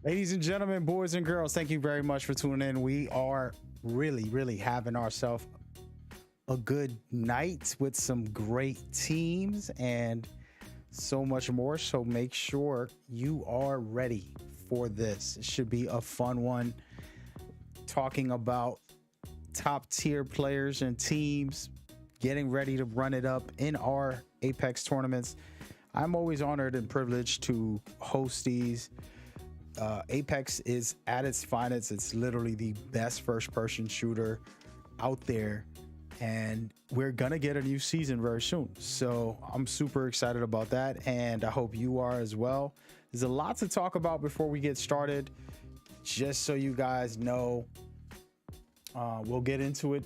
Ladies and gentlemen, boys and girls, thank you very much for tuning in. We are really having ourselves a good night with some great teams and so much more. So make sure you are ready for this. It should be a fun one. Talking about top tier players and teams getting ready to run it up in our Apex tournaments. I'm always honored and privileged to host these. Apex is at its finest. It's literally the best first-person shooter out there, and we're gonna get a new season very soon. So I'm super excited about that, and I hope you are as well. There's a lot to talk about before we get started. Just so you guys know, we'll get into it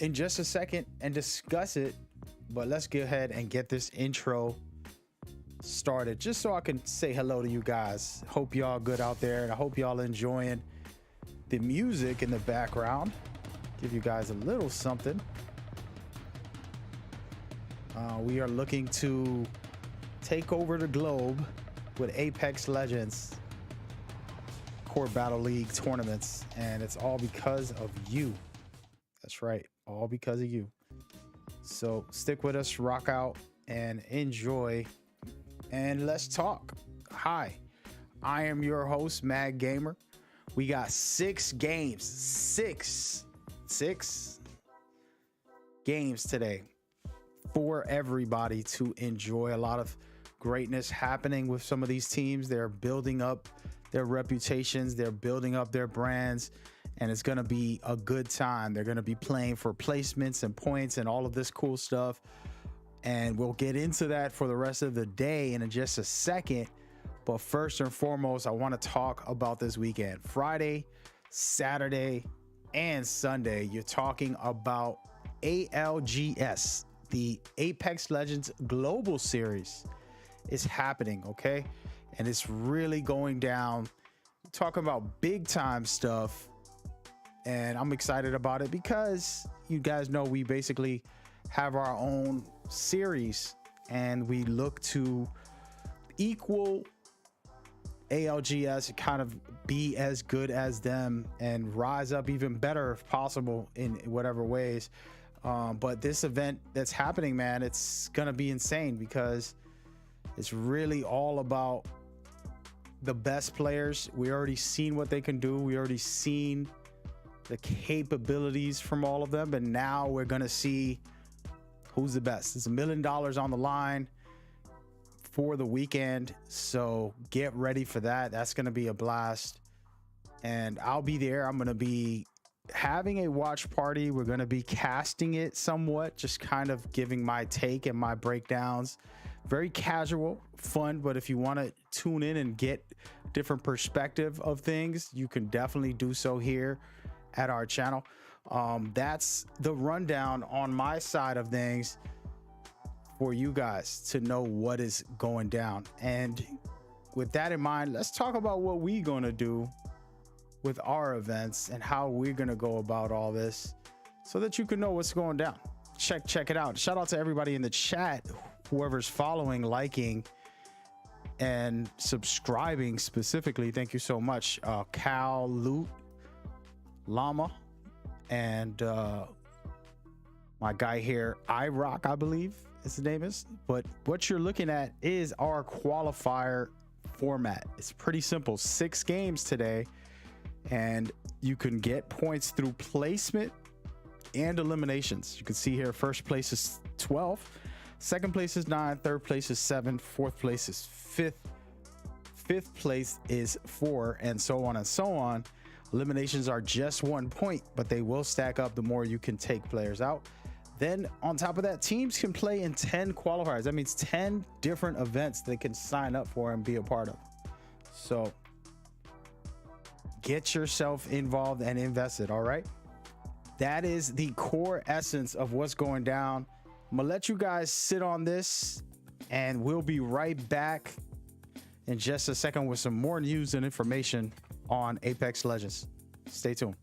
in just a second and discuss it, but let's go ahead and get this intro started just so I can say hello to you guys. Hope y'all good out there, and I hope y'all enjoying the music in the background. Give you guys a little something. We are looking to take over the globe with Apex Legends Core Battle League tournaments, and it's all because of you. That's right, all because of you. So stick with us, rock out, and enjoy. And let's talk. Hi, I am your host, Mad Gamer. We got six games today for everybody to enjoy. A lot of greatness happening with some of these teams. They're building up their reputations, they're building up their brands, and it's going to be a good time. They're going to be playing for placements and points and all of this cool stuff. And we'll get into that for the rest of the day in just a second. But first and foremost, I want to talk about this weekend. Friday, Saturday, and Sunday, you're talking about ALGS, the Apex Legends Global Series is happening, okay? And it's really going down. Talking about big time stuff. And I'm excited about it because you guys know we basically have our own series and we look to equal ALGS, kind of be as good as them and rise up even better if possible in whatever ways. But this event that's happening, man, it's gonna be insane because it's really all about the best players. We already seen what they can do. We already seen the capabilities from all of them, and now we're gonna see who's the best. It's $1 million on the line for the weekend, so get ready for that. That's going to be a blast, and I'll be there. I'm going to be having a watch party. We're going to be casting it somewhat, just kind of giving my take and my breakdowns. Very casual, fun, but if you want to tune in and get different perspective of things, you can definitely do so here at our channel. That's the rundown on my side of things for you guys to know what is going down. And with that in mind, let's talk about what we're going to do with our events and how we're going to go about all this so that you can know what's going down. Check it out. Shout out to everybody in the chat, whoever's following, liking, and subscribing specifically. Thank you so much. Cal, Loot, Llama, and my guy here, iRock, I believe his name is. But what you're looking at is our qualifier format. It's pretty simple. 6 games today, and you can get points through placement and eliminations. You can see here, first place is 12, second place is 9, third place is 7, fourth place is 5th, fifth place is 4, and so on and so on. Eliminations are just 1 point, but they will stack up the more you can take players out. Then on top of that, teams can play in 10 qualifiers. That means 10 different events they can sign up for and be a part of. So get yourself involved and invested. All right, that is the core essence of what's going down. I'm gonna let you guys sit on this, and we'll be right back in just a second with some more news and information on Apex Legends. Stay tuned.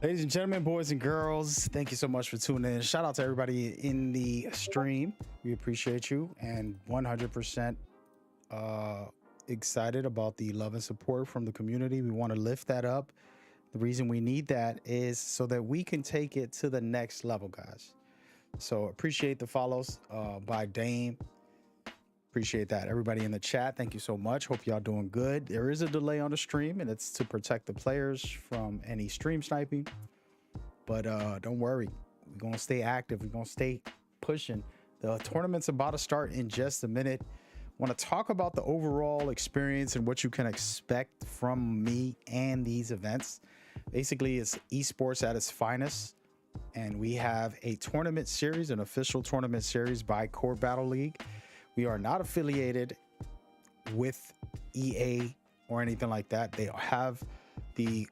Ladies and gentlemen, boys and girls, thank you so much for tuning in. Shout out to everybody in the stream. We appreciate you and 100% excited about the love and support from the community. We want to lift that up. The reason we need that is so that we can take it to the next level, guys. So appreciate the follows by Dame. Appreciate that. Everybody in the chat, thank you so much. Hope y'all doing good. There is a delay on the stream, and it's to protect the players from any stream sniping. But don't worry. We're going to stay active. We're going to stay pushing. The tournament's about to start in just a minute. Want to talk about the overall experience and what you can expect from me and these events. Basically, it's esports at its finest. And we have a tournament series, an official tournament series by Core Battle League. We are not affiliated with EA or anything like that. They have the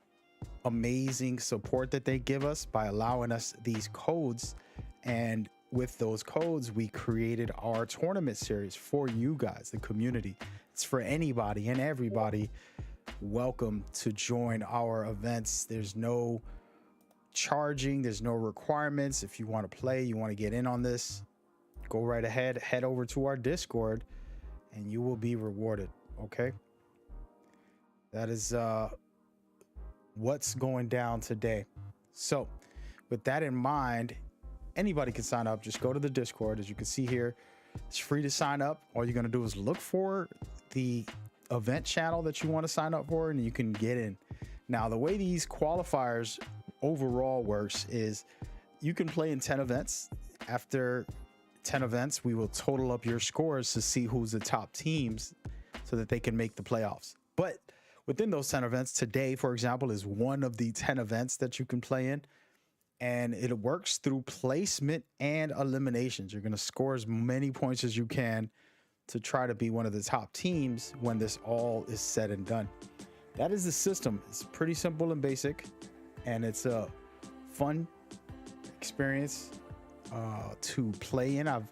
amazing support that they give us by allowing us these codes. And with those codes, we created our tournament series for you guys, the community. It's for anybody and everybody. Welcome to join our events. There's no charging, there's no requirements. If you want to play, you want to get in on this, go right ahead, head over to our Discord and you will be rewarded. Okay, that is what's going down today. So with that in mind, anybody can sign up. Just go to the Discord. As you can see here, it's free to sign up. All you're going to do is look for the event channel that you want to sign up for and you can get in. Now, the way these qualifiers overall works is you can play in 10 events. After 10 events, we will total up your scores to see who's the top teams so that they can make the playoffs. But within those 10 events, today, for example, is one of the 10 events that you can play in. And it works through placement and eliminations. You're going to score as many points as you can to try to be one of the top teams when this all is said and done. That is the system. It's pretty simple and basic. And it's a fun experience to play in. I've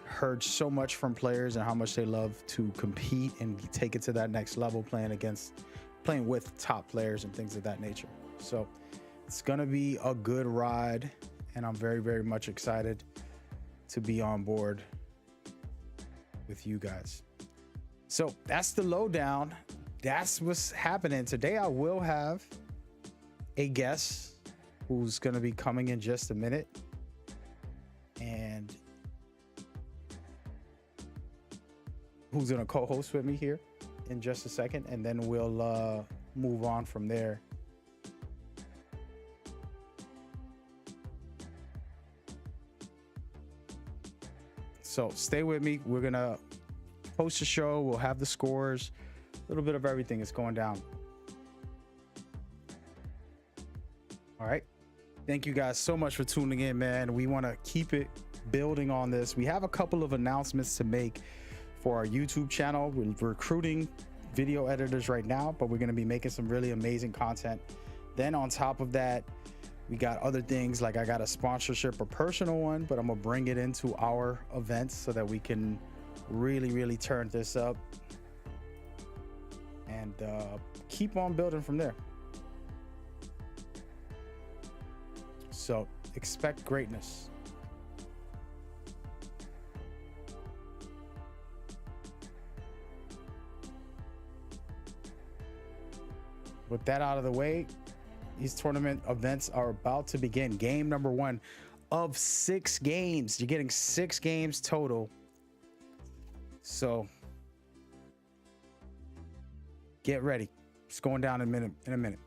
heard so much from players and how much they love to compete and take it to that next level, playing with top players and things of that nature. So it's gonna be a good ride, and I'm very, very much excited to be on board with you guys. So that's the lowdown. That's what's happening today. I will have a guest who's going to be coming in just a minute, and who's going to co-host with me here in just a second, and then we'll move on from there. So stay with me. We're going to host a show. We'll have the scores, a little bit of everything is going down. All right. Thank you guys so much for tuning in, man. We want to keep it building on this. We have a couple of announcements to make for our YouTube channel. We're recruiting video editors right now, but we're going to be making some really amazing content. Then on top of that, we got other things like I got a sponsorship, a personal one, but I'm going to bring it into our events so that we can really, really turn this up and keep on building from there. So expect greatness. With that out of the way, these tournament events are about to begin. Game number 1 of 6 games. You're getting 6 games total. So get ready. It's going down in a minute.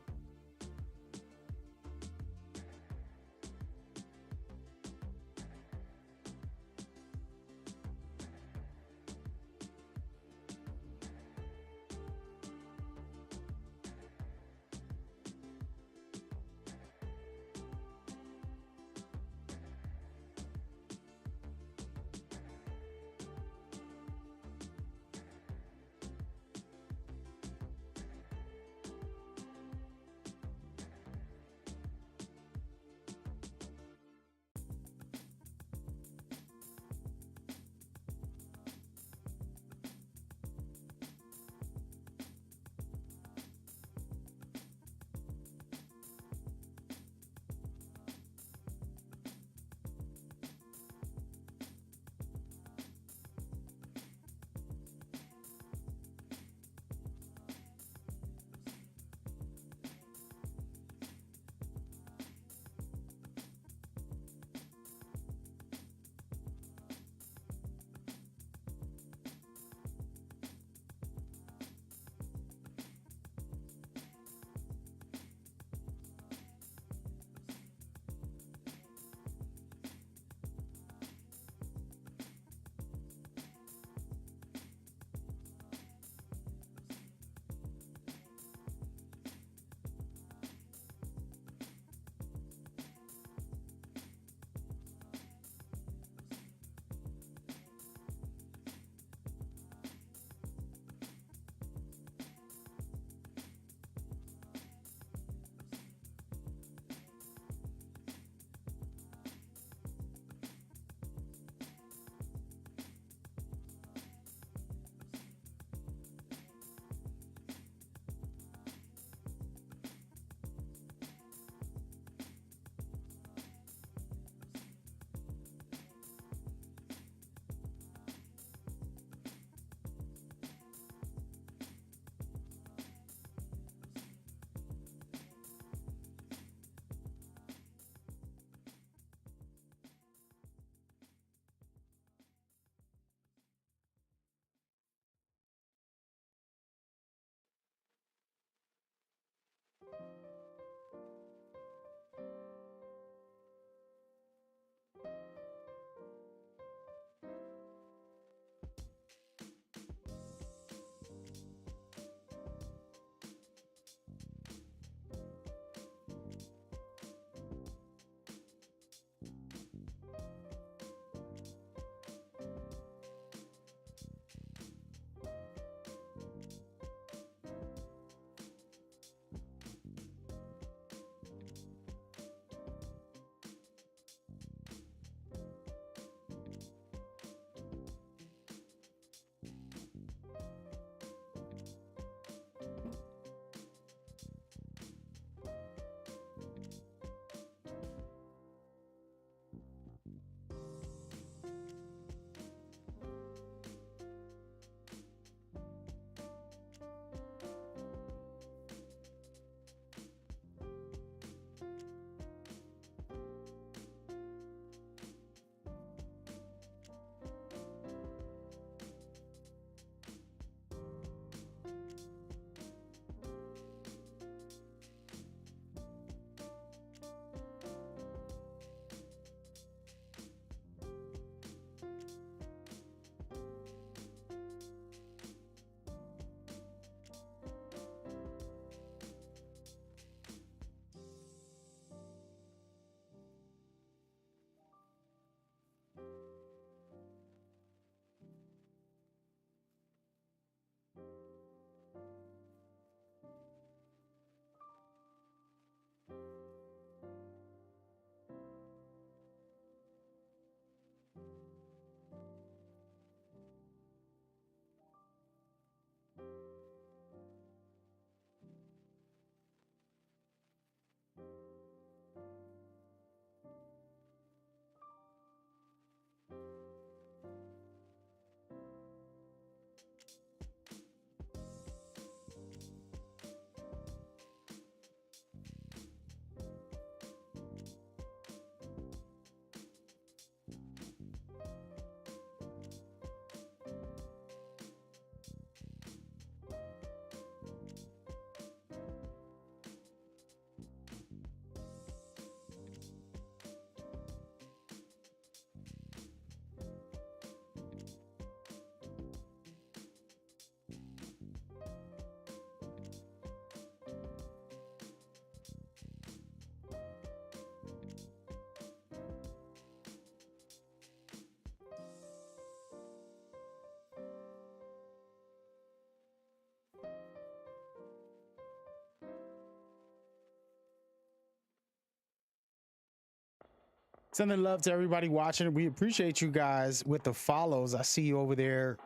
Sending love to everybody watching. We appreciate you guys with the follows. I see you over there.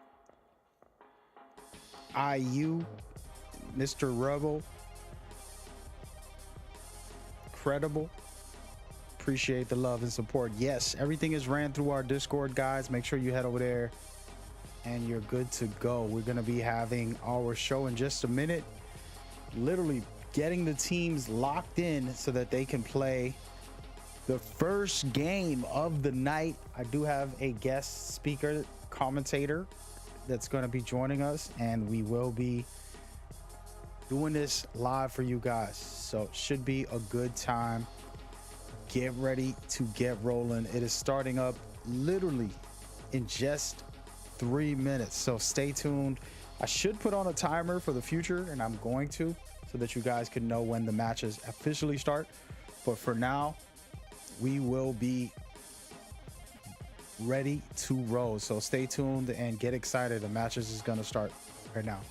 IU, Mr. Rebel, Credible. Appreciate the love and support. Yes, everything is ran through our Discord, guys. Make sure you head over there and you're good to go. We're going to be having our show in just a minute. Literally getting the teams locked in so that they can play the first game of the night. I do have a guest speaker commentator that's going to be joining us, and we will be doing this live for you guys. So it should be a good time. Get ready to get rolling. It is starting up literally in just 3 minutes. So stay tuned. I should put on a timer for the future, and I'm going to, so that you guys can know when the matches officially start. But for now, we will be ready to roll. So stay tuned and get excited. The matches is going to start right now.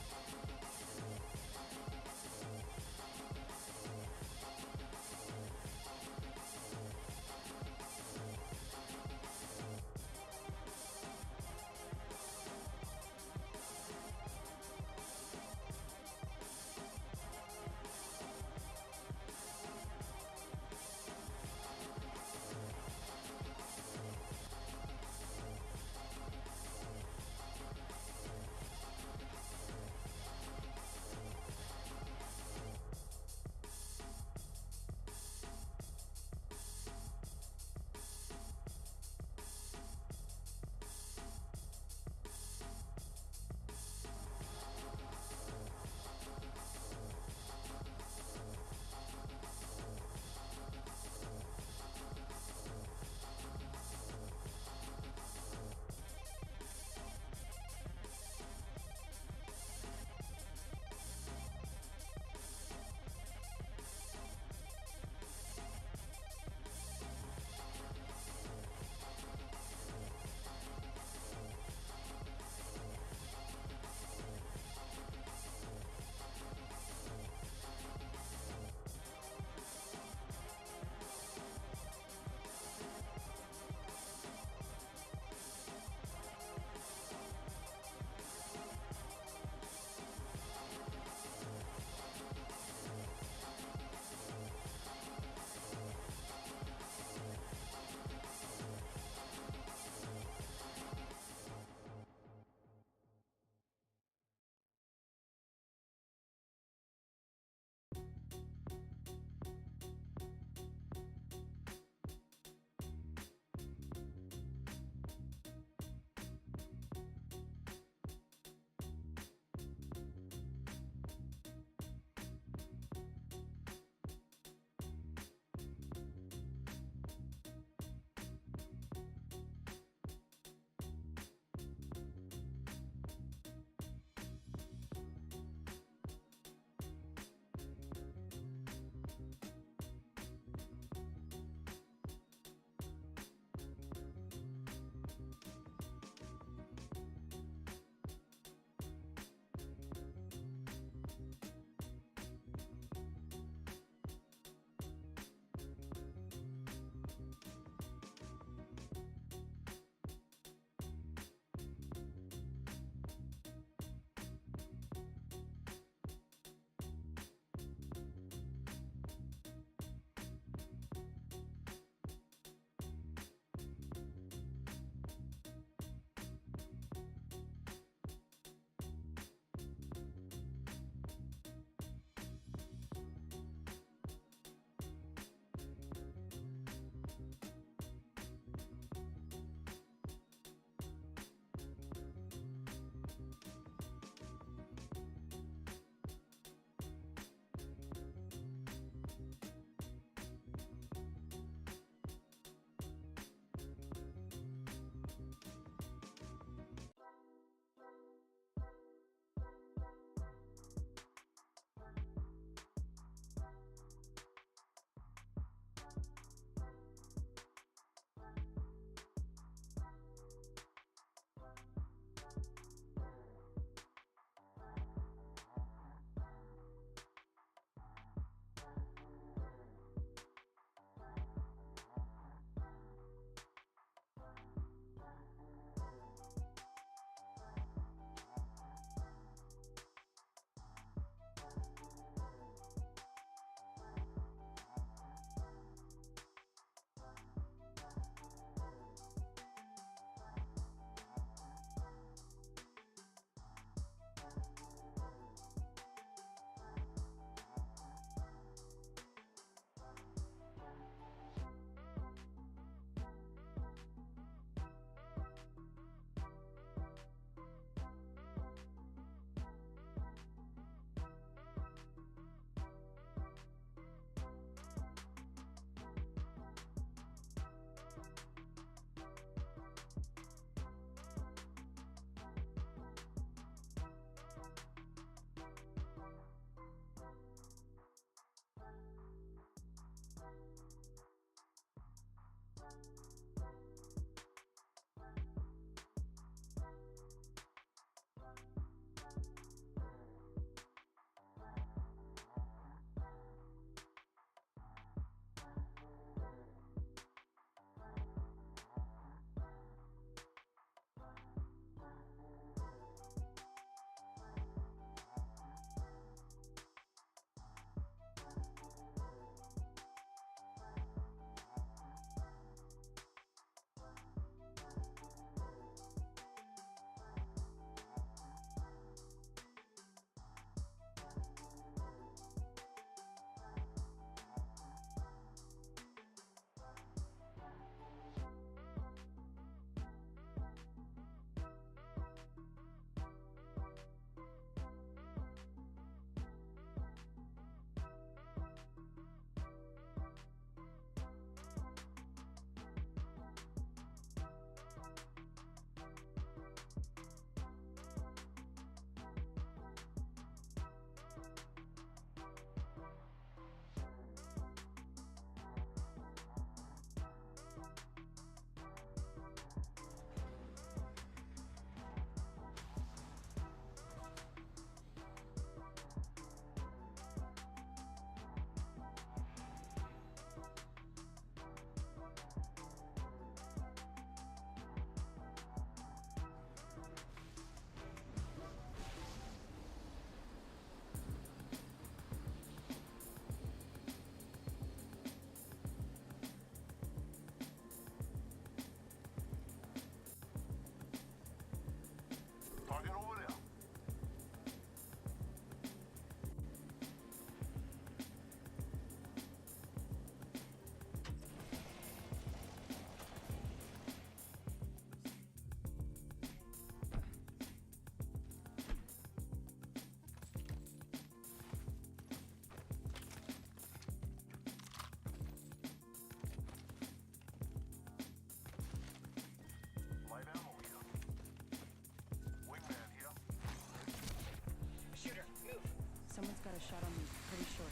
got a shot on me pretty short.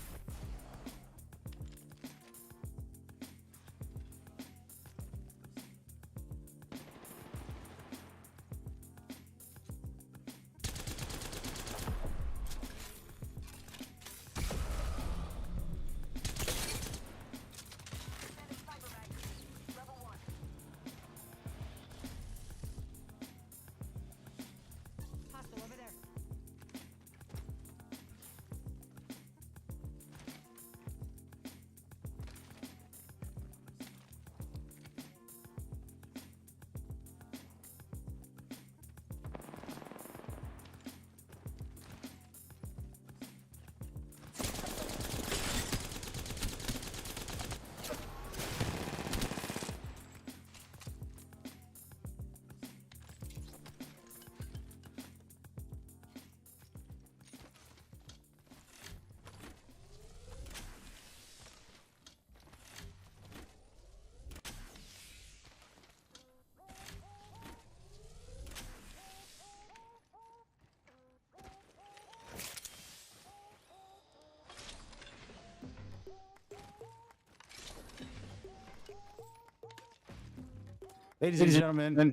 Hostile over there. Ladies and gentlemen,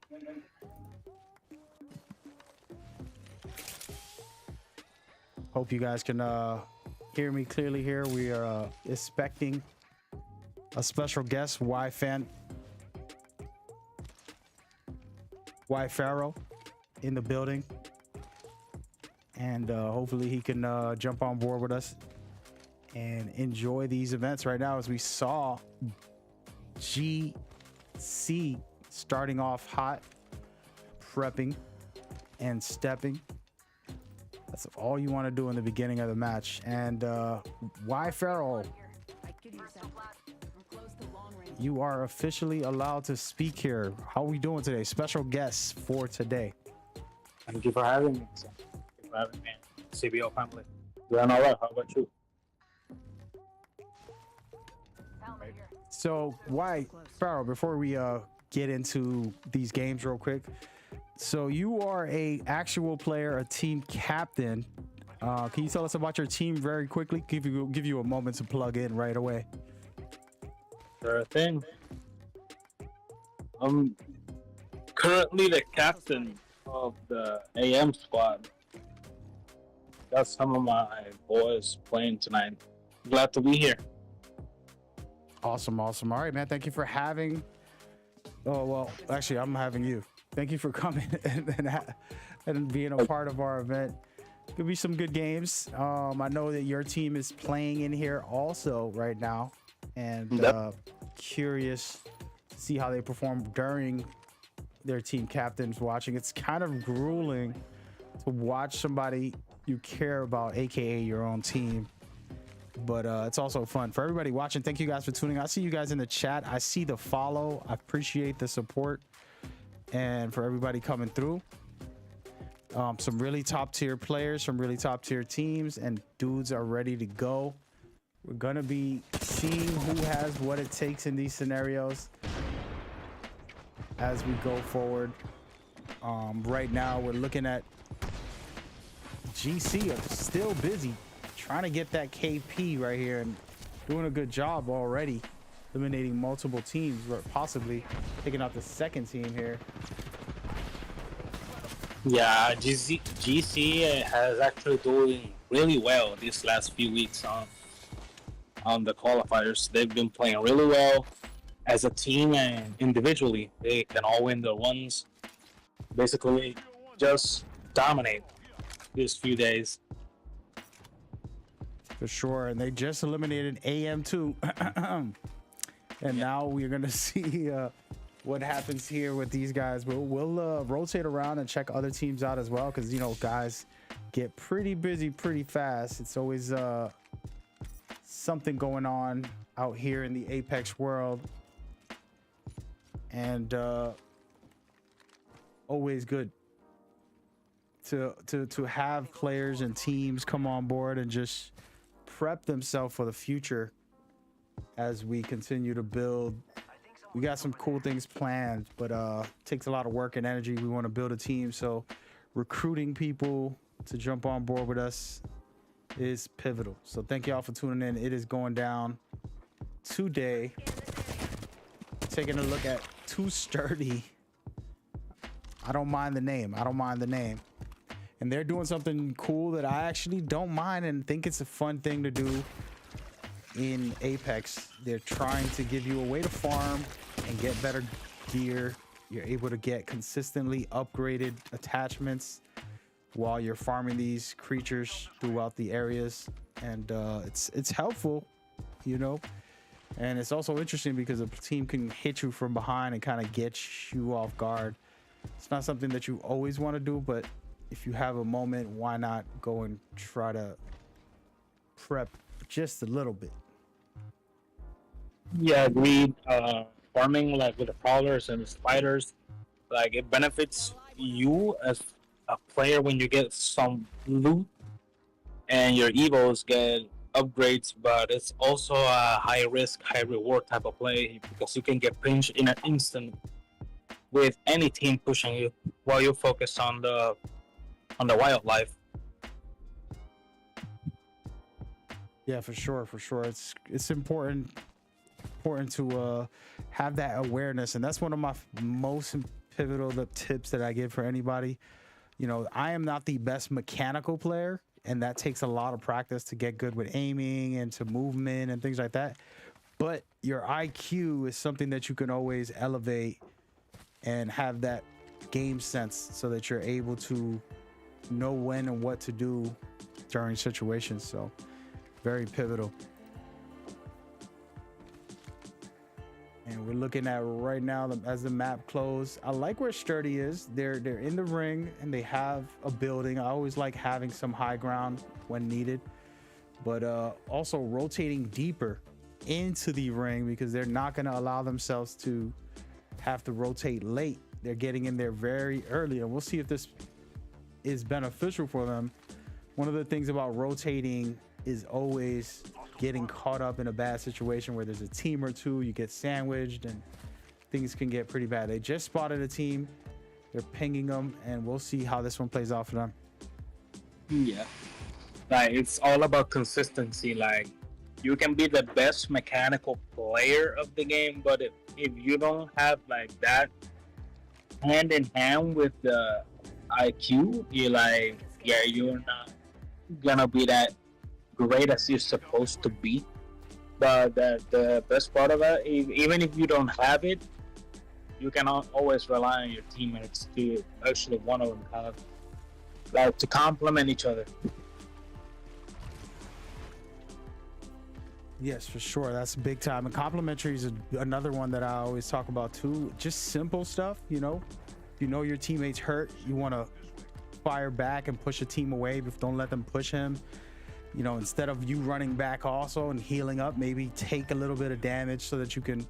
hope you guys can hear me clearly here. We are expecting a special guest, Y Pharaoh, in the building, and hopefully he can jump on board with us and enjoy these events right now. As we saw GC starting off hot, prepping and stepping. That's all you want to do in the beginning of the match. And Y Pharaoh, I could use that. I'm close to long range. you are officially allowed to speak here. How are we doing today? Special guests for today. Thank you for having me. Thank you for having me. CBO family. Doing all right. How about you? So Y Pharaoh, before we get into these games real quick, so you are a actual player, a team captain. Can you tell us about your team very quickly? Give you a moment to plug in right away. Sure thing. I'm currently the captain of the AM squad. Got some of my boys playing tonight. Glad to be here. Awesome. All right, man. Thank you for having. Oh well, actually, I'm having you. Thank you for coming and being a part of our event. Could be some good games. I know that your team is playing in here also right now, and curious to see how they perform during their team captains watching. It's kind of grueling to watch somebody you care about, aka your own team, but it's also fun for everybody watching. Thank you guys for tuning. I see you guys in the chat. I see the follow. I appreciate the support, and for everybody coming through. Some really top tier players, some really top tier teams, and dudes are ready to go. We're gonna be seeing who has what it takes in these scenarios as we go forward. Right now we're looking at GC are still busy trying to get that KP right here and doing a good job already, eliminating multiple teams, possibly taking out the second team here. Yeah, GC has actually doing really well these last few weeks on the qualifiers. They've been playing really well as a team and individually. They can all win their ones. Basically, just dominate these few days. For sure, and they just eliminated AM2, and now we're gonna see what happens here with these guys. We'll rotate around and check other teams out as well, because you know guys get pretty busy pretty fast. It's always something going on out here in the Apex world, and always good to have players and teams come on board and just prep themselves for the future as we continue to build. We got some cool things planned, but takes a lot of work and energy. We want to build a team, so recruiting people to jump on board with us is pivotal. So thank y'all for tuning in. It is going down today. Taking a look at Too Sturdy. I don't mind the name. And they're doing something cool that I actually don't mind and think it's a fun thing to do in Apex. They're trying to give you a way to farm and get better gear. You're able to get consistently upgraded attachments while you're farming these creatures throughout the areas, and it's helpful, you know. And it's also interesting because a team can hit you from behind and kind of get you off guard. It's not something that you always want to do, but if you have a moment, why not go and try to prep just a little bit? Yeah, agreed. Farming like with the prowlers and the spiders, like it benefits you as a player when you get some loot and your evos get upgrades, but it's also a high risk, high reward type of play because you can get pinched in an instant with any team pushing you while you focus on the wildlife. Yeah, for sure. It's important to have that awareness, and that's one of my most pivotal tips that I give for anybody. You know, I am not the best mechanical player, and that takes a lot of practice to get good with aiming and to movement and things like that. But your IQ is something that you can always elevate and have that game sense so that you're able to know when and what to do during situations. So very pivotal. And we're looking at right now as the map closed. I like where Sturdy is. They're in the ring and they have a building. I always like having some high ground when needed, but also rotating deeper into the ring because they're not going to allow themselves to have to rotate late. They're getting in there very early, and we'll see if this is beneficial for them. One of the things about rotating is always getting caught up in a bad situation where there's a team or two, you get sandwiched and things can get pretty bad. They just spotted a team, they're pinging them, and we'll see how this one plays out for them. Yeah, like it's all about consistency. Like you can be the best mechanical player of the game, but if you don't have like that hand in hand with the IQ, you're like, yeah, you're not gonna be that great as you're supposed to be. But the best part of it, even if you don't have it, you can always rely on your teammates to actually one of them have, like, to complement each other. Yes, for sure. That's big time. And complimentary is another one that I always talk about too. Just simple stuff, you know. You know your teammate's hurt, you want to fire back and push a team away, but don't let them push him. You know, instead of you running back also and healing up, maybe take a little bit of damage so that you can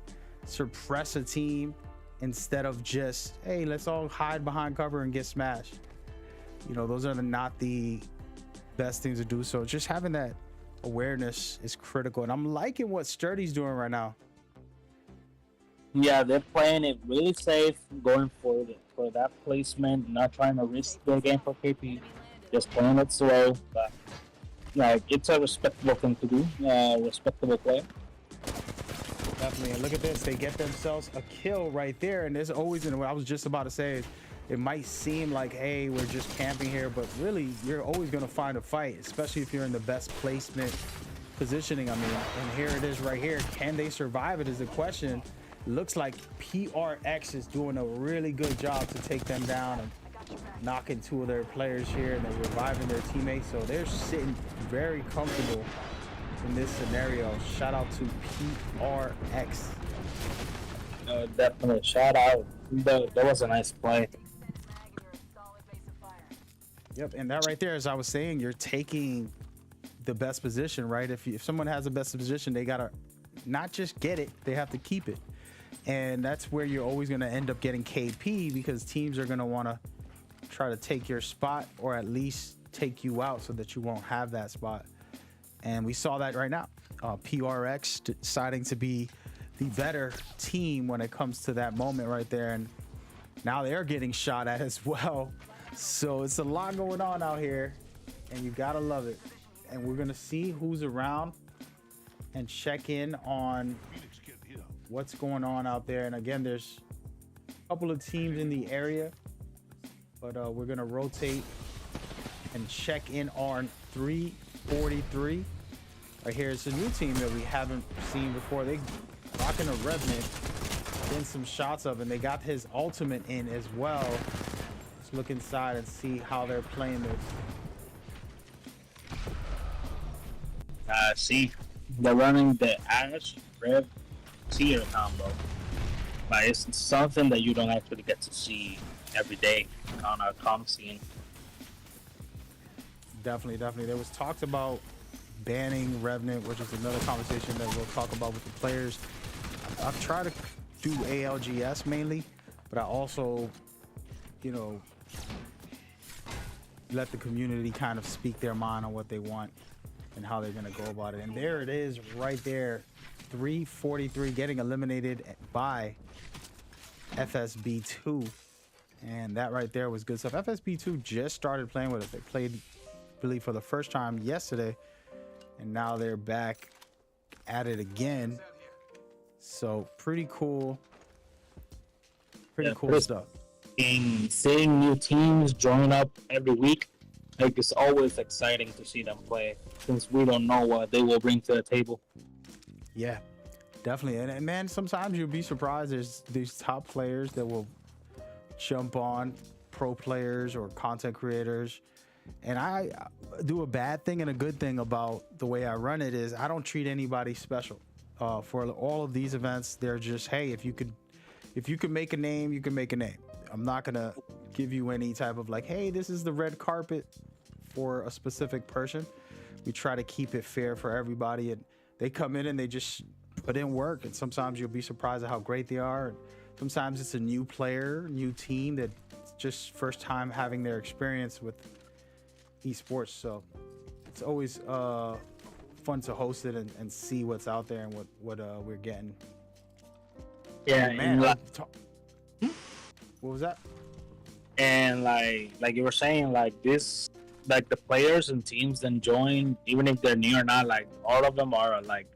suppress a team instead of just, hey, let's all hide behind cover and get smashed. You know, those are not the best things to do. So just having that awareness is critical. And I'm liking what Sturdy's doing right now. Yeah, they're playing it really safe, going for that placement, not trying to risk their game for KP, just playing it slow. But like, it's a respectable thing to do, respectable play. Definitely. And look at this, they get themselves a kill right there. And there's always, what I was just about to say, it might seem like, hey, we're just camping here, but really you're always going to find a fight, especially if you're in the best placement positioning. I mean, and here it is right here. Can they survive it is the question. Looks like PRX is doing a really good job to take them down and knocking two of their players here, and they're reviving their teammates. So they're sitting very comfortable in this scenario. Shout out to PRX. Definitely shout out. That was a nice play. Yep, and that right there, as I was saying, you're taking the best position, right? If someone has the best position, they gotta not just get it, they have to keep it. And that's where you're always going to end up getting KP, because teams are going to want to try to take your spot or at least take you out so that you won't have that spot. And we saw that right now. PRX deciding to be the better team when it comes to that moment right there. And now they're getting shot at as well. So it's a lot going on out here, and you got to love it. and we're gonna see who's around and check in on what's going on out there. And again, there's a couple of teams in the area, but we're gonna rotate and check in on 343. Right here, it's a new team that we haven't seen before. They rocking a Revenant, getting some shots up, and they got his ultimate in as well. Let's look inside and see how they're playing this. See, they're running the Ash Rev Seer combo, but it's something that you don't actually get to see every day on our comp scene. Definitely. There was talks about banning Revenant, which is another conversation that we'll talk about with the players. I've tried to do ALGS mainly, but I also, you know, let the community kind of speak their mind on what they want and how they're gonna go about it. And there it is right there, 343 getting eliminated by FSB2. And that right there was good stuff. FSB2 just started playing with us. They played, I believe, for the first time yesterday, and now they're back at it again. So pretty cool. Pretty cool stuff. Seeing new teams join up every week, like, it's always exciting to see them play, since we don't know what they will bring to the table. Yeah, definitely. And man, sometimes you'll be surprised. There's these top players that will jump on pro players or content creators. And I do a bad thing and a good thing about the way I run it is I don't treat anybody special. For all of these events, they're just, hey, if you could make a name, you can make a name. I'm not gonna give you any type of like, hey, this is the red carpet for a specific person. We try to keep it fair for everybody, and they come in and they just put in work, and sometimes you'll be surprised at how great they are. And sometimes it's a new player, new team that just first time having their experience with esports. So it's always fun to host it and see what's out there and what we're getting. Yeah, man. What was that? And like you were saying, like this, like the players and teams that join, even if they're new or not, like all of them are like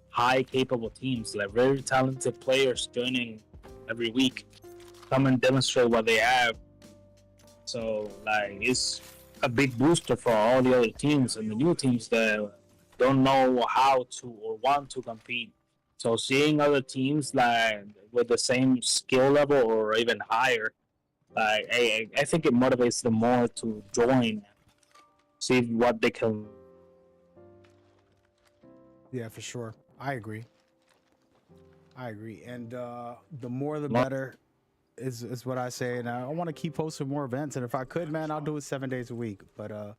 high capable teams, like very talented players joining every week, come and demonstrate what they have. So like it's a big booster for all the other teams and the new teams that don't know how to or want to compete. So seeing other teams like with the same skill level or even higher, like I think it motivates them more to join, see what they can. Yeah, for sure. I agree. And the more the better is what I say. And I want to keep posting more events. And if I could, man, I'll do it 7 days a week. But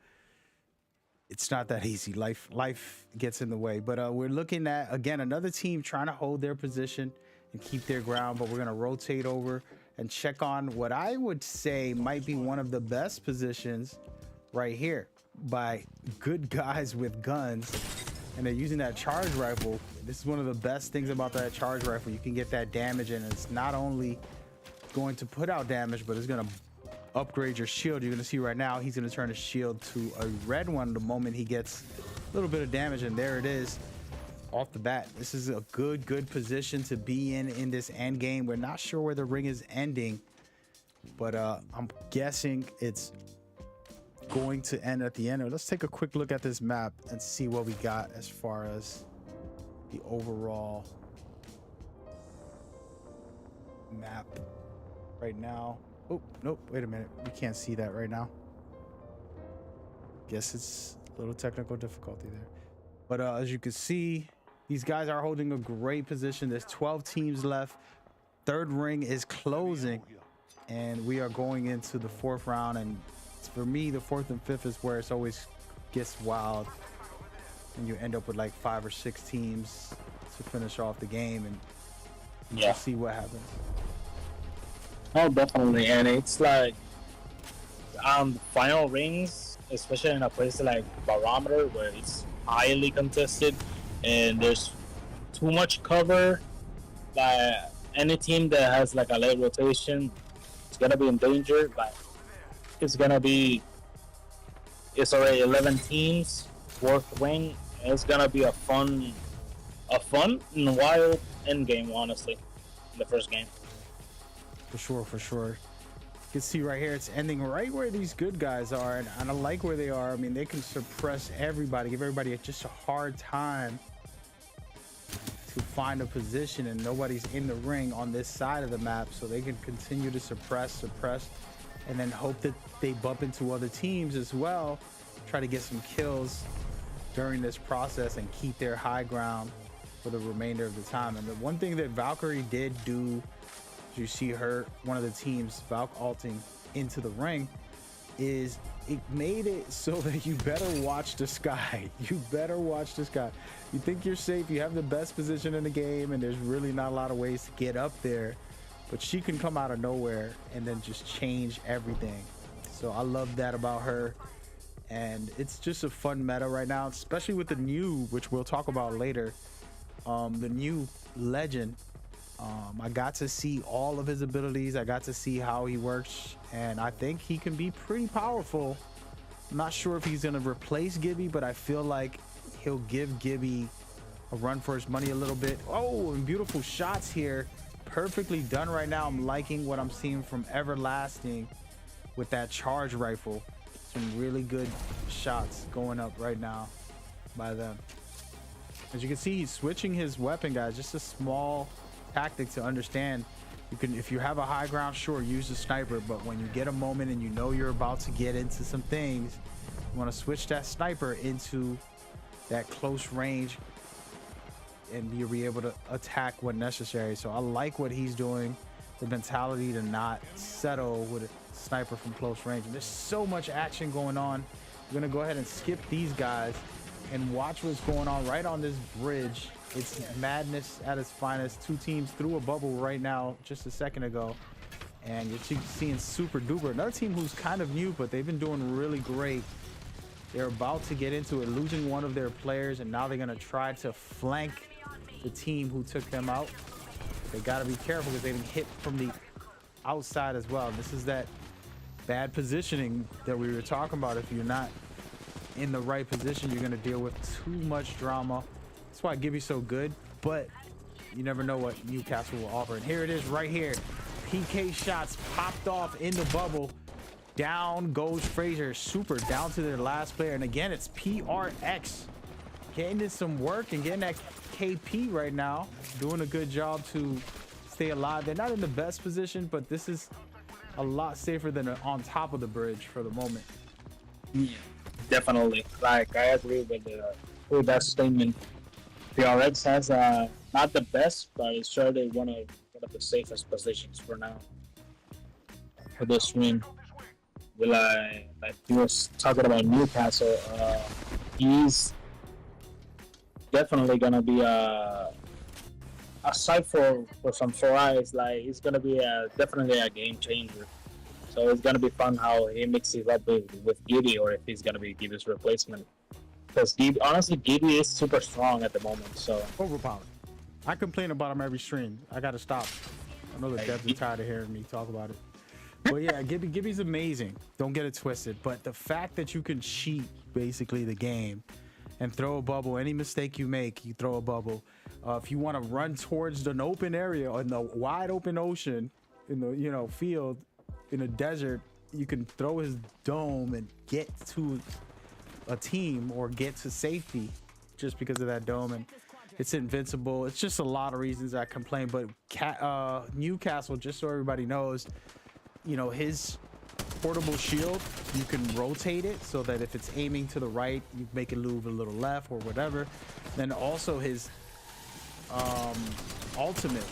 it's not that easy. Life gets in the way. But we're looking at, again, another team trying to hold their position and keep their ground. But we're going to rotate over and check on what I would say might be one of the best positions right here by good guys with guns. And they're using that charge rifle. This is one of the best things about that charge rifle. You can get that damage, and it's not only going to put out damage, but it's going to upgrade your shield. You're going to see right now, he's going to turn his shield to a red one the moment he gets a little bit of damage, and there it is off the bat. This is a good position to be in this end game. We're not sure where the ring is ending, but I'm guessing it's going to end at the end. Let's take a quick look at this map and see what we got as far as the overall map right now. Oh, nope, wait a minute. We can't see that right now. Guess it's a little technical difficulty there. But as you can see, these guys are holding a great position. There's 12 teams left. Third ring is closing, and we are going into the fourth round. And for me, the fourth and fifth is where it's always gets wild, and you end up with like 5 or 6 teams to finish off the game, and we'll see what happens. Oh, definitely. And it's like final rings, especially in a place like Barometer where it's highly contested and there's too much cover. Like any team that has like a late rotation, it's gonna be in danger. Like it's already 11 teams, worth win. It's gonna be a fun and wild end game, honestly. The first game. For sure, for sure. You can see right here, it's ending right where these good guys are, and I like where they are. I mean, they can suppress everybody, give everybody just a hard time to find a position, and nobody's in the ring on this side of the map, so they can continue to suppress, and then hope that they bump into other teams as well, try to get some kills during this process and keep their high ground for the remainder of the time. And the one thing that Valkyrie did do, you see her, one of the teams, Valk ulting into the ring, is it made it so that you better watch the sky. You better watch the sky. You think you're safe, you have the best position in the game, and there's really not a lot of ways to get up there, but she can come out of nowhere and then just change everything. So I love that about her, and it's just a fun meta right now, especially with the new, which we'll talk about later, the new Legend. I got to see all of his abilities. I got to see how he works, and I think he can be pretty powerful. I'm not sure if he's going to replace Gibby, but I feel like he'll give Gibby a run for his money a little bit. Oh, and beautiful shots here. Perfectly done right now. I'm liking what I'm seeing from Everlasting with that charge rifle. Some really good shots going up right now by them. As you can see, he's switching his weapon, guys. Just a small tactic to understand. You can, if you have a high ground, sure, use the sniper, but when you get a moment and you know you're about to get into some things, you want to switch that sniper into that close range and be able to attack when necessary. So I like what he's doing, the mentality to not settle with a sniper from close range. And there's so much action going on. We're gonna go ahead and skip these guys and watch what's going on right on this bridge. It's madness at its finest. Two teams threw a bubble right now just a second ago, and you're seeing Super Duper, another team who's kind of new, but they've been doing really great. They're about to get into it, losing one of their players, and now they're gonna try to flank the team who took them out. They gotta be careful because they've been hit from the outside as well. This is that bad positioning that we were talking about. If you're not in the right position, you're gonna deal with too much drama. That's why Gibby's so good, but you never know what Newcastle will offer. And here it is right here. PK shots popped off in the bubble. Down goes Fraser. Super down to their last player. And again, it's PRX getting in some work and getting that KP right now. Doing a good job to stay alive. They're not in the best position, but this is a lot safer than on top of the bridge for the moment. Yeah, definitely. Like, I agree with that statement. PRX has not the best, but it's surely one of the safest positions for now for this win. Like he was talking about Newcastle, he's definitely gonna be a sight for some eyes. Like, he's gonna be definitely a game changer. So it's gonna be fun how he mixes up with Gibby, or if he's gonna be Gibby's replacement. Because honestly, Gibby is super strong at the moment. So overpowered. I complain about him every stream. I gotta stop. I know the devs are tired of hearing me talk about it. But yeah, Gibby's amazing. Don't get it twisted. But the fact that you can cheat basically the game and throw a bubble, any mistake you make, you throw a bubble. If you want to run towards an open area in the wide open ocean, in the field, in a desert, you can throw his dome and get to a team or get to safety just because of that dome, and it's invincible. It's just a lot of reasons I complain. But Newcastle, just so everybody knows, his portable shield, you can rotate it so that if it's aiming to the right, you make it move a little left or whatever. Then also his ultimate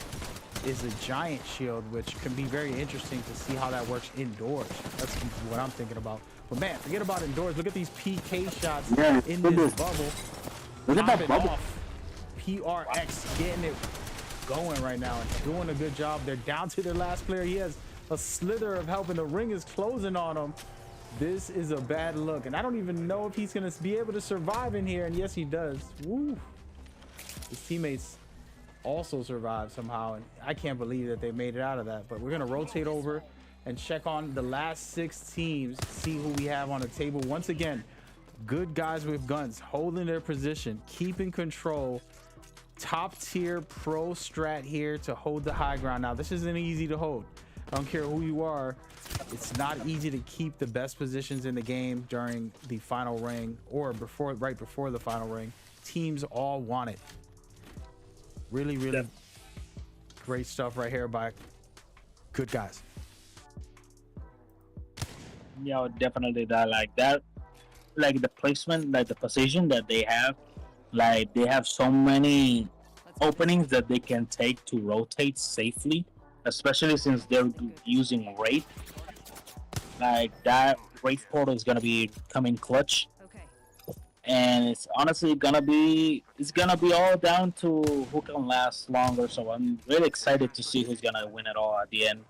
is a giant shield, which can be very interesting to see how that works indoors. That's what I'm thinking about. But man, forget about indoors. Look at these PK shots in this bubble. Look at that bubble. Off. PRX getting it going right now and doing a good job. They're down to their last player. He has a slither of help, and the ring is closing on him. This is a bad look, and I don't even know if he's gonna be able to survive in here. And yes, he does. Woo. His teammates also survived somehow, and I can't believe that they made it out of that. But we're gonna rotate over and check on the last 6 teams, see who we have on the table. Once again, Good guys with guns, holding their position, keeping control. Top tier pro strat here to hold the high ground. Now, this isn't easy to hold. I don't care who you are. It's not easy to keep the best positions in the game during the final ring or right before the final ring. Teams all want it. Really, really great stuff right here by good guys. Yeah, definitely that. Like the placement, like the position that they have, like they have so many openings that they can take to rotate safely, especially since they're using Wraith. Like that Wraith portal is gonna be coming clutch, Okay. and it's honestly gonna be all down to who can last longer. So I'm really excited to see who's gonna win it all at the end.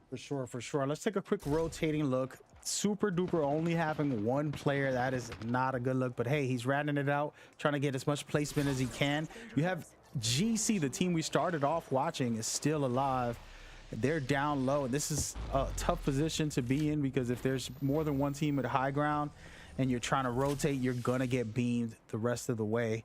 For sure, for sure. Let's take a quick rotating look. Super duper only having one player. That is not a good look, but hey, he's ratting it out, trying to get as much placement as he can. You have GC, the team we started off watching, is still alive. They're down low. This is a tough position to be in because if there's more than one team at high ground and you're trying to rotate, you're gonna get beamed the rest of the way.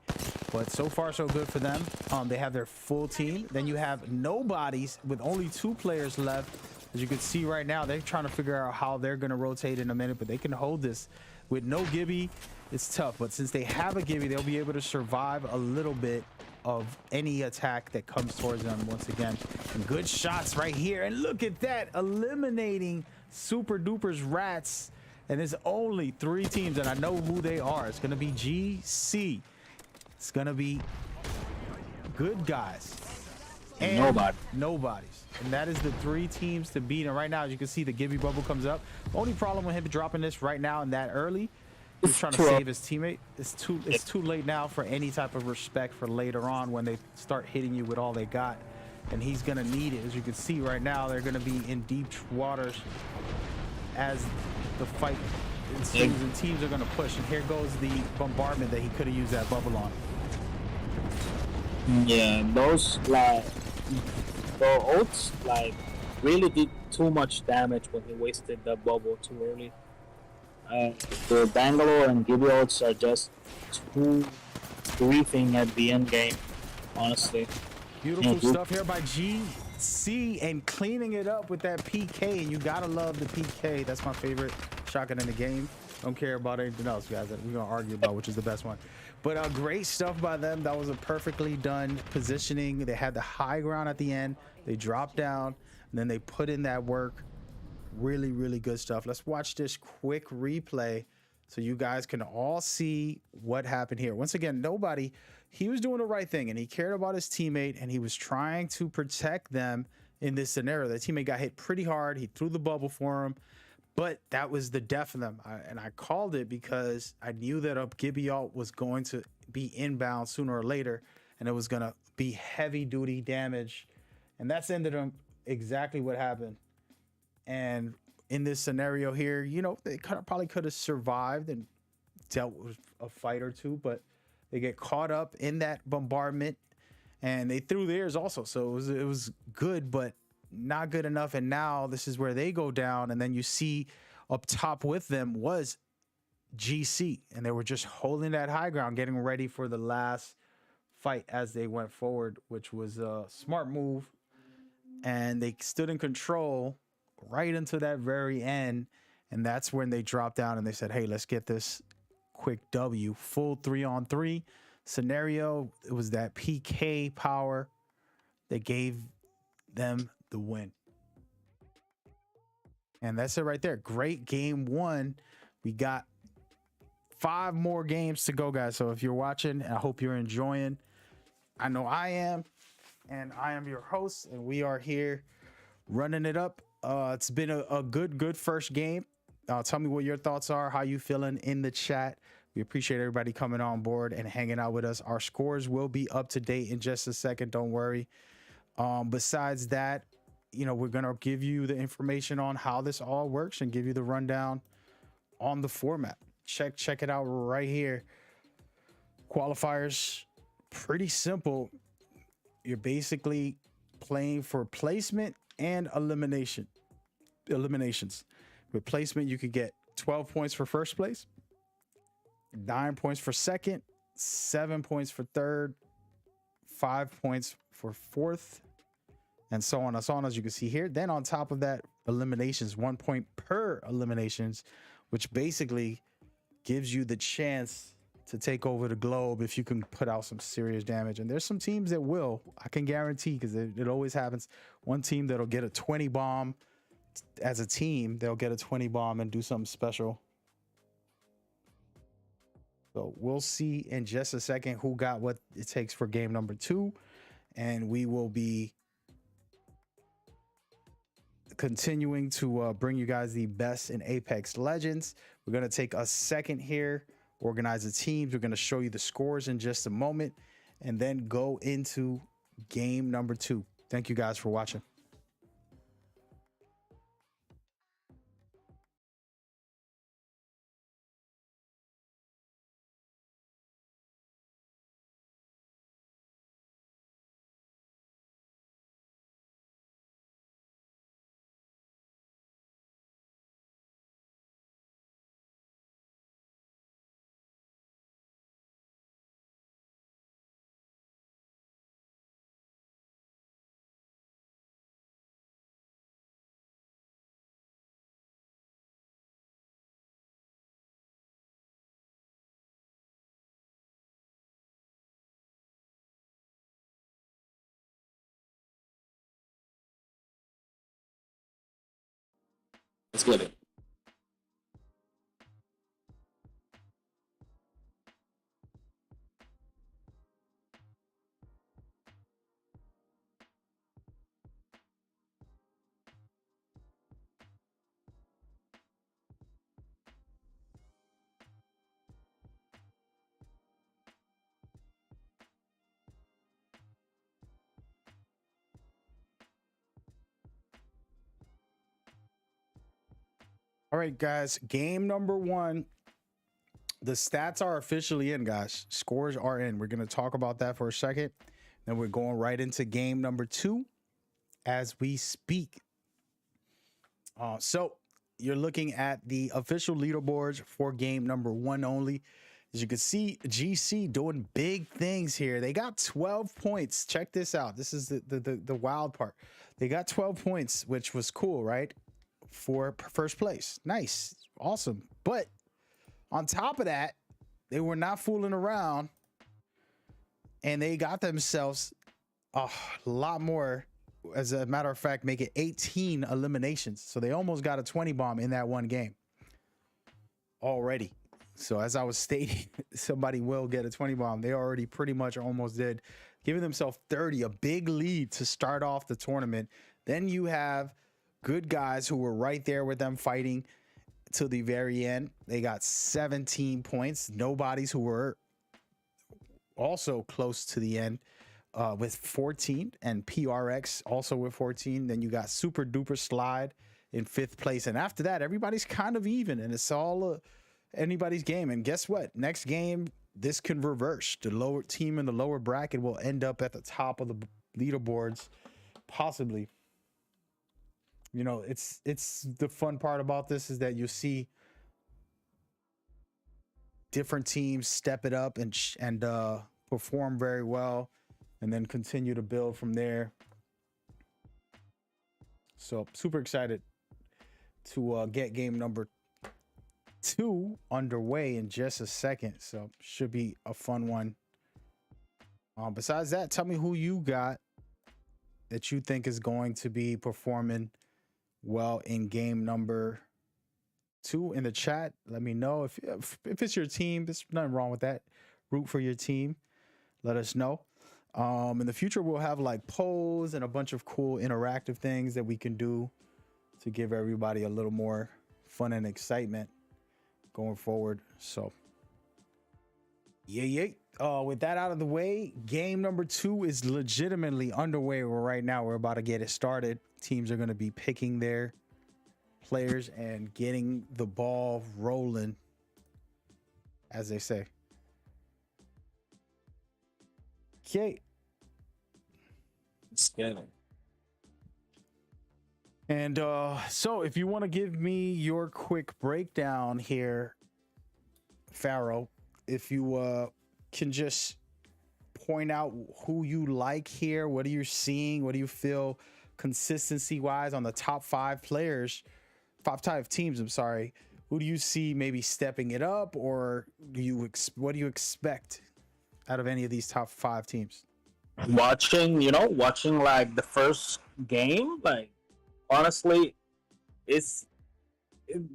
But so far so good for them. They have their full team. Then you have nobodies with only 2 players left. As you can see right now, they're trying to figure out how they're gonna rotate in a minute, but they can hold this. With no Gibby, it's tough, but since they have a Gibby, they'll be able to survive a little bit of any attack that comes towards them once again. And good shots right here, and look at that, eliminating Super Duper's Rats. And there's only 3 teams, and I know who they are. It's gonna be GC, it's gonna be good guys, and nobodies. And that is the 3 teams to beat. And right now, as you can see, the Gibby bubble comes up. Only problem with him dropping this right now and that early, he's trying to save his teammate. It's too late now for any type of respect for later on when they start hitting you with all they got. And he's gonna need it. As you can see right now, they're gonna be in deep waters as the fight ensues, and teams are gonna push. And here goes the bombardment that he could have used that bubble on. Yeah, those the ults really did too much damage when he wasted the bubble too early. The Bangalore and Gibby ults are just too griefing at the end game, honestly. Beautiful stuff here by GC, and cleaning it up with that PK. And you gotta love the PK. That's my favorite shotgun in the game. Don't care about anything else, guys. We're gonna argue about which is the best one. But great stuff by them. That was a perfectly done positioning. They had the high ground at the end. They dropped down, and then they put in that work. Really, really good stuff. Let's watch this quick replay so you guys can all see what happened here. Once again, nobody, he was doing the right thing, and he cared about his teammate, and he was trying to protect them in this scenario. The teammate got hit pretty hard. He threw the bubble for him, but that was the death of them. And I called it because I knew that a Gibby ult was going to be inbound sooner or later, and it was going to be heavy duty damage. And that's ended up exactly what happened. And in this scenario here, you know, they probably could have survived and dealt with a fight or two, but they get caught up in that bombardment, and they threw theirs also. So it was good, but not good enough. And now this is where they go down, and then you see up top with them was GC, and they were just holding that high ground, getting ready for the last fight as they went forward, which was a smart move. And they stood in control right into that very end, and that's when they dropped down and they said, hey, let's get this quick W. Full 3-on-3 scenario. It was that PK power that gave them the win. And that's it right there. Great game 1. We got 5 more games to go, guys. So if you're watching, I hope you're enjoying. I know I am, and I am your host, and we are here running it up. It's been a good first game. Tell me what your thoughts are, how you feeling in the chat. We appreciate everybody coming on board and hanging out with us. Our scores will be up to date in just a second. Don't worry. Besides that, you know, we're going to give you the information on how this all works and give you the rundown on the format. Check it out right here. Qualifiers, pretty simple. You're basically playing for placement and eliminations. With placement, you could get 12 points for first place, 9 points for second, 7 points for third, 5 points for fourth, and so on and so on, as you can see here. Then on top of that, eliminations, 1 point per eliminations, which basically gives you the chance to take over the globe if you can put out some serious damage. And there's some teams that will, I can guarantee, because it always happens. One team that'll get a 20 bomb as a team, they'll get a 20 bomb and do something special. So we'll see in just a second who got what it takes for game number 2. And we will be continuing to bring you guys the best in Apex Legends. We're going to take a second here, organize the teams. We're going to show you the scores in just a moment, and then go into game number 2. Thank you guys for watching. Let's get it. All right, guys, game number 1. The stats are officially in, guys. Scores are in. We're going to talk about that for a second. Then we're going right into game number 2 as we speak. So you're looking at the official leaderboards for game number 1 only. As you can see, GC doing big things here. They got 12 points. Check this out. This is the wild part. They got 12 points, which was cool, right? For first place. Nice. Awesome. But on top of that, they were not fooling around, and they got themselves a lot more. As a matter of fact, make it 18 eliminations. So they almost got a 20 bomb in that one game already. So as I was stating, somebody will get a 20 bomb. They already pretty much almost did, giving themselves 30, a big lead to start off the tournament. Then you have good guys who were right there with them fighting till the very end. They got 17 points. Nobodies who were also close to the end with 14, and PRX also with 14. Then you got Super Duper Slide in 5th place. And after that, everybody's kind of even, and it's all anybody's game. And guess what? Next game, this can reverse. The lower team in the lower bracket will end up at the top of the leaderboards, possibly. You know, it's the fun part about this is that you see different teams step it up and perform very well, and then continue to build from there. So super excited to get game number 2 underway in just a second. So should be a fun one. Besides that, tell me who you got that you think is going to be performing well in game number 2 in the chat. Let me know if it's your team. There's nothing wrong with that. Root for your team. Let us know. In the future, we'll have like polls and a bunch of cool interactive things that we can do to give everybody a little more fun and excitement going forward. So yeah. With that out of the way, game number 2 is legitimately underway right now. We're about to get it started. Teams are going to be picking their players and getting the ball rolling, as they say. Okay. Let's get it. And so if you want to give me your quick breakdown here, Pharaoh, if you can just point out who you like here. What are you seeing? What do you feel consistency wise on the top 5 players, 5 teams? I'm sorry. Who do you see maybe stepping it up, or what do you expect out of any of these top 5 teams? Watching like the first game, like honestly, it's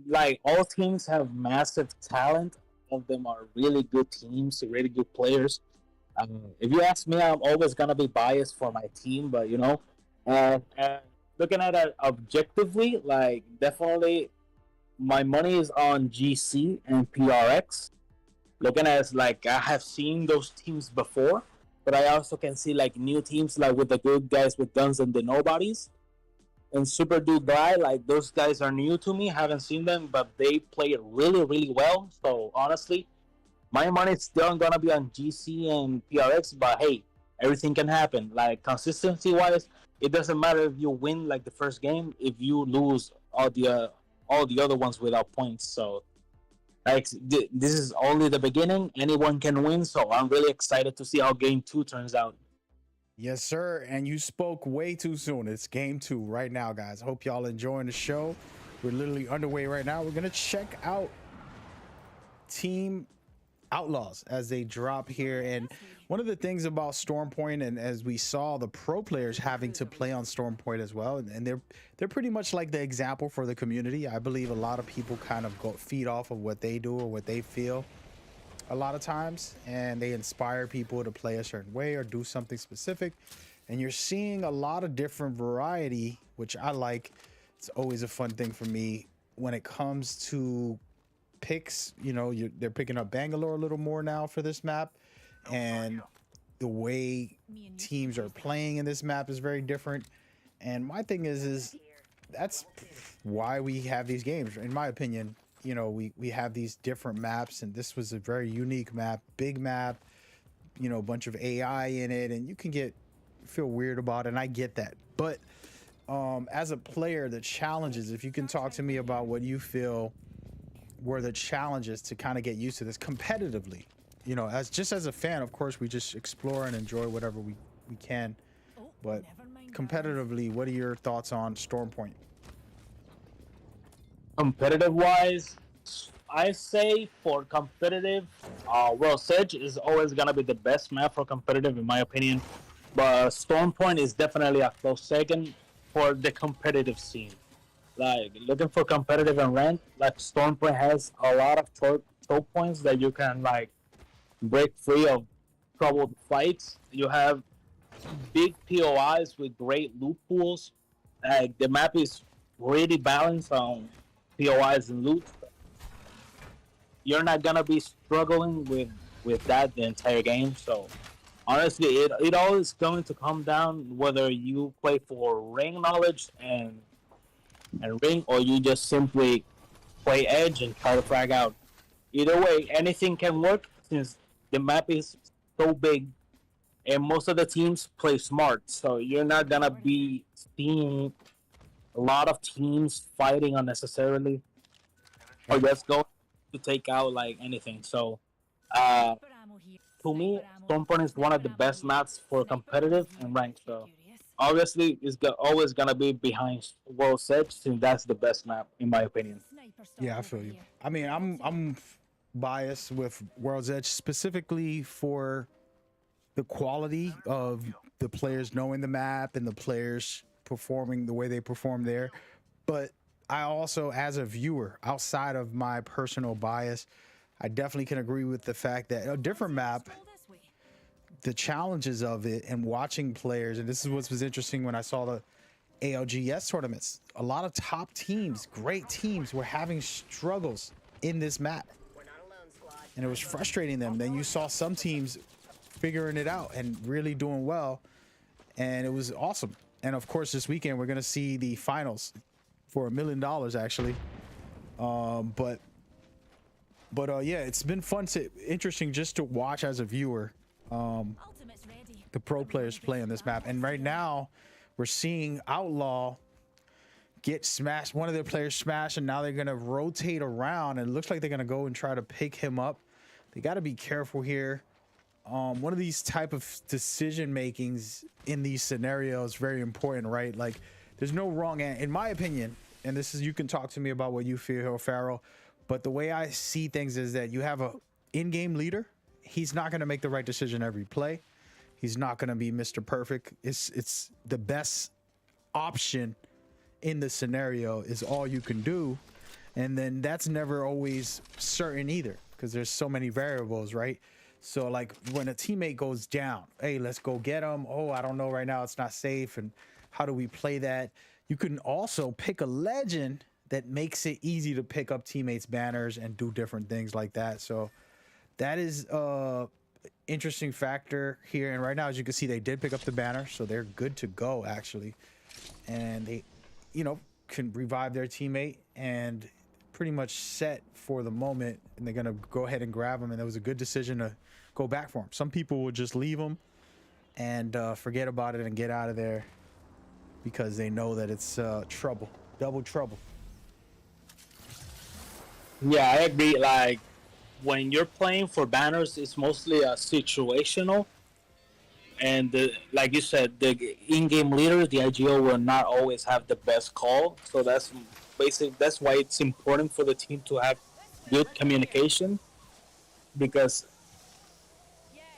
like all teams have massive talent. All of them are really good teams, really good players. If you ask me, I'm always gonna be biased for my team, but looking at it objectively, like definitely my money is on GC and PRX. Looking at it, like I have seen those teams before, but I also can see like new teams like with the good guys with guns and the nobodies. And Super Dude Guy, like those guys are new to me, haven't seen them, but they play really, really well. So honestly, my money's still gonna be on GC and PRX, but hey, everything can happen. Like consistency wise, it doesn't matter if you win like the first game if you lose all the other ones without points. So like this is only the beginning. Anyone can win. So I'm really excited to see how game 2 turns out. Yes, sir. And you spoke way too soon. It's game 2 right now, guys. Hope y'all enjoying the show. We're literally underway right now. We're gonna check out Team Outlaws as they drop here. And one of the things about Stormpoint, and as we saw the pro players having to play on Stormpoint as well, and they're pretty much like the example for the community. I believe a lot of people kind of feed off of what they do or what they feel a lot of times, and they inspire people to play a certain way or do something specific. And you're seeing a lot of different variety, which I like. It's always a fun thing for me when it comes to picks. They're picking up Bangalore a little more now for this map, and the way teams are playing in this map is very different. And my thing is that's why we have these games, in my opinion. We have these different maps, and this was a very unique map, big map, a bunch of AI in it, and you can feel weird about it, and I get that. But as a player, the challenges, if you can talk to me about what you feel were the challenges to kind of get used to this competitively. As a fan, of course, we just explore and enjoy whatever we can. But competitively, what are your thoughts on Stormpoint? Competitive wise, I say for competitive, World's Edge is always gonna be the best map for competitive in my opinion. But Stormpoint is definitely a close second for the competitive scene. Like looking for competitive and rank, like Stormpoint has a lot of choke points that you can like break free of troubled fights. You have big POIs with great loot pools. Like the map is really balanced on POIs and loot. You're not gonna be struggling with that the entire game. So honestly, it all is going to come down whether you play for ring knowledge and ring, or you just simply play edge and try to frag out. Either way, anything can work since the map is so big, and most of the teams play smart. So you're not gonna be seeing a lot of teams fighting unnecessarily, or just going to take out like anything. So to me, Stormpoint is one of the best maps for competitive and ranked. So obviously, it's always gonna be behind World's Edge, since that's the best map in my opinion. Yeah, I feel you. I mean, I'm biased with World's Edge specifically for the quality of the players knowing the map and the players performing the way they perform there. But I also, as a viewer, outside of my personal bias, I definitely can agree with the fact that a different map, the challenges of it, and watching players, and this is what was interesting when I saw the ALGS tournaments. A lot of top teams, great teams, were having struggles in this map, and it was frustrating them. Then you saw some teams figuring it out and really doing well, and it was awesome. And of course, this weekend we're gonna see the finals for $1 million, actually. Yeah, it's been interesting just to watch as a viewer. The pro players play on this map, and right now we're seeing Outlaw get smashed, one of their players smashed, and now they're gonna rotate around, and it looks like they're gonna go and try to pick him up. they got to be careful here. One of these type of decision makings in these scenarios is very important, right? Like, there's no wrong in my opinion, and this is, you can talk to me about what you feel, Farrell, but the way I see things is that you have a in-game leader. He's not going to make the right decision every play. He's not going to be Mr. Perfect. It's the best option in the scenario is all you can do, and then that's never always certain either, because there's so many variables, right? So like when a teammate goes down, hey, let's go get him. Oh, I don't know right now, it's not safe, and how do we play that? You can also pick a legend that makes it easy to pick up teammates' banners and do different things like that. So that is interesting factor here. And right now, as you can see, they did pick up the banner, so they're good to go actually, and they, you know, can revive their teammate and pretty much set for the moment, and they're gonna go ahead and grab him. And it was a good decision to go back for him. Some people would just leave him and forget about it and get out of there because they know that it's trouble, double trouble. Yeah, I agree. Like when you're playing for banners, it's mostly situational, and like you said, the in-game leader, the IGO, will not always have the best call. So that's that's why it's important for the team to have good communication, because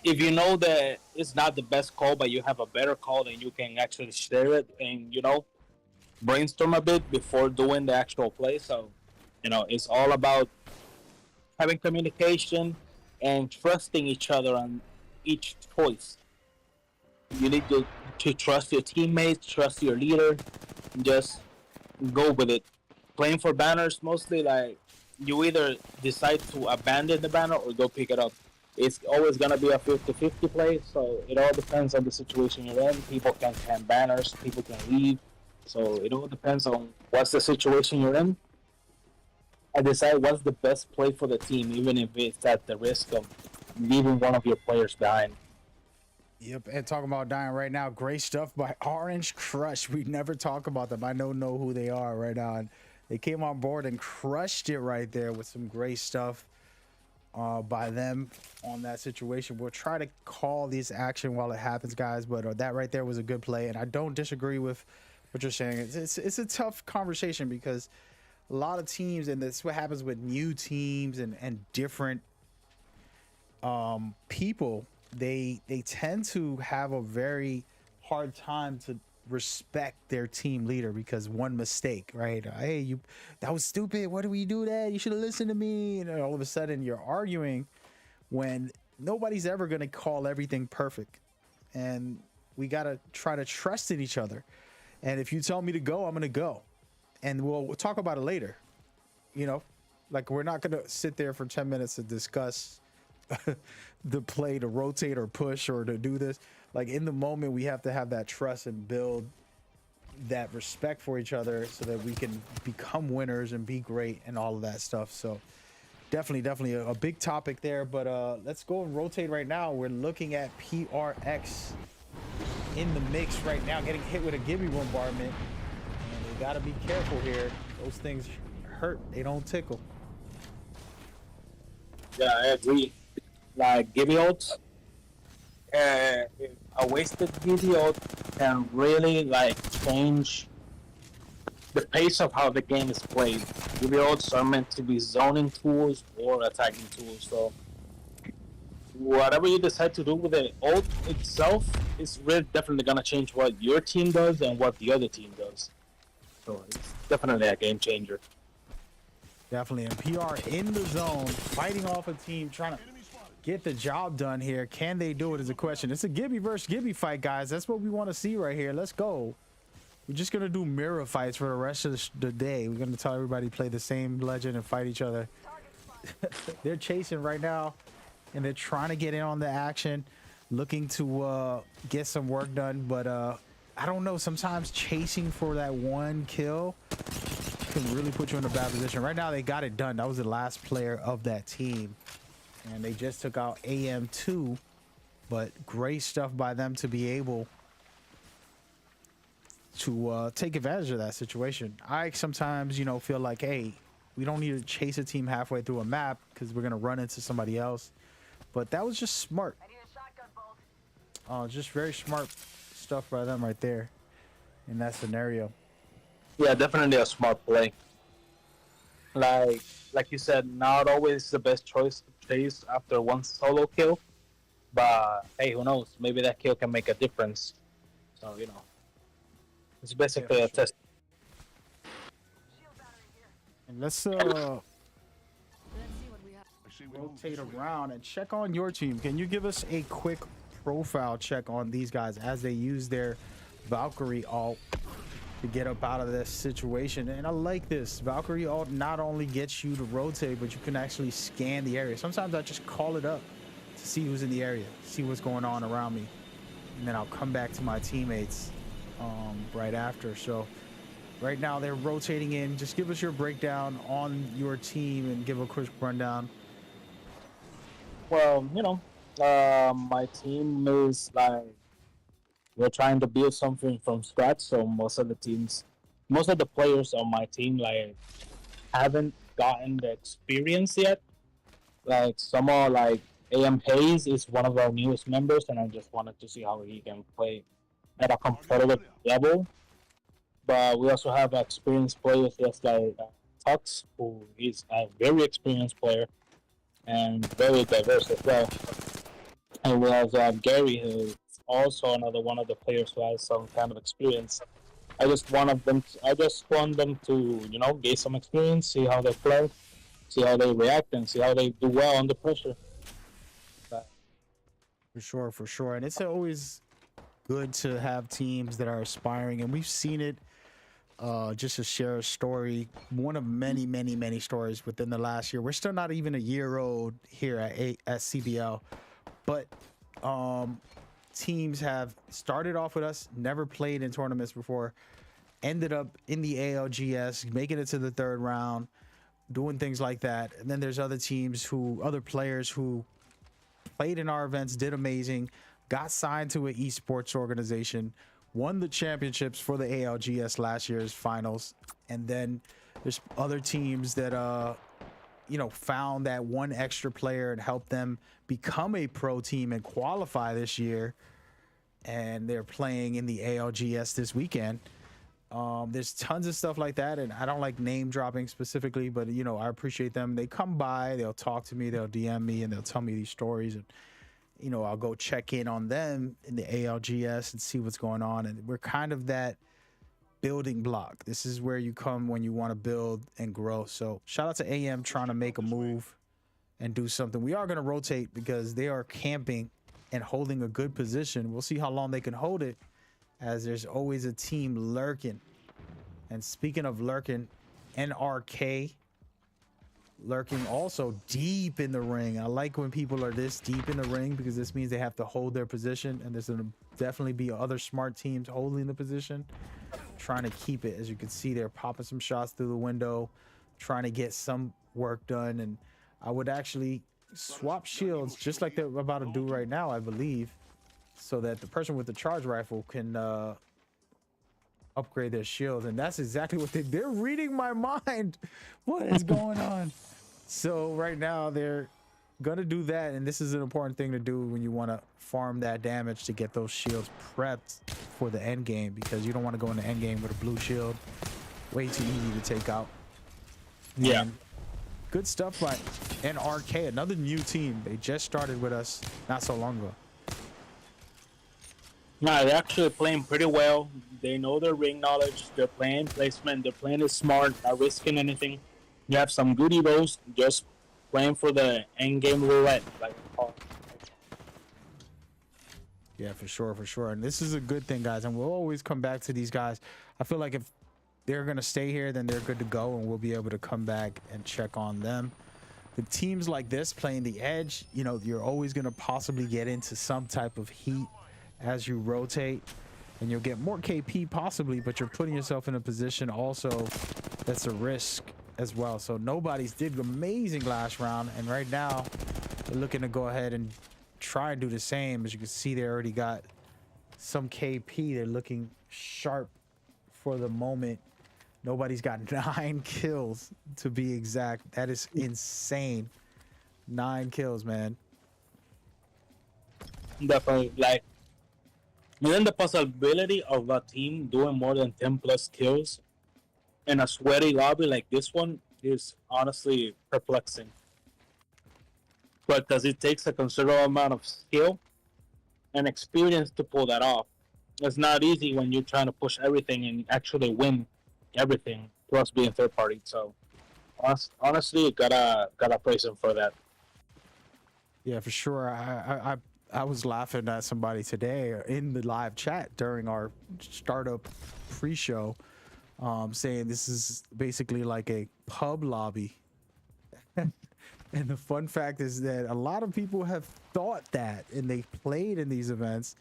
if you know that it's not the best call, but you have a better call, then you can actually share it and, you know, brainstorm a bit before doing the actual play. So, you know, it's all about having communication and trusting each other on each choice. You need to trust your teammates, trust your leader, and just go with it. Playing for banners, mostly like you either decide to abandon the banner or go pick it up. It's always going to be a 50-50 play, so it all depends on the situation you're in. People can camp banners, people can leave, so it all depends on what's the situation you're in. And decide what's the best play for the team, even if it's at the risk of leaving one of your players behind. Yep, and talking about dying right now, great stuff by Orange Crush. We never talk about them. I don't know who they are right now, and they came on board and crushed it right there with some great stuff by them on that situation. We'll try to call this action while it happens, guys, but that right there was a good play, and I don't disagree with what you're saying. It's a tough conversation because a lot of teams, and that's what happens with new teams and different people, they tend to have a very hard time to respect their team leader because one mistake, right? Hey, that was stupid, why do we do that, you should have listened to me, and all of a sudden you're arguing when nobody's ever going to call everything perfect, and we got to try to trust in each other. And if you tell me to go, I'm going to go, and we'll talk about it later. You know, like, we're not going to sit there for 10 minutes to discuss the play to rotate or push or to do this. Like, in the moment, we have to have that trust and build that respect for each other so that we can become winners and be great and all of that stuff. So definitely a big topic there. But let's go and rotate right now. We're looking at PRX in the mix right now, getting hit with a Gibby bombardment, and we got to be careful here. Those things hurt, they don't tickle. Yeah, I agree. Like Gibby ults, a wasted Gibby ult can really like change the pace of how the game is played. Gibby ults are meant to be zoning tools or attacking tools, so whatever you decide to do with the ult itself is really definitely gonna change what your team does and what the other team does. So it's definitely a game changer. Definitely, and PR in the zone, fighting off a team, trying to get the job done here. Can they do it is a question. It's a Gibby versus Gibby fight, guys. That's what we want to see right here. Let's go. We're just going to do mirror fights for the rest of the day. We're going to tell everybody play the same legend and fight each other. They're chasing right now, and they're trying to get in on the action, looking to get some work done. But I don't know. Sometimes chasing for that one kill can really put you in a bad position. Right now, they got it done. That was the last player of that team, and they just took out AM2. But great stuff by them to be able to take advantage of that situation. I sometimes, you know, feel like, hey, we don't need to chase a team halfway through a map because we're going to run into somebody else. But that was just smart. Just very smart stuff by them right there in that scenario. Yeah, definitely a smart play. Like you said, not always the best choice to chase after one solo kill, but hey, who knows? Maybe that kill can make a difference. So it's basically a test. And let's Let's see what we have. rotate around and check on your team. Can you give us a quick profile check on these guys as they use their Valkyrie ult to get up out of this situation? And I like this. Valkyrie ult not only gets you to rotate, but you can actually scan the area. Sometimes I just call it up to see who's in the area, see what's going on around me, and then I'll come back to my teammates right after. So right now they're rotating in. Just give us your breakdown on your team and give a quick rundown. Well, my team is like we're trying to build something from scratch. So most of the players on my team like haven't gotten the experience yet. Like some are like AM Hayes is one of our newest members, and I just wanted to see how he can play at a competitive level. But we also have experienced players just like Tux, who is a very experienced player and very diverse as well. And we have Gary, who is also another one of the players who has some kind of experience. I just want them to gain some experience, see how they play, see how they react, and see how they do well under pressure. For sure. And it's always good to have teams that are aspiring, and we've seen it. Just to share a story, one of many stories within the last year. We're still not even a year old here at CBL, but teams have started off with us, never played in tournaments before, ended up in the ALGS, making it to the third round, doing things like that. And then there's other players who played in our events, did amazing, got signed to an esports organization, won the championships for the ALGS last year's finals. And then there's other teams that found that one extra player and helped them become a pro team and qualify this year, and they're playing in the ALGS this weekend. There's tons of stuff like that, and I don't like name dropping specifically, but I appreciate them. They come by, they'll talk to me, they'll DM me, and they'll tell me these stories, and I'll go check in on them in the ALGS and see what's going on. And we're kind of that building block. This is where you come when you want to build and grow. So shout out to AM trying to make a move and do something. We are going to rotate because they are camping and holding a good position. We'll see how long they can hold it, as there's always a team lurking. And speaking of lurking, NRK lurking also deep in the ring. I like when people are this deep in the ring, because this means they have to hold their position, and there's going to definitely be other smart teams holding the position, trying to keep it. As you can see, they're popping some shots through the window, trying to get some work done. And I would actually swap shields just like they're about to do right now, I believe, so that the person with the charge rifle can upgrade their shields. And that's exactly what they're reading my mind. What is going on? So right now they're gonna do that, and this is an important thing to do when you want to farm that damage to get those shields prepped for the end game, because you don't want to go in the end game with a blue shield. Way too easy to take out. Yeah. And good stuff by NRK, another new team. They just started with us not so long ago. No, they're actually playing pretty well. They know their ring knowledge. They're playing placement. They're playing it smart, not risking anything. You have some good heroes just playing for the end game roulette. Yeah, for sure. And this is a good thing, guys. And we'll always come back to these guys. I feel like if they're going to stay here, then they're good to go, and we'll be able to come back and check on them. The teams like this playing the edge, you're always going to possibly get into some type of heat as you rotate, and you'll get more KP possibly, but you're putting yourself in a position also that's a risk as well. So nobody's did amazing last round, and right now they're looking to go ahead and try and do the same. As you can see, they already got some KP. They're looking sharp for the moment. Nobody's got 9 kills to be exact. That is insane. 9 kills, man. definitely. Like, and then the possibility of a team doing more than 10 plus kills in a sweaty lobby like this one is honestly perplexing. But because it takes a considerable amount of skill and experience to pull that off. It's not easy when you're trying to push everything and actually win everything, plus being third party. So honestly, gotta praise him for that. Yeah, for sure. I was laughing at somebody today in the live chat during our startup pre-show, saying this is basically like a pub lobby. And the fun fact is that a lot of people have thought that, and they played in these events.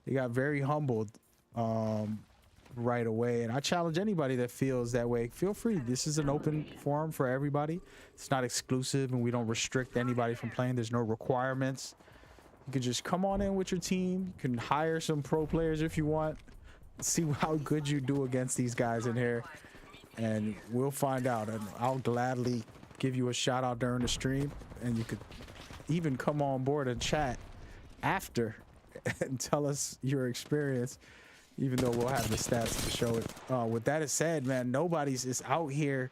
They got very humbled right away. And I challenge anybody that feels that way. Feel free. This is an open forum for everybody. It's not exclusive, and we don't restrict anybody from playing. There's no requirements. You can just come on in with your team. You can hire some pro players if you want. See how good you do against these guys in here, and we'll find out. And I'll gladly give you a shout out during the stream, and you could even come on board and chat after and tell us your experience, even though we'll have the stats to show it. With that said, man, nobody's is out here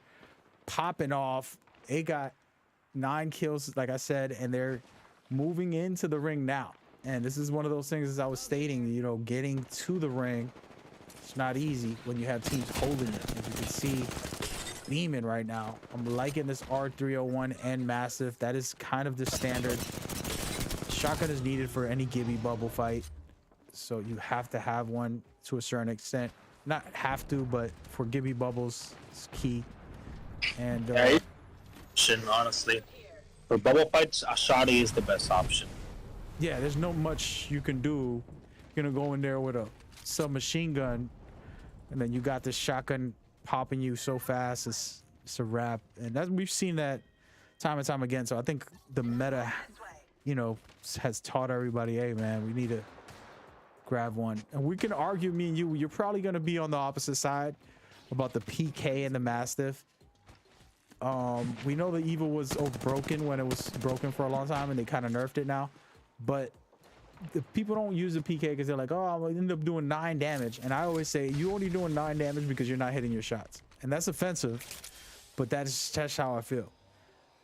popping off. They got 9 kills, like I said, and they're moving into the ring now. And this is one of those things, as I was stating, you know, getting to the ring, it's not easy when you have teams holding it. As you can see, Demon right now. I'm liking this R301 and Mastiff. That is kind of the standard. Shotgun is needed for any Gibby bubble fight, so you have to have one to a certain extent. Not have to, but for Gibby bubbles, it's key. And Honestly, for bubble fights, a shotty is the best option. yeah, there's no much you can do. You're gonna go in there with a submachine gun, and then you got this shotgun popping you so fast. It's a wrap. And that, we've seen that time and time again. So I think the meta, you know, has taught everybody, hey man, we need to grab one. And we can argue, me and you're probably going to be on the opposite side about the PK and the Mastiff. We know the Evil was broken when it was broken for a long time, and they kind of nerfed it now. But the people don't use the PK because they're like, oh, I'll end up doing 9 damage. And I always say, you only doing 9 damage because you're not hitting your shots. And that's offensive, but that's how I feel.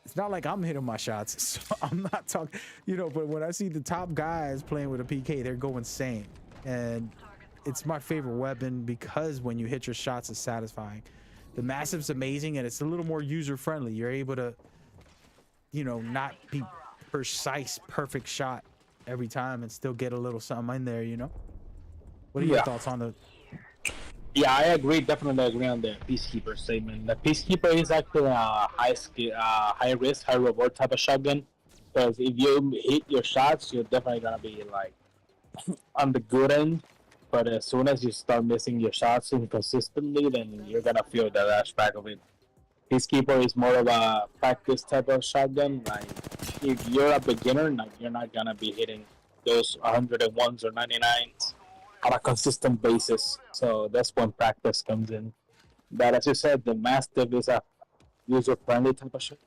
It's not like I'm hitting my shots, so I'm not talking, you know, but when I see the top guys playing with a PK, they go insane. And it's my favorite weapon because when you hit your shots, it's satisfying. The Mastiff's amazing, and it's a little more user-friendly. You're able to, you know, not be precise, perfect shot every time and still get a little something in there, you know? What are your thoughts on the... Yeah, I agree. Definitely agree on the Peacekeeper statement. The Peacekeeper is actually a high risk, high reward type of shotgun. Because if you hit your shots, you're definitely gonna be like on the good end. But as soon as you start missing your shots inconsistently, then you're gonna feel the lashback of it. Peacekeeper is more of a practice type of shotgun. Like if you're a beginner, like you're not gonna be hitting those 101s or 99s on a consistent basis. So that's when practice comes in. But as you said, the Mastiff is a user-friendly type of shit.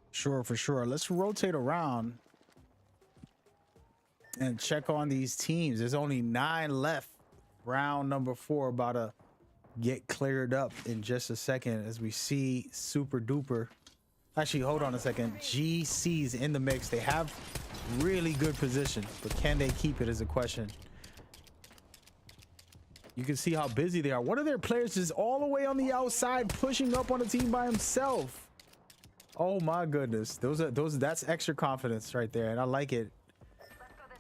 Sure, for sure. Let's rotate around and check on these teams. There's only 9 left. Round number 4 about to get cleared up in just a second as we see Super Duper. Actually, hold on a second. GC's in the mix. They have really good position, but can they keep it is a question. You can see how busy they are. One of their players is all the way on the outside pushing up on the team by himself. Oh my goodness. That's extra confidence right there, and I like it.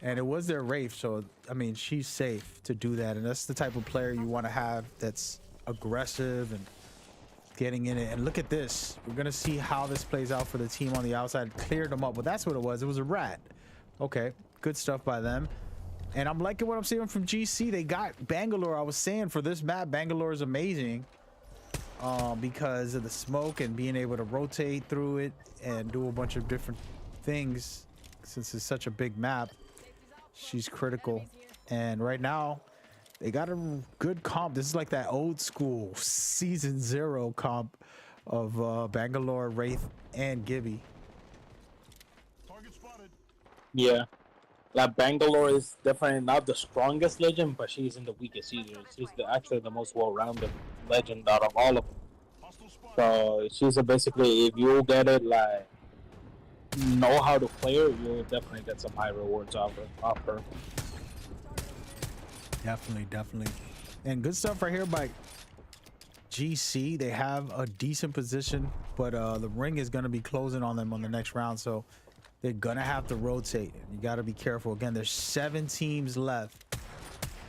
And it was their Wraith, so I mean, she's safe to do that, and that's the type of player you want to have that's aggressive and getting in it. And look at this. We're gonna see how this plays out for the team on the outside. Cleared them up, but that's what it was. It was a rat. Okay, good stuff by them. And I'm liking what I'm seeing from GC. They got Bangalore. I was saying for this map, Bangalore is amazing because of the smoke and being able to rotate through it and do a bunch of different things. Since it's such a big map, she's critical. And right now, they got a good comp. This is like that old school season 0 comp of Bangalore, Wraith, and Gibby. Yeah. Like Bangalore is definitely not the strongest legend, but she's in the weakest either. Actually the most well-rounded legend out of all of them. So she's basically, if you get it, like know how to play her, you'll definitely get some high rewards off her. Definitely. And good stuff right here by GC. They have a decent position, but the ring is going to be closing on them on the next round, so they're going to have to rotate. You got to be careful. Again, there's 7 teams left.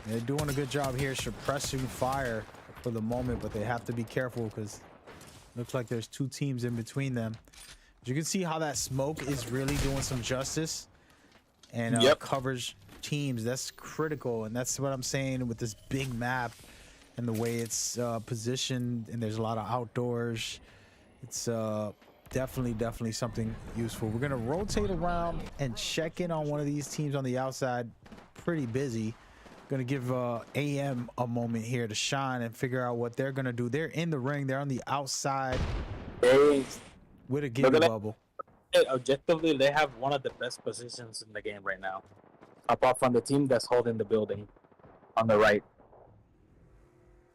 They're doing a good job here suppressing fire for the moment, but they have to be careful because looks like there's 2 teams in between them. But you can see how that smoke is really doing some justice and covers teams. That's critical, and that's what I'm saying with this big map and the way it's positioned, and there's a lot of outdoors. It's definitely something useful. We're gonna rotate around and check in on one of these teams on the outside. Pretty busy. Gonna give AM a moment here to shine and figure out what they're gonna do. They're in the ring. They're on the outside with a Giga bubble. Objectively, they have one of the best positions in the game right now, apart from the team that's holding the building on the right.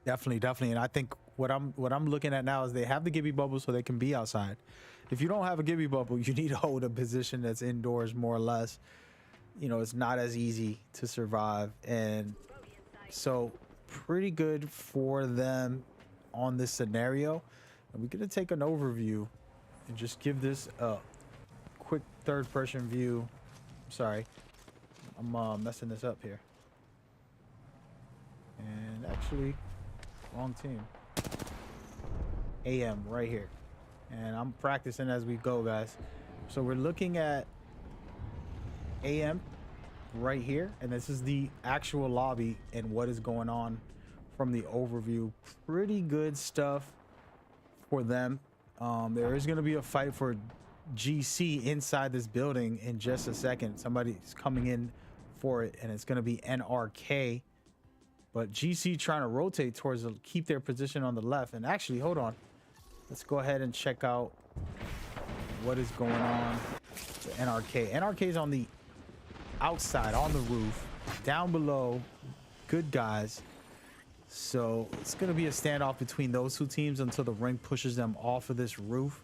Definitely. And I think what I'm looking at now is they have the Gibby bubble so they can be outside. If you don't have a Gibby bubble, you need to hold a position that's indoors more or less. You know, it's not as easy to survive, and so pretty good for them on this scenario. And we're gonna take an overview and just give this a quick third-person view. Sorry, I'm messing this up here. And actually, wrong team. AM right here, and I'm practicing as we go, guys. So we're looking at AM right here, and this is the actual lobby and what is going on from the overview. Pretty good stuff for them. There is going to be a fight for GC inside this building in just a second. Somebody's coming in for it, and it's going to be NRK, but GC trying to rotate towards keep their position on the left. And actually, hold on, let's go ahead and check out what is going on to NRK. NRK is on the outside, on the roof, down below, good guys. So it's going to be a standoff between those 2 teams until the ring pushes them off of this roof.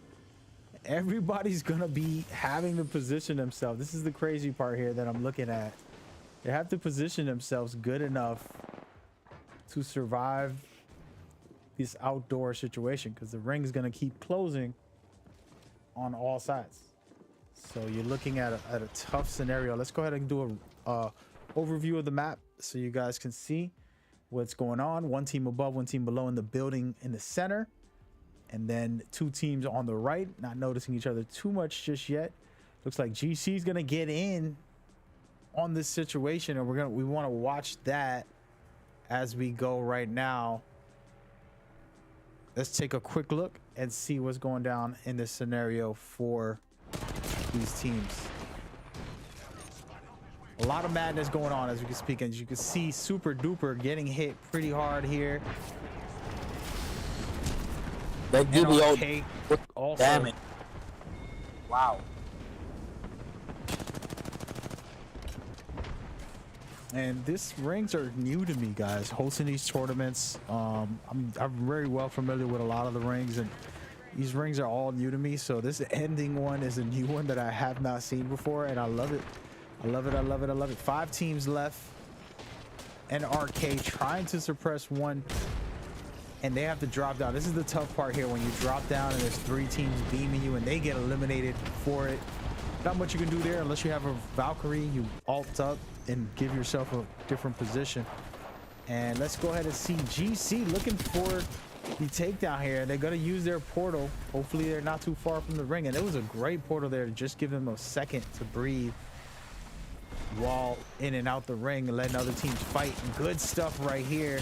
Everybody's going to be having to position themselves. This is the crazy part here that I'm looking at. They have to position themselves good enough to survive this outdoor situation, because the ring is going to keep closing on all sides. So you're looking at a tough scenario. Let's go ahead and do a overview of the map so you guys can see what's going on. 1 team above, 1 team below in the building in the center, and then 2 teams on the right, not noticing each other too much just yet. Looks like GC is gonna get in on this situation, and we want to watch that as we go right now. Let's take a quick look and see what's going down in this scenario for these teams. A lot of madness going on as we can speak, and you can see Super Duper getting hit pretty hard here. That NRK also. Damn it. Wow. And these rings are new to me, guys, hosting these tournaments. I'm very well familiar with a lot of the rings, and these rings are all new to me. So this ending one is a new one that I have not seen before, and I love it. I love it. 5 teams left. NRK trying to suppress 1, and they have to drop down. This is the tough part here, when you drop down and there's 3 teams beaming you and they get eliminated for it. Not much you can do there unless you have a Valkyrie. You alt up and give yourself a different position. And let's go ahead and see GC looking for the takedown here. They're going to use their portal. Hopefully they're not too far from the ring. And it was a great portal there to just give them a second to breathe while in and out the ring and letting other teams fight. Good stuff right here.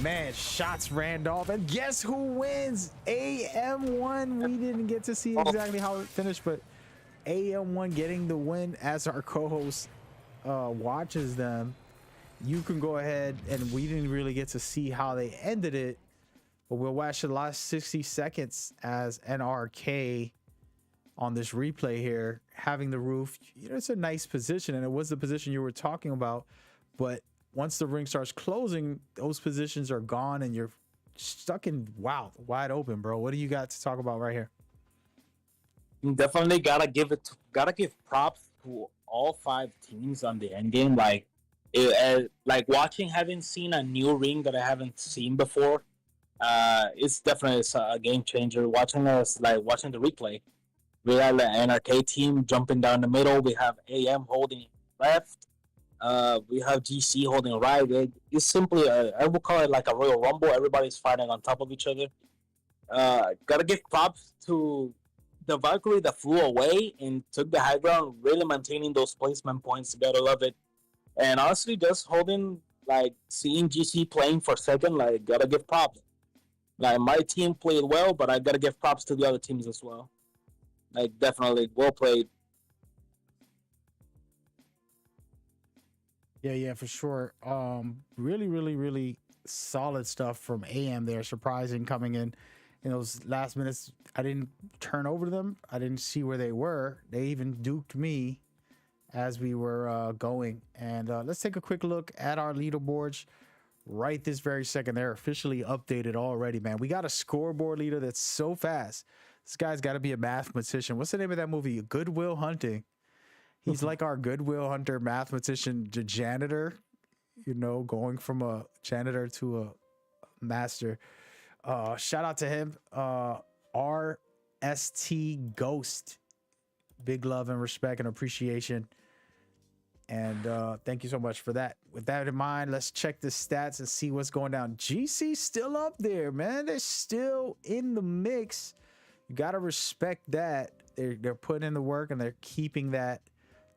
Man, shots Randolph. And guess who wins? AM1. We didn't get to see exactly how it finished, but AM1 getting the win as our co-host watches them. You can go ahead, and we didn't really get to see how they ended it, but we'll watch the last 60 seconds as NRK on this replay here, having the roof, it's a nice position, and it was the position you were talking about. But once the ring starts closing, those positions are gone, and you're stuck in wide open, bro. What do you got to talk about right here? Definitely gotta give props to all 5 teams on the end game. Like watching, having seen a new ring that I haven't seen before. It's definitely a game changer. Watching the replay. We have the NRK team jumping down the middle. We have AM holding left. We have GC holding right. It's simply I would call it like a Royal Rumble. Everybody's fighting on top of each other. Gotta give props to the Valkyrie that flew away and took the high ground, really maintaining those placement points. Gotta love it. And honestly, just seeing GC playing for second, gotta give props. Like, my team played well, but I gotta give props to the other teams as well. Like, definitely well played. Yeah, for sure. Really, really, really solid stuff from AM there. Surprising coming in those last minutes. I didn't turn over to them. I didn't see where they were. They even duped me as we were going. And let's take a quick look at our leaderboards right this very second. They're officially updated already, man. We got a scoreboard leader that's so fast. This guy's got to be a mathematician. What's the name of that movie? Good Will Hunting. He's like our Good Will Hunter mathematician, the janitor, going from a janitor to a master. Shout out to him. RST Ghost. Big love and respect and appreciation. And thank you so much for that. With that in mind, let's check the stats and see what's going down. GC still up there, man. They're still in the mix. You got to respect that. They're putting in the work and they're keeping that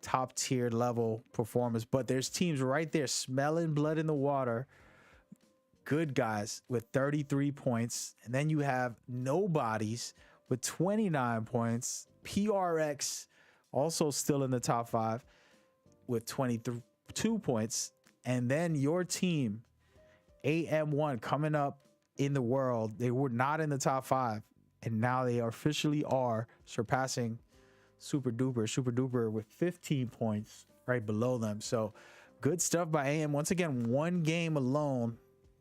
top tier level performance. But there's teams right there smelling blood in the water. Good guys with 33 points. And then you have nobodies with 29 points. PRX also still in the top 5 with 22 points. And then your team, AM1, coming up in the world. They were not in the top 5. And now they officially are, surpassing Super Duper with 15 points right below them. So good stuff by AM. Once again, one game alone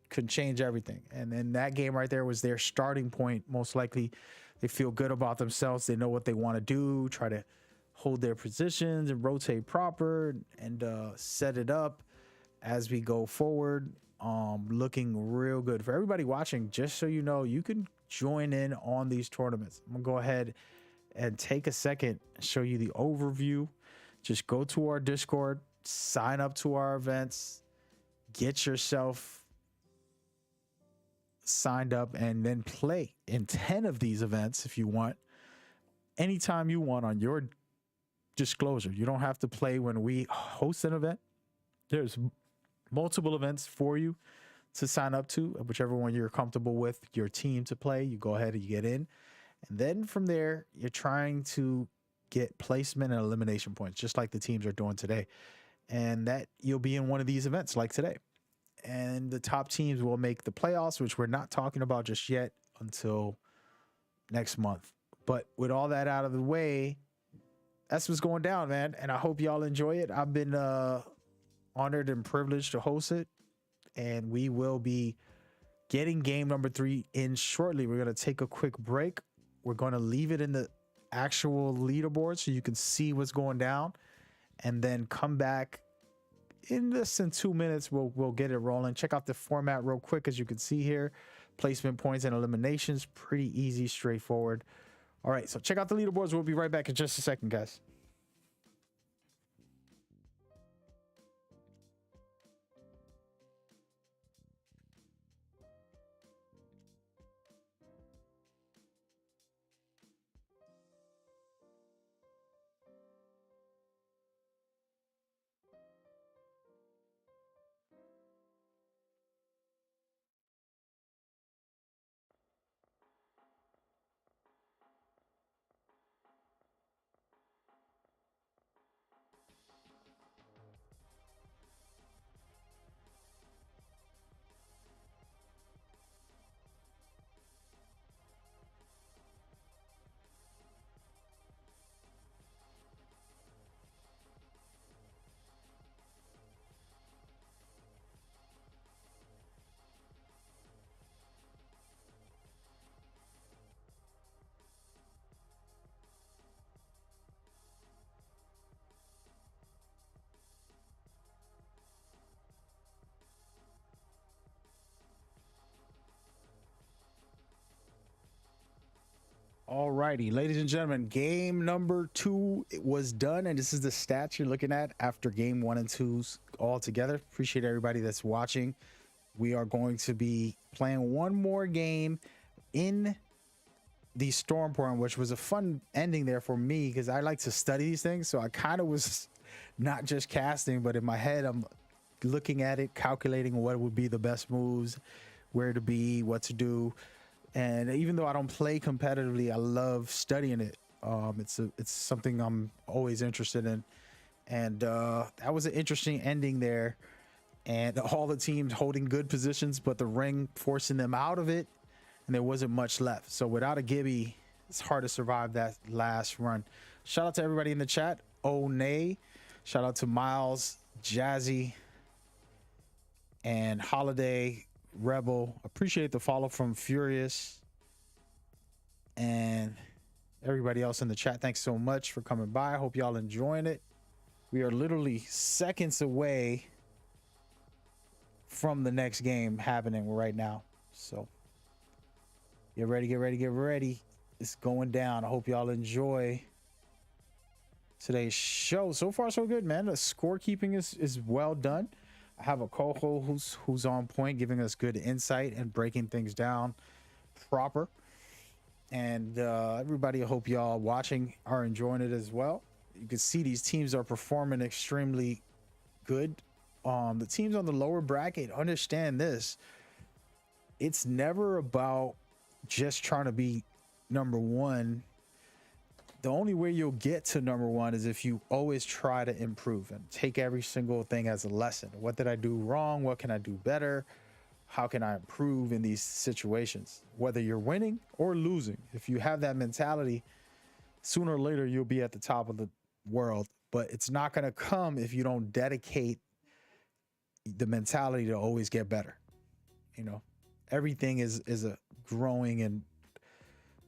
could change everything. And then that game right there was their starting point. Most likely they feel good about themselves. They know what they want to do, try to hold their positions and rotate proper and set it up as we go forward. Looking real good for everybody watching. Just so you know, you can join in on these tournaments. I'm gonna go ahead and take a second and show you the overview. Just go to our Discord, sign up to our events, get yourself signed up, and then play in 10 of these events if you want, anytime you want on your disclosure. You don't have to play when we host an event. There's multiple events for you to sign up to, whichever one you're comfortable with your team to play. You go ahead and you get in. And then from there, you're trying to get placement and elimination points, just like the teams are doing today. And that you'll be in one of these events like today. And the top teams will make the playoffs, which we're not talking about just yet until next month. But with all that out of the way, that's what's going down, man. And I hope y'all enjoy it. I've been honored and privileged to host it. And we will be getting game number 3 in shortly. We're going to take a quick break. We're going to leave it in the actual leaderboard so you can see what's going down, and then come back in less than 2 minutes. We'll get it rolling. Check out the format real quick. As you can see here, placement points and eliminations, pretty easy, straightforward. All right, so check out the leaderboards. We'll be right back in just a second, guys. Alrighty, ladies and gentlemen, game number 2 was done, and this is the stats you're looking at after game 1 and 2s all together. Appreciate everybody that's watching. We are going to be playing one more game in the Stormpoint, which was a fun ending there for me because I like to study these things. So I kind of was not just casting, but in my head, I'm looking at it, calculating what would be the best moves, where to be, what to do. And even though I don't play competitively, I love studying it. It's something I'm always interested in. And that was an interesting ending there. And all the teams holding good positions, but the ring forcing them out of it. And there wasn't much left. So without a Gibby, it's hard to survive that last run. Shout out to everybody in the chat. Oh, nay. Shout out to Miles, Jazzy, and Holiday. Rebel, appreciate the follow from Furious and everybody else in the chat. Thanks so much for coming by. I hope y'all enjoying it. We are literally seconds away from the next game happening right now, so get ready, get ready, get ready. It's going down. I hope y'all enjoy today's show. So far so good, man. The scorekeeping is well done. I have a co-host who's on point, giving us good insight and breaking things down proper. And everybody, I hope y'all watching are enjoying it as well. You can see these teams are performing extremely good. The teams on the lower bracket understand this. It's never about just trying to be number one. The only way you'll get to number one is if you always try to improve and take every single thing as a lesson. What did I do wrong? What can I do better? How can I improve in these situations? Whether you're winning or losing, if you have that mentality, sooner or later you'll be at the top of the world. But it's not going to come if you don't dedicate the mentality to always get better. You know, everything is a growing and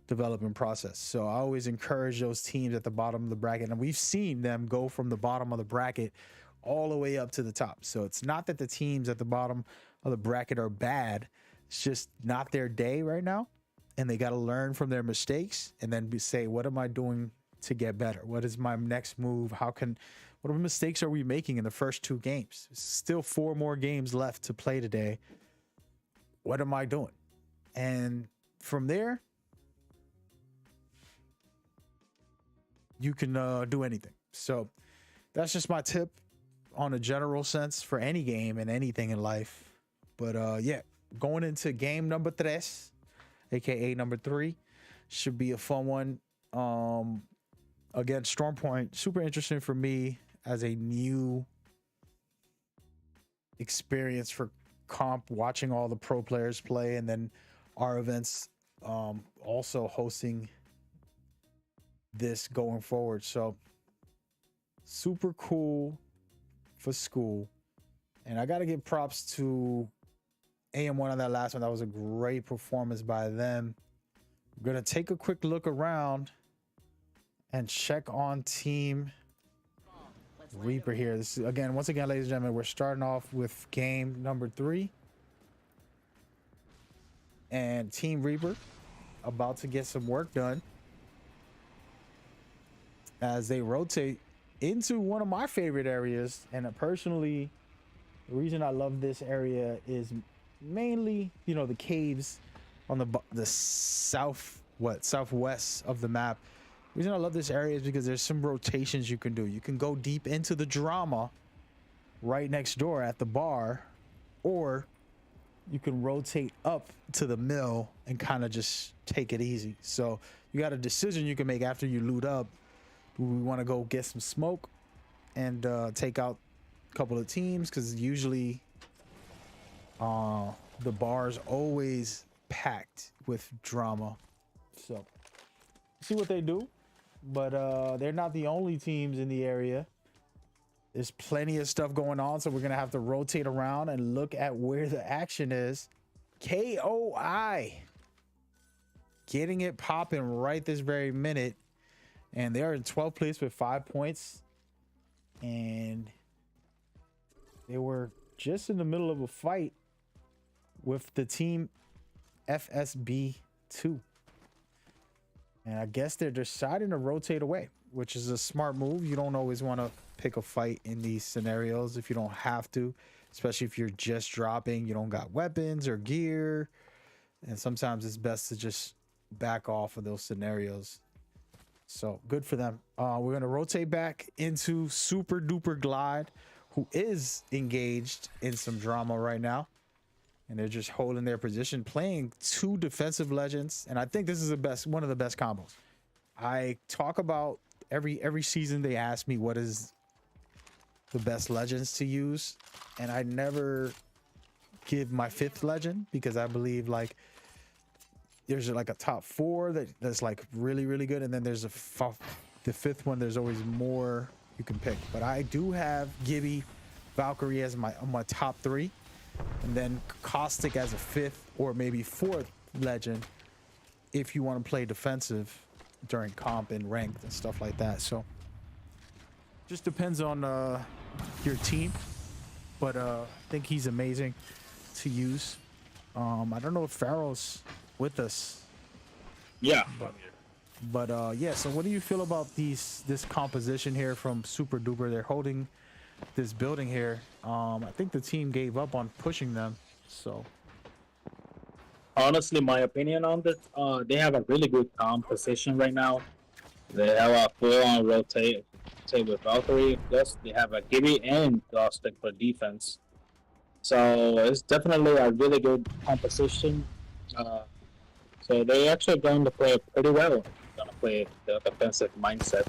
development process. So I always encourage those teams at the bottom of the bracket, and we've seen them go from the bottom of the bracket all the way up to the top. So it's not that the teams at the bottom of the bracket are bad, it's just not their day right now, and they got to learn from their mistakes and then say, what am I doing to get better? What is my next move? What mistakes are we making in the first 2 games? Still 4 more games left to play today. What am I doing? And from there, you can do anything. So that's just my tip on a general sense for any game and anything in life. But yeah, going into game number 3, aka number 3, should be a fun one. Again, Stormpoint, super interesting for me as a new experience for comp, watching all the pro players play, and then our events, also hosting this going forward. So super cool for school, and I got to give props to AM1 on that last one. That was a great performance by them. I'm gonna take a quick look around and check on Team Reaper here. This is, once again, ladies and gentlemen, we're starting off with game number 3, and Team Reaper about to get some work done as they rotate into one of my favorite areas. And personally, the reason I love this area is mainly, you know, the caves on the southwest of the map. The reason I love this area is because there's some rotations you can do. You can go deep into the drama right next door at the bar, or you can rotate up to the mill and kind of just take it easy. So you got a decision you can make after you loot up. Do we want to go get some smoke and take out a couple of teams? Because usually the bar's always packed with drama. So see what they do. But they're not the only teams in the area. There's plenty of stuff going on, so we're gonna have to rotate around and look at where the action is. KOI getting it popping right this very minute, and they're in 12th place with 5 points, and they were just in the middle of a fight with the team FSB2. And I guess they're deciding to rotate away, which is a smart move. You don't always want to pick a fight in these scenarios if you don't have to, especially if you're just dropping, you don't got weapons or gear. And sometimes it's best to just back off of those scenarios. So good for them. We're going to rotate back into Super Duper Glide, who is engaged in some drama right now. And they're just holding their position, playing 2 defensive legends. And I think this is one of the best combos. I talk about every season they ask me what is the best legends to use. And I never give my 5th legend because I believe like there's like a top 4 that's like really, really good. And then there's the 5th one, there's always more you can pick. But I do have Gibby, Valkyrie as my top 3. And then Caustic as a 5th or maybe 4th legend if you want to play defensive during comp and ranked and stuff like that. So just depends on your team, but I think he's amazing to use. I don't know if Pharaoh's with us. Yeah. But yeah, so what do you feel about this composition here from Super Duper? They're holding this building here. I think the team gave up on pushing them. So Honestly, my opinion on this, they have a really good composition right now. They have a full-on rotate with Valkyrie, plus they have a Gibby and Caustic for defense. So it's definitely a really good composition. So they actually going to play pretty well. Going to play the defensive mindset.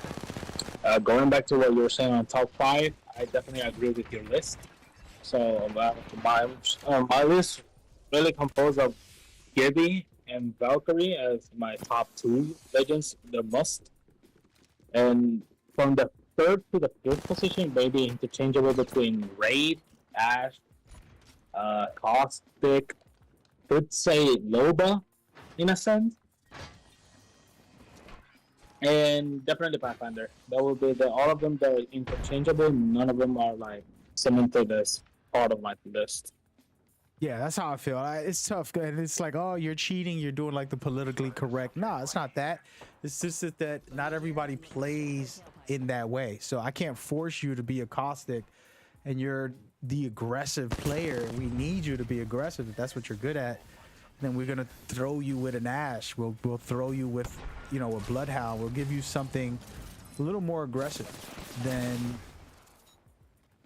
Going back to what you were saying on top 5, I definitely agree with your list. So my list really composed of Gibby and Valkyrie as my top 2 legends, the must. And from the 3rd to the 5th position, maybe interchangeable between Raid, Ash, Caustic, could say Loba in a sense. And definitely Pathfinder. That will be all of them that are interchangeable. None of them are like cemented as part of my list. yeah, that's how I feel. It's tough, and it's like, oh, you're cheating. You're doing like the politically correct. No, it's not that. It's just that not everybody plays in that way. So I can't force you to be a Caustic, and you're the aggressive player. We need you to be aggressive if that's what you're good at. Then we're gonna throw you with an Ash. We'll throw you with, you know, a Bloodhound. We'll give you something a little more aggressive than,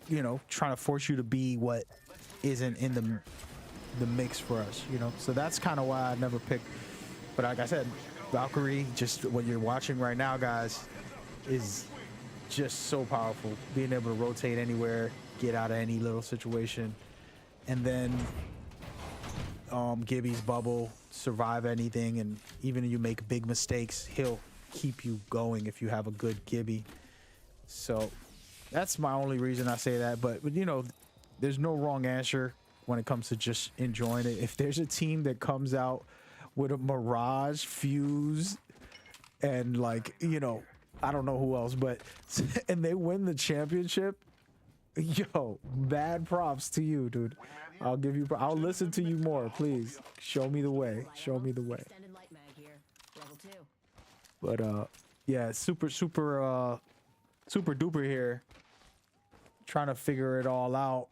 you know, trying to force you to be what isn't in the mix for us, you know. So that's kind of why I never picked. But like I said, Valkyrie, just what you're watching right now, guys, is just so powerful. Being able to rotate anywhere, get out of any little situation, and then Gibby's bubble, survive anything, and even if you make big mistakes, he'll keep you going if you have a good Gibby. So that's my only reason I say that. But you know, there's no wrong answer when it comes to just enjoying it. If there's a team that comes out with a Mirage, Fuse, and like, you know, I don't know who else, but and they win the championship, yo, bad props to you, dude. I'll listen to you more, please. Show me the way. Show me the way. Extended light mag here. Level 2. But yeah, super duper here, trying to figure it all out.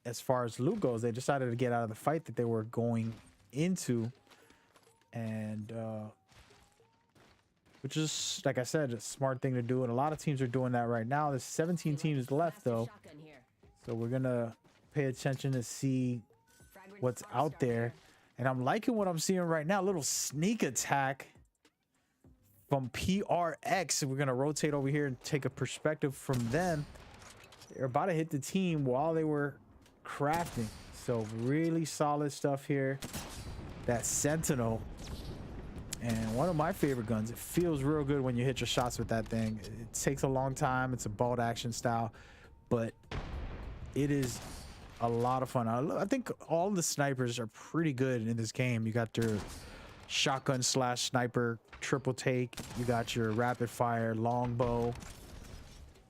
As far as loot goes, they decided to get out of the fight that they were going into, and which is, like I said, a smart thing to do, and a lot of teams are doing that right now. There's 17 teams left though, Shotgun here. so we're gonna pay attention to see what's out there. And I'm liking what I'm seeing right now. A little sneak attack from PRX. We're gonna rotate over here and take a perspective from them. They're about to hit the team while they were crafting. So really solid stuff here. That Sentinel, and one of my favorite guns. It feels real good when you hit your shots with that thing. It takes a long time. It's a bolt action style, but it is a lot of fun. I think all the snipers are pretty good in this game. You got your shotgun / sniper triple take. You got your rapid fire longbow.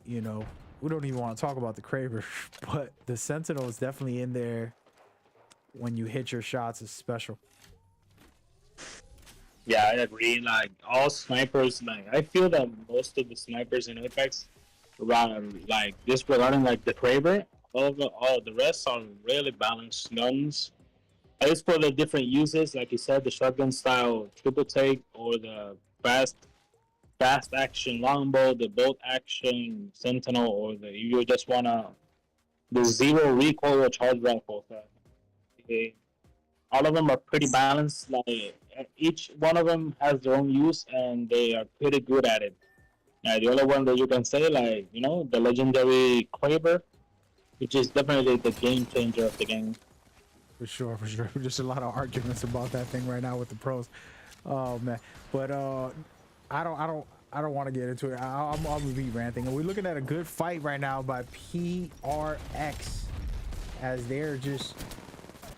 You know, we don't even want to talk about the Kraber, but the Sentinel is definitely in there. When you hit your shots, is special. Yeah, I agree. Like all snipers, like I feel that most of the snipers in Apex, around like disregarding like the Kraber, all the rest are really balanced guns. At least for the different uses, like you said, the shotgun style triple take or the fast action longbow, the bolt action sentinel, or the you just wanna the zero recoil or charge rifle. Okay. All of them are pretty balanced. Like each one of them has their own use, and they are pretty good at it. The only one that you can say, like the legendary Kraber, which is definitely the game changer of the game. For sure, for sure. Just a lot of arguments about that thing right now with the pros. Oh man, but I don't want to get into it. I'm gonna be ranting. And we're looking at a good fight right now by PRX, as they're just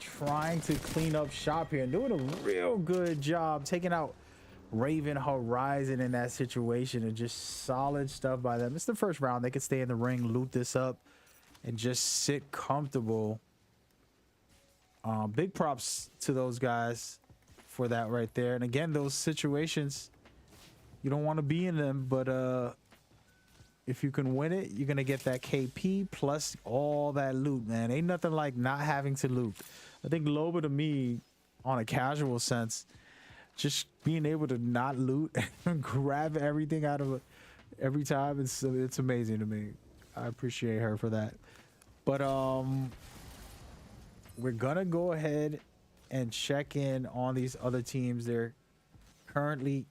trying to clean up shop here and doing a real good job taking out Raven Horizon in that situation, and just solid stuff by them. It's the first round. They could stay in the ring, loot this up, and just sit comfortable. Big props to those guys for that right there. And again, those situations, you don't want to be in them, but if you can win it, you're gonna get that KP plus all that loot, man. Ain't nothing like not having to loot. I think Loba, to me, on a casual sense, just being able to not loot and grab everything out of it every time, it's amazing to me. I appreciate her for that. But we're gonna go ahead and check in on these other teams. They're currently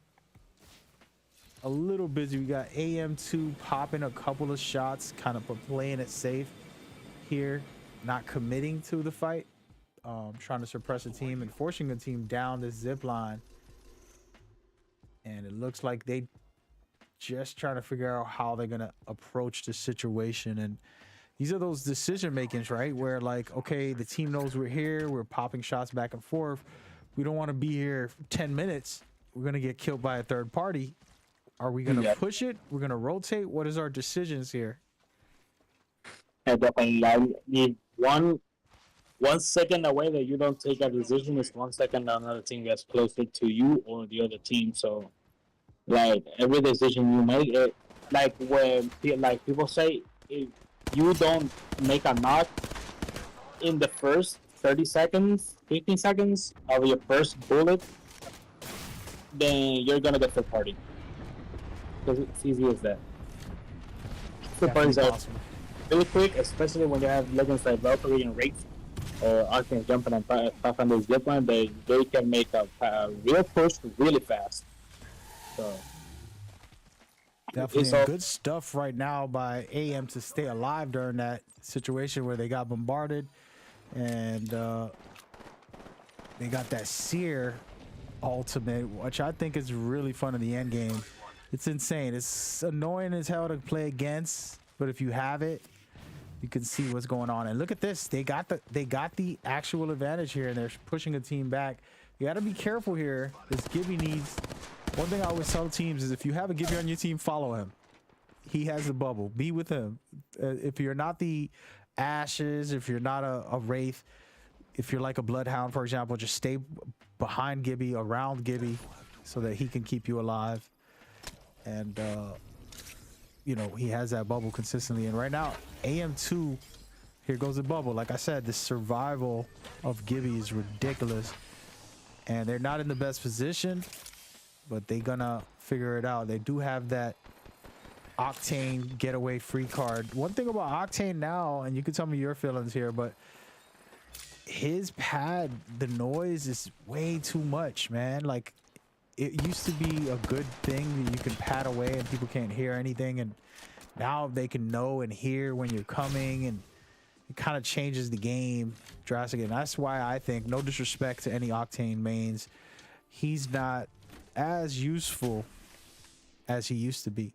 a little busy. We got AM2 popping a couple of shots, kind of playing it safe here, not committing to the fight, trying to suppress a team and forcing a team down this zip line. And it looks like they just trying to figure out how they're gonna approach the situation. And these are those decision makings, right? Where like, okay, the team knows we're here, we're popping shots back and forth. We don't want to be here for 10 minutes. We're gonna get killed by a third party. Are we gonna push it? We're gonna rotate? What is our decisions here? And definitely, I need 1 second away that you don't take a decision is 1 second that another team gets closer to you or the other team. So, like every decision you make, like when like people say, if you don't make a knock in the first 30 seconds, 15 seconds of your first bullet, then you're gonna get third party. Because it's easy as that. Third parties are really quick, especially when you have legends like Valkyrie and Wraith or Arcane jumping on Pathfinder's zipline. They can make a real push really fast. So definitely good stuff right now by AM to stay alive during that situation where they got bombarded, and they got that Seer ultimate, which I think is really fun in the end game. It's insane. It's annoying as hell to play against, but if you have it, you can see what's going on. And look at this. They got the actual advantage here, and they're pushing a team back. You got to be careful here. This Gibby needs. One thing I always tell teams is if you have a Gibby on your team, follow him. He has the bubble. Be with him. If you're not the Ashes, if you're not a Wraith, if you're like a Bloodhound, for example, just stay behind Gibby, around Gibby, so that he can keep you alive. And he has that bubble consistently. And right now, AM2, here goes the bubble. Like I said, the survival of Gibby is ridiculous, and they're not in the best position, but they're gonna figure it out. They do have that Octane getaway free card. One thing about Octane now, and you can tell me your feelings here, but his pad, the noise is way too much, man. Like, it used to be a good thing that you can pad away and people can't hear anything, and now they can know and hear when you're coming, and it kind of changes the game drastically. And that's why I think, no disrespect to any Octane mains, he's not as useful as he used to be.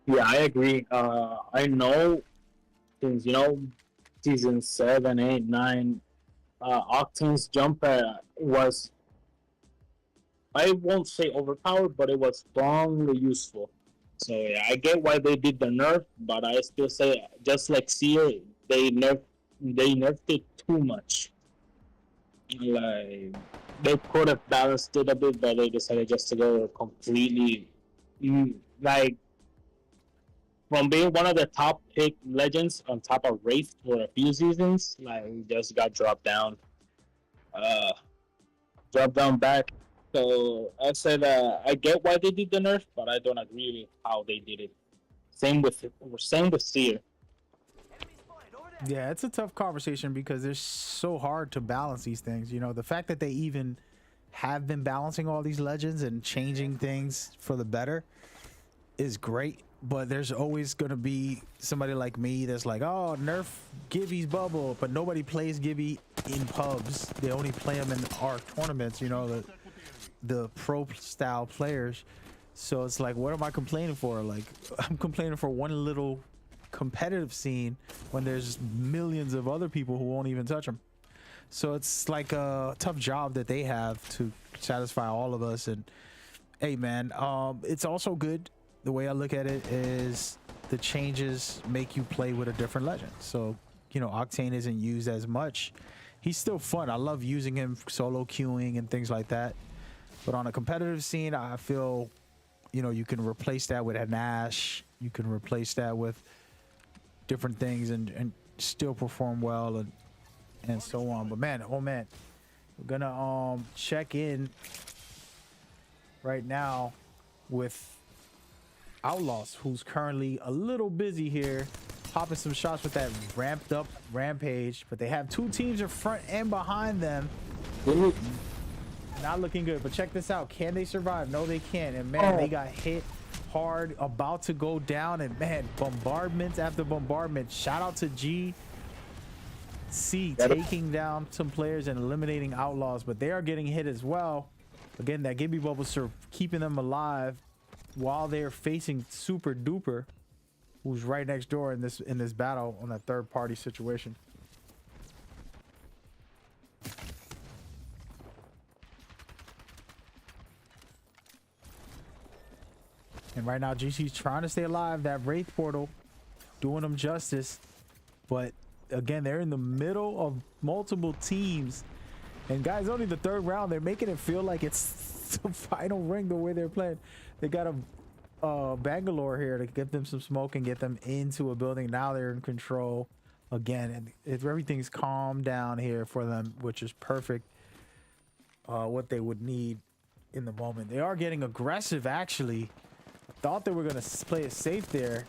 Yeah, I agree. I know since season 7, 8, 9, Octane's jump was, I won't say overpowered, but it was strongly useful. So yeah, I get why they did the nerf, but I still say, just like Seer, they nerfed it too much. Like they could have balanced it a bit, but they decided just to go completely, like, from being one of the top pick legends on top of Wraith for a few seasons, like, just got dropped down. Uh, Dropped down back. So I said I get why they did the nerf, but I don't agree with how they did it. Same with Seer. Yeah, it's a tough conversation because it's so hard to balance these things. You know, the fact that they even have been balancing all these legends and changing things for the better is great. But there's always going to be somebody like me that's like, oh, nerf Gibby's bubble, but nobody plays Gibby in pubs. They only play him in our tournaments, you know, the pro style players. So it's like, what am I complaining for? Like, I'm complaining for one little competitive scene when there's millions of other people who won't even touch them. So it's like a tough job that they have to satisfy all of us. And hey, man, it's also good. The way I look at it is the changes make you play with a different legend. So, you know, Octane isn't used as much. He's still fun. I love using him solo queuing and things like that. But on a competitive scene, I feel, you know, you can replace that with an Ash. You can replace that with different things and still perform well and so on. But man, oh man, we're gonna check in right now with Outlaws, who's currently a little busy here, popping some shots with that ramped up Rampage, but they have two teams in front and behind them. Not looking good, but check this out. Can they survive? No, they can't. And man, they got hit hard, about to go down, and man, bombardments after bombardment. Shout out to GC taking down some players and eliminating Outlaws, but they are getting hit as well. Again, that Gibby bubble serve keeping them alive while they're facing Super Duper, who's right next door in this battle on a third party situation. And right now GC's trying to stay alive. That Wraith portal doing them justice, but again, they're in the middle of multiple teams, and guys, only the third round. They're making it feel like it's the final ring the way they're playing. They got a Bangalore here to get them some smoke and get them into a building. Now they're in control again, and everything's calmed down here for them, which is perfect. What they would need in the moment. They are getting aggressive, actually. Thought they were going to play it safe there.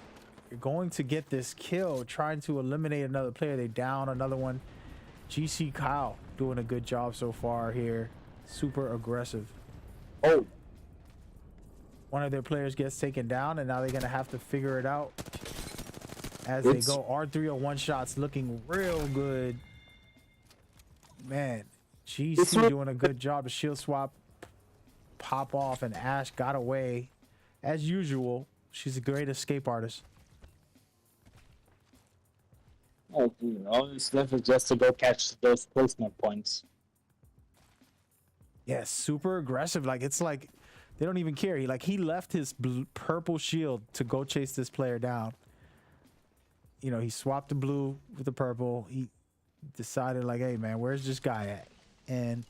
You're going to get this kill, trying to eliminate another player. They down another one. GC Kyle doing a good job so far here. Super aggressive. Oh, one of their players gets taken down, and now they're going to have to figure it out as they go. R301 shots looking real good. Man, GC doing a good job. The shield swap pop off, and Ash got away. As usual, she's a great escape artist. oh, you know, it's left just to go catch those placement points. Yeah, super aggressive. Like, it's like they don't even care. He left his purple shield to go chase this player down. You know, he swapped the blue with the purple. He decided, like, hey man, where's this guy at? And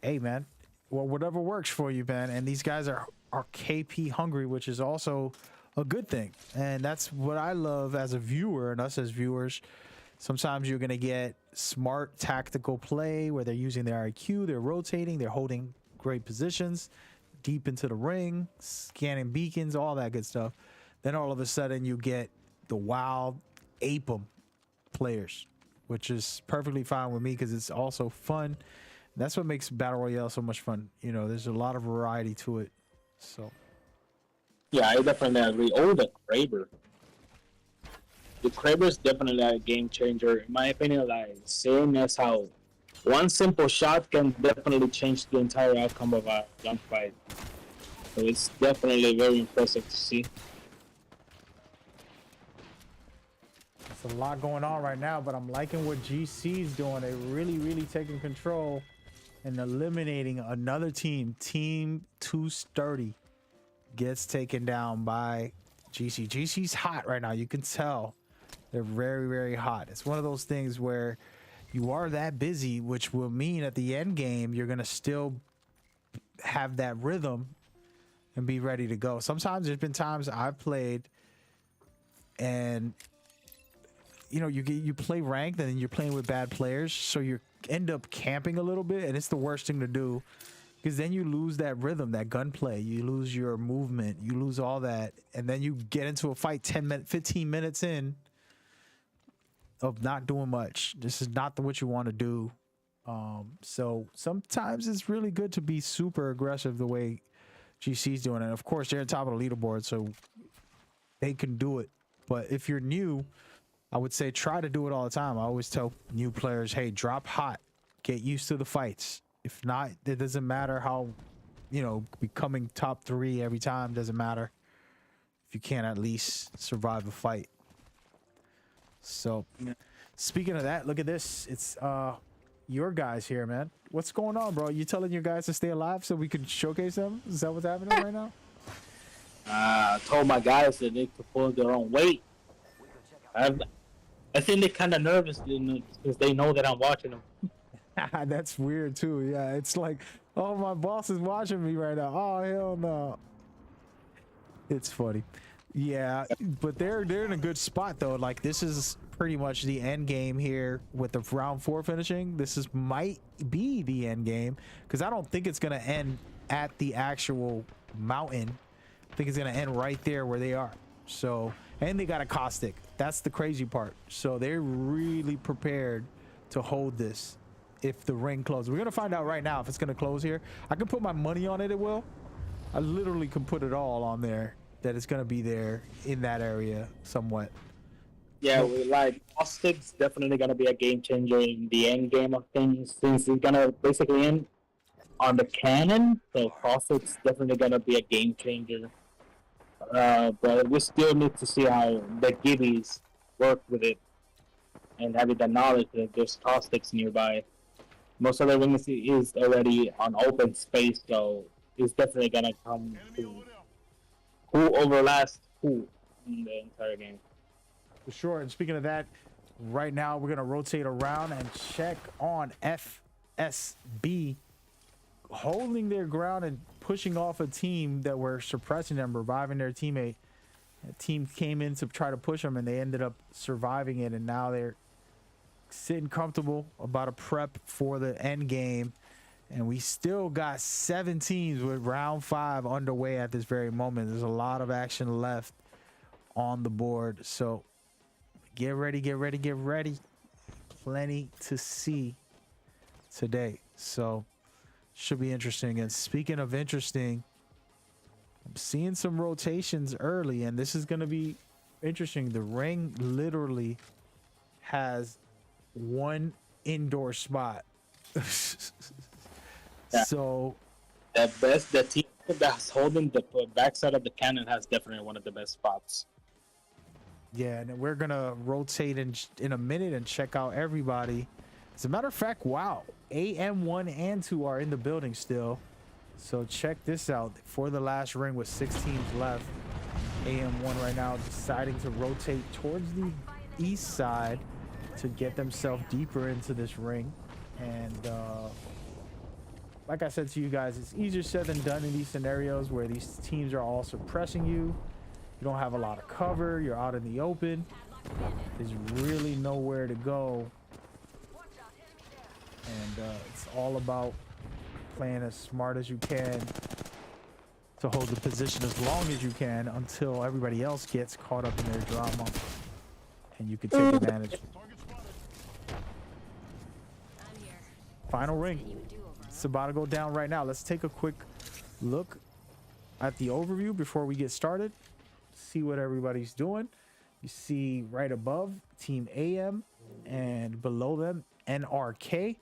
hey man, well, whatever works for you, man. And these guys are KP hungry, which is also a good thing. And that's what I love as a viewer, and us as viewers. Sometimes you're going to get smart tactical play where they're using their IQ, they're rotating, they're holding great positions deep into the ring, scanning beacons, all that good stuff. Then all of a sudden you get the wild ape 'em players, which is perfectly fine with me because it's also fun. That's what makes Battle Royale so much fun. You know, there's a lot of variety to it. So yeah, I definitely agree. Oh, the Kraber. The Kraber is definitely a game changer. In my opinion, like, same as how one simple shot can definitely change the entire outcome of a gunfight. So it's definitely very impressive to see. it's a lot going on right now, but I'm liking what GC's doing. They're really taking control and eliminating another team. Team 230 gets taken down by GC. GC's hot right now. You can tell they're very hot. It's one of those things where you are that busy, which will mean at the end game you're gonna still have that rhythm and be ready to go. Sometimes there's been times I've played and you play ranked and then you're playing with bad players, so you end up camping a little bit, and it's the worst thing to do because then you lose that rhythm, that gunplay, you lose your movement, you lose all that, and then you get into a fight 15 minutes in of not doing much. This is not what you want to do. So sometimes it's really good to be super aggressive the way GC's doing it. Of course, they're on top of the leaderboard, so they can do it. But if you're new, I would say try to do it all the time. I always tell new players, hey, drop hot, get used to the fights. If not, it doesn't matter how, becoming top 3 every time doesn't matter if you can't at least survive a fight. So, speaking of that, look at this. It's your guys here, man. What's going on, bro? You telling your guys to stay alive so we can showcase them? Is that what's happening right now? I told my guys that they could pull their own weight. I think they're kind of nervous because they know that I'm watching them. That's weird too. Yeah, it's like, oh, my boss is watching me right now. Oh, hell no. It's funny. Yeah, but they're in a good spot though. Like, this is pretty much the end game here with the round 4 finishing. This might be the end game because I don't think it's gonna end at the actual mountain. I think it's gonna end right there where they are. So, and they got a caustic. That's the crazy part. So they're really prepared to hold this if the ring closes. We're gonna find out right now if it's gonna close here. I can put my money on it. It will. I literally can put it all on there that it's gonna be there in that area somewhat. Yeah, Caustic's definitely gonna be a game changer in the end game of things, since it's gonna basically end on the cannon. So Caustic's definitely gonna be a game changer. But we still need to see how the Gibbies work with it and having the knowledge that there's Caustics nearby. Most of the rings is already on open space, so it's definitely gonna come to who overlasts who in the entire game. For sure. And speaking of that, right now we're gonna rotate around and check on FSB holding their ground and pushing off a team that were suppressing them, reviving their teammate. A team came in to try to push them and they ended up surviving it, and now they're sitting comfortable about to prep for the end game. And we still got 7 teams with round 5 underway at this very moment. There's a lot of action left on the board, so get ready. Plenty to see today, so should be interesting. And speaking of interesting, I'm seeing some rotations early, and this is going to be interesting. The ring literally has one indoor spot. Yeah. So the team that's holding the backside of the cannon has definitely one of the best spots. yeah, and we're gonna rotate in a minute and check out everybody. As a matter of fact, wow, AM1 and 2 are in the building still. So check this out. For the last ring with 6 teams left, AM1 right now deciding to rotate towards the east side to get themselves deeper into this ring. And like I said to you guys, it's easier said than done in these scenarios where these teams are all suppressing you. You don't have a lot of cover. You're out in the open. There's really nowhere to go. And it's all about playing as smart as you can to hold the position as long as you can until everybody else gets caught up in their drama. And you can take advantage. Final ring. It's about to go down right now. Let's take a quick look at the overview before we get started. See what everybody's doing. You see right above Team AM and below them NRK.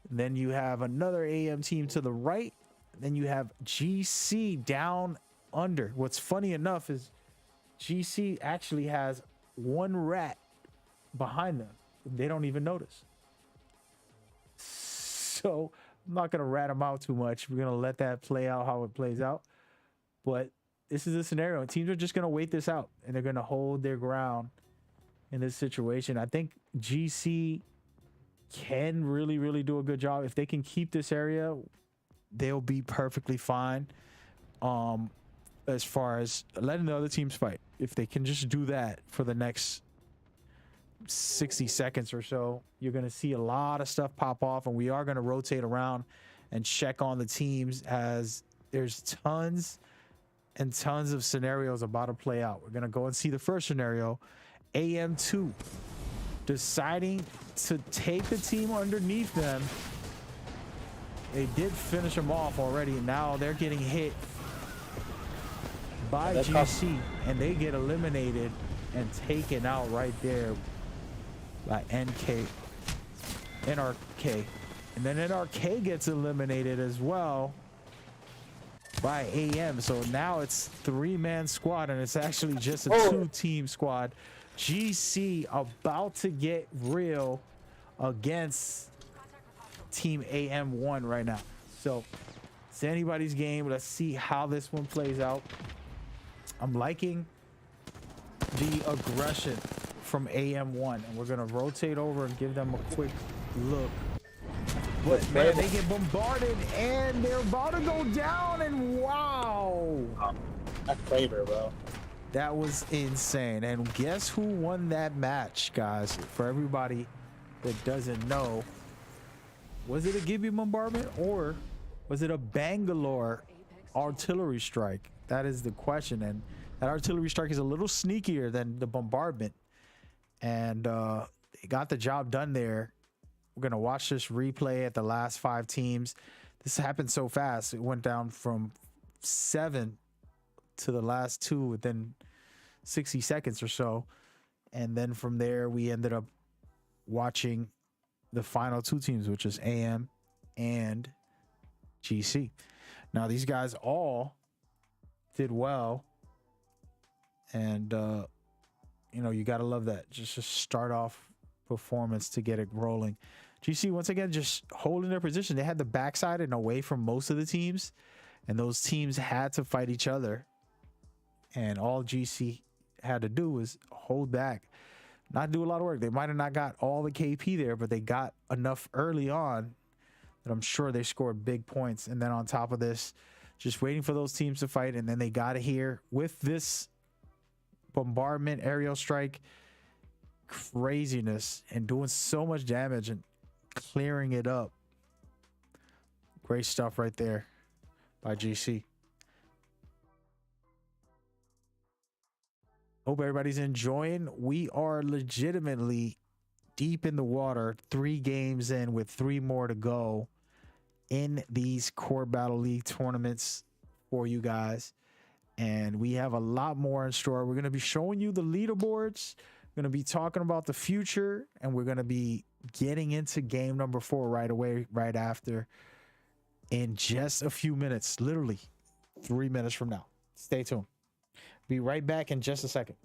Then you have another AM team to the right. Then you have GC down under. What's funny enough is GC actually has one rat behind them. They don't even notice. So I'm not going to rat them out too much. We're going to let that play out how it plays out. But this is a scenario. Teams are just going to wait this out, and they're going to hold their ground in this situation. I think GC can really, really do a good job. If they can keep this area, they'll be perfectly fine. As far as letting the other teams fight, if they can just do that for the next 60 seconds or so, you're going to see a lot of stuff pop off, and we are going to rotate around and check on the teams as there's tons and tons of scenarios about to play out. We're going to go and see the first scenario. AM2 deciding to take the team underneath them. They did finish them off already. Now they're getting hit by GC, and they get eliminated and taken out right there by NRK. And then NRK gets eliminated as well by AM. So now it's 3-man squad, and it's actually just a 2-team squad. GC about to get real against team AM1 right now. So it's anybody's game. Let's see how this one plays out. I'm liking the aggression from AM1, and we're gonna rotate over and give them a quick look. But man, they get bombarded and they're about to go down, and wow, that flavor, bro. That was insane. And guess who won that match, guys? For everybody that doesn't know, was it a Gibby bombardment or was it a Bangalore artillery strike? That is the question. And that artillery strike is a little sneakier than the bombardment, and they got the job done there. We're gonna watch this replay at the last 5 teams. This happened so fast. It went down from 7 to the last 2 within 60 seconds or so, and then from there we ended up watching the final 2 teams, which is AM and GC. Now these guys all did well, and you know, you gotta love that. Just a start off performance to get it rolling. GC once again just holding their position. They had the backside and away from most of the teams, and those teams had to fight each other, and all GC had to do was hold back, not do a lot of work. They might have not got all the KP there, but they got enough early on that I'm sure they scored big points. And then on top of this, just waiting for those teams to fight, and then they got it here with this bombardment aerial strike craziness and doing so much damage and clearing it up. Great stuff right there by GC. Hope everybody's enjoying. We are legitimately deep in the water, 3 games in with 3 more to go in these Core Battle League tournaments for you guys. And we have a lot more in store. We're going to be showing you the leaderboards. We're going to be talking about the future, and we're going to be getting into game number 4 right away, right after, in just a few minutes, literally 3 minutes from now. Stay tuned. Be right back in just a second.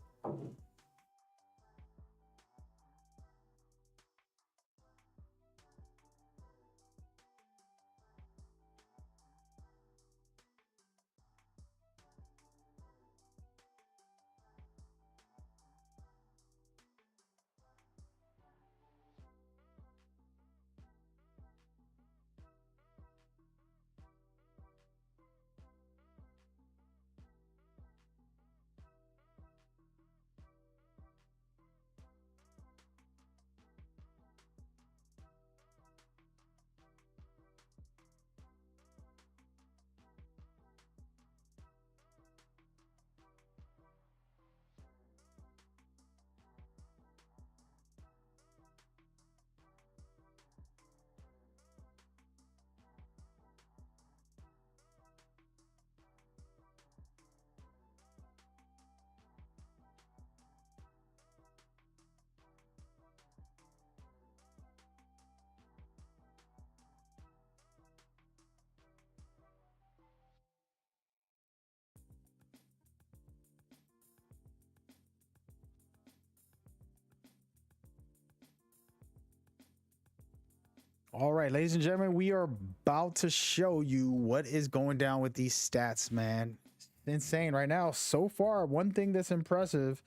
All right, ladies and gentlemen, we are about to show you what is going down with these stats, man. It's insane right now. So far, one thing that's impressive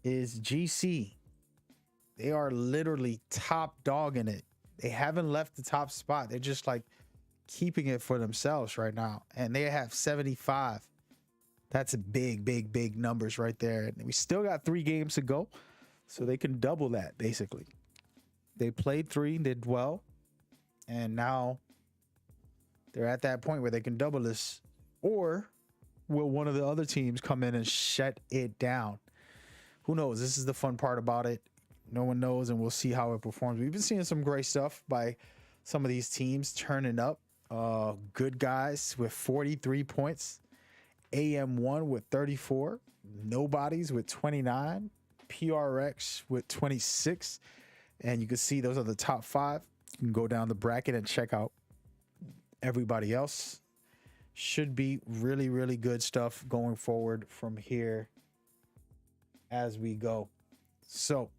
is GC. They are literally top dogging it They haven't left the top spot. They're just like keeping it for themselves right now. And they have 75. That's a big numbers right there. And we still got 3 games to go. So they can double that basically. They played 3, did well. And now they're at that point where they can double this. Or will one of the other teams come in and shut it down? Who knows? This is the fun part about it. No one knows, and we'll see how it performs. We've been seeing some great stuff by some of these teams turning up. Good guys with 43 points. AM1 with 34. Nobodies with 29. PRX with 26. And you can see those are the top 5. You can go down the bracket and check out everybody else. Should be really good stuff going forward from here as we go. So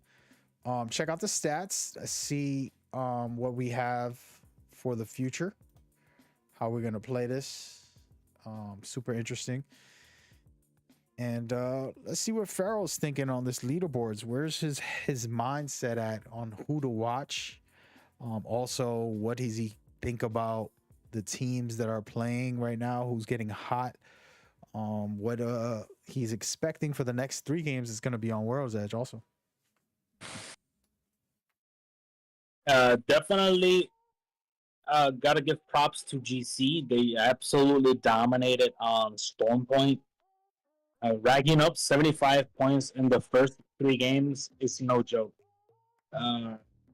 check out the stats, see what we have for the future, how we're gonna play this. Super interesting. And let's see what Farrell's thinking on this leaderboards. Where's his mindset at on who to watch? Also, what does he think about the teams that are playing right now, who's getting hot? What he's expecting for the next 3 games is going to be on World's Edge also. Definitely gotta give props to GC. They absolutely dominated on Stormpoint. Racking up 75 points in the first 3 games is no joke.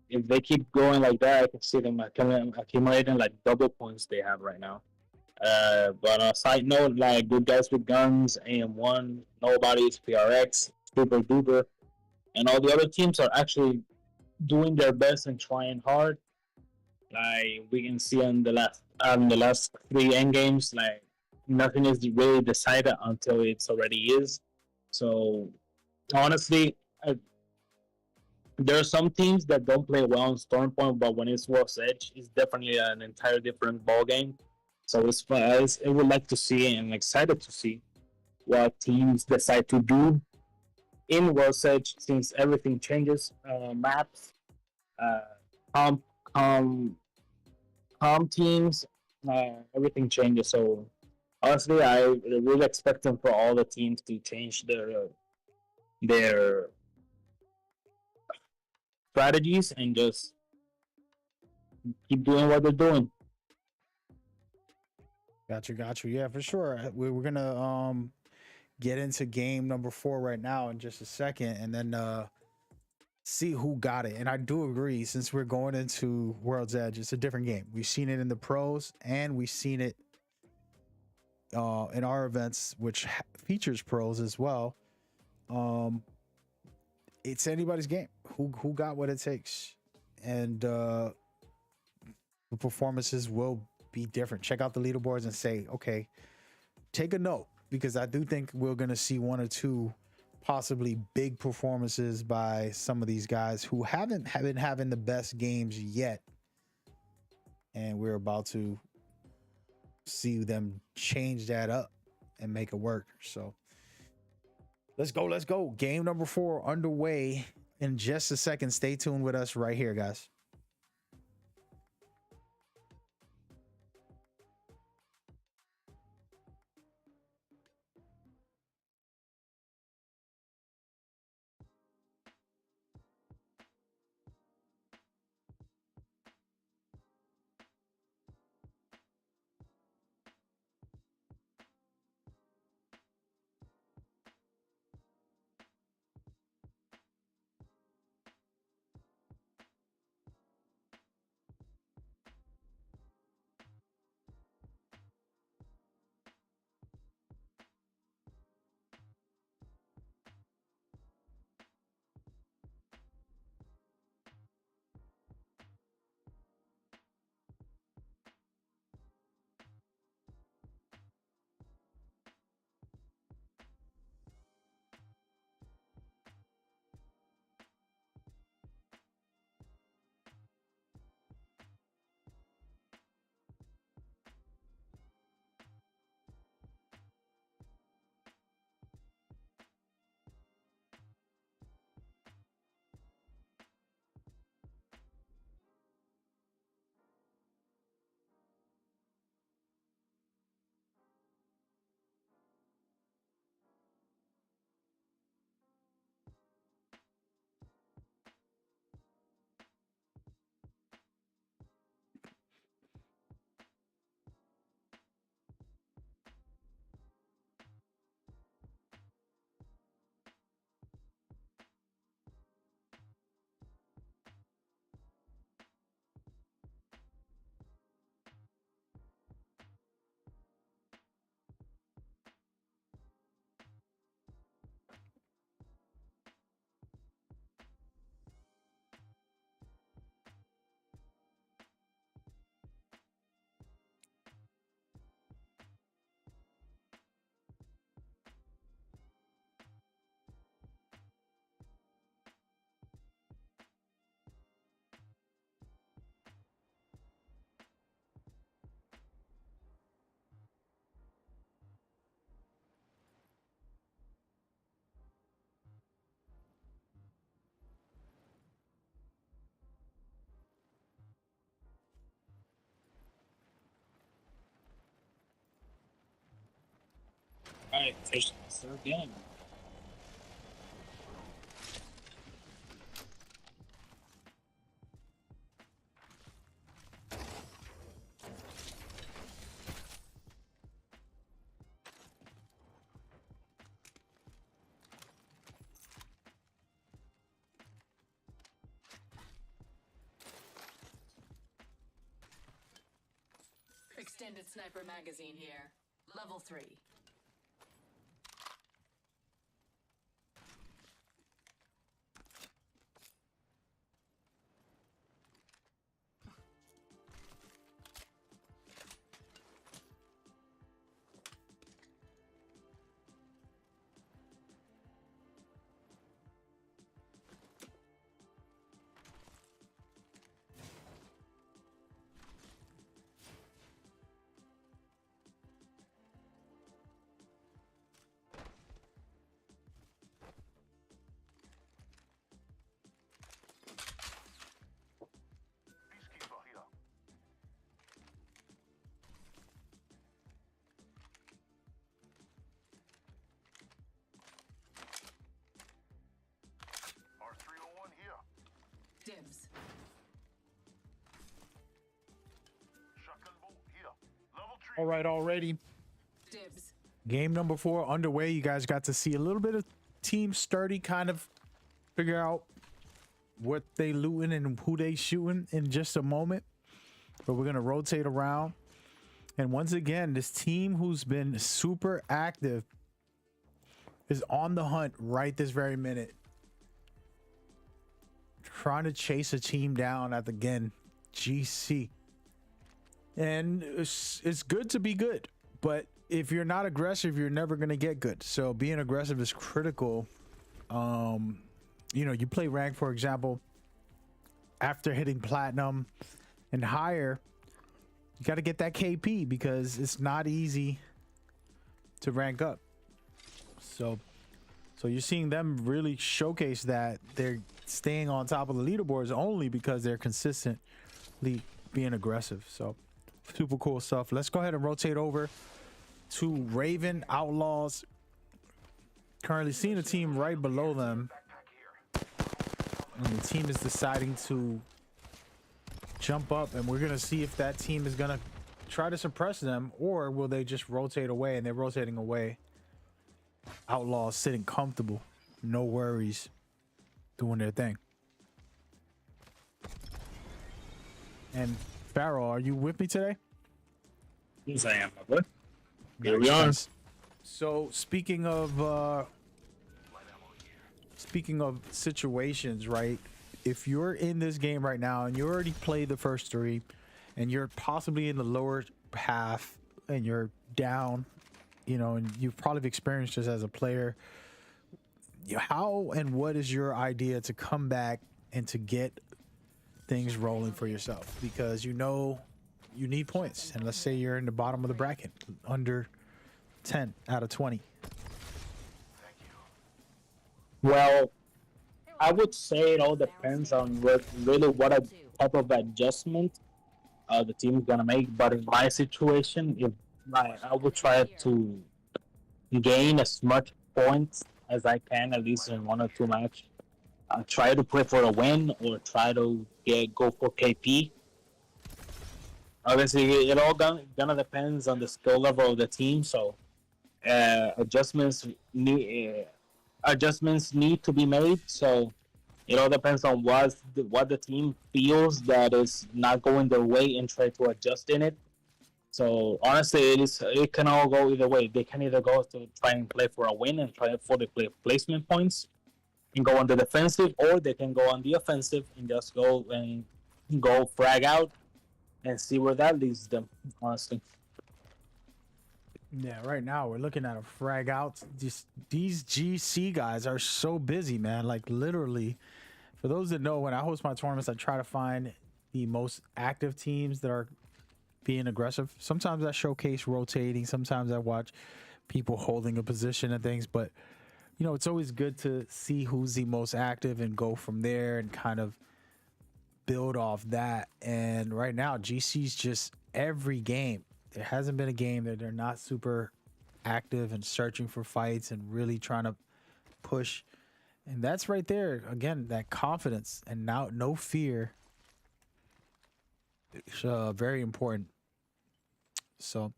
If they keep going like that, I can see them accumulating like double points they have right now. But on a side note, like Good Guys with Guns, AM1, Nobodies, PRX, Super Duper, and all the other teams are actually doing their best and trying hard. Like we can see on the last 3 end games, like nothing is really decided until it's already is. So honestly, there are some teams that don't play well on Stormpoint, but when it's World's Edge, it's definitely an entire different ball game. So it's fun. I would like to see and excited to see what teams decide to do in World's Edge, since everything changes. Maps, comp teams, everything changes. So honestly, I really expect them for all the teams to change their strategies and just keep doing what they're doing. Got you. Yeah, for sure. We're gonna get into game number 4 right now in just a second, and then see who got it. And I do agree, since we're going into World's Edge, it's a different game. We've seen it in the pros, and we've seen it in our events, which features pros as well. It's anybody's game. Who got what it takes, and the performances will be different. Check out the leaderboards and say, okay, take a note, because I do think we're gonna see 1 or 2 possibly big performances by some of these guys who haven't been having the best games yet, and we're about to see them change that up and make it work. So let's go. Game number 4 underway in just a second. Stay tuned with us right here, guys. Alright, first third game. Extended sniper magazine here. Level 3. Peacekeeper here. R301 here. Dibs. Shotgun bolt here. Level 3. All right, already. Dibs. Game number 4 underway. You guys got to see a little bit of Team Sturdy kind of figure out what they looting and who they shooting in just a moment. But we're going to rotate around. And once again, this team who's been super active is on the hunt right this very minute. Trying to chase a team down at, again, GC. And it's good to be good. But if you're not aggressive, you're never going to get good. So being aggressive is critical. You know, you play rank, for example, after hitting platinum and higher, you got to get that KP because it's not easy to rank up. So you're seeing them really showcase that they're staying on top of the leaderboards only because they're consistently being aggressive. So super cool stuff. Let's go ahead and rotate over to Raven Outlaws. Currently seeing a team right below them. And the team is deciding to jump up, and we're going to see if that team is going to try to suppress them, or will they just rotate away? And they're rotating away. Outlaws sitting comfortable. No worries. Doing their thing. And Pharaoh, are you with me today? Yes, I am, my boy. Here we are. So speaking of situations, right? If you're in this game right now and you already played the first 3 and you're possibly in the lower half and you're down, you know, and you've probably experienced this as a player, how and what is your idea to come back and to get things rolling for yourself? Because you know you need points, and let's say you're in the bottom of the bracket, under 10 out of 20. Well, I would say it all depends on what type of adjustment the team is gonna make. But in my situation, if I would try to gain as much points as I can, at least in 1 or 2 matches. Try to play for a win or try to go for KP. Obviously, it all gonna depends on the skill level of the team. So adjustments need to be made. So it all depends on what the team feels that is not going their way and try to adjust in it. So honestly, it can all go either way. They can either go to try and play for a win and try for the placement points and go on the defensive, or they can go on the offensive and just go frag out and see where that leads them. Honestly. Yeah, right now we're looking at a frag out. These GC guys are so busy, man. Like literally, for those that know, when I host my tournaments, I try to find the most active teams that are being aggressive. Sometimes I showcase rotating. Sometimes I watch people holding a position and things. But, you know, it's always good to see who's the most active and go from there and kind of build off that. And right now, GC's just every game. There hasn't been a game that they're not super active and searching for fights and really trying to push. And that's right there again, that confidence and now no fear. It's very important. So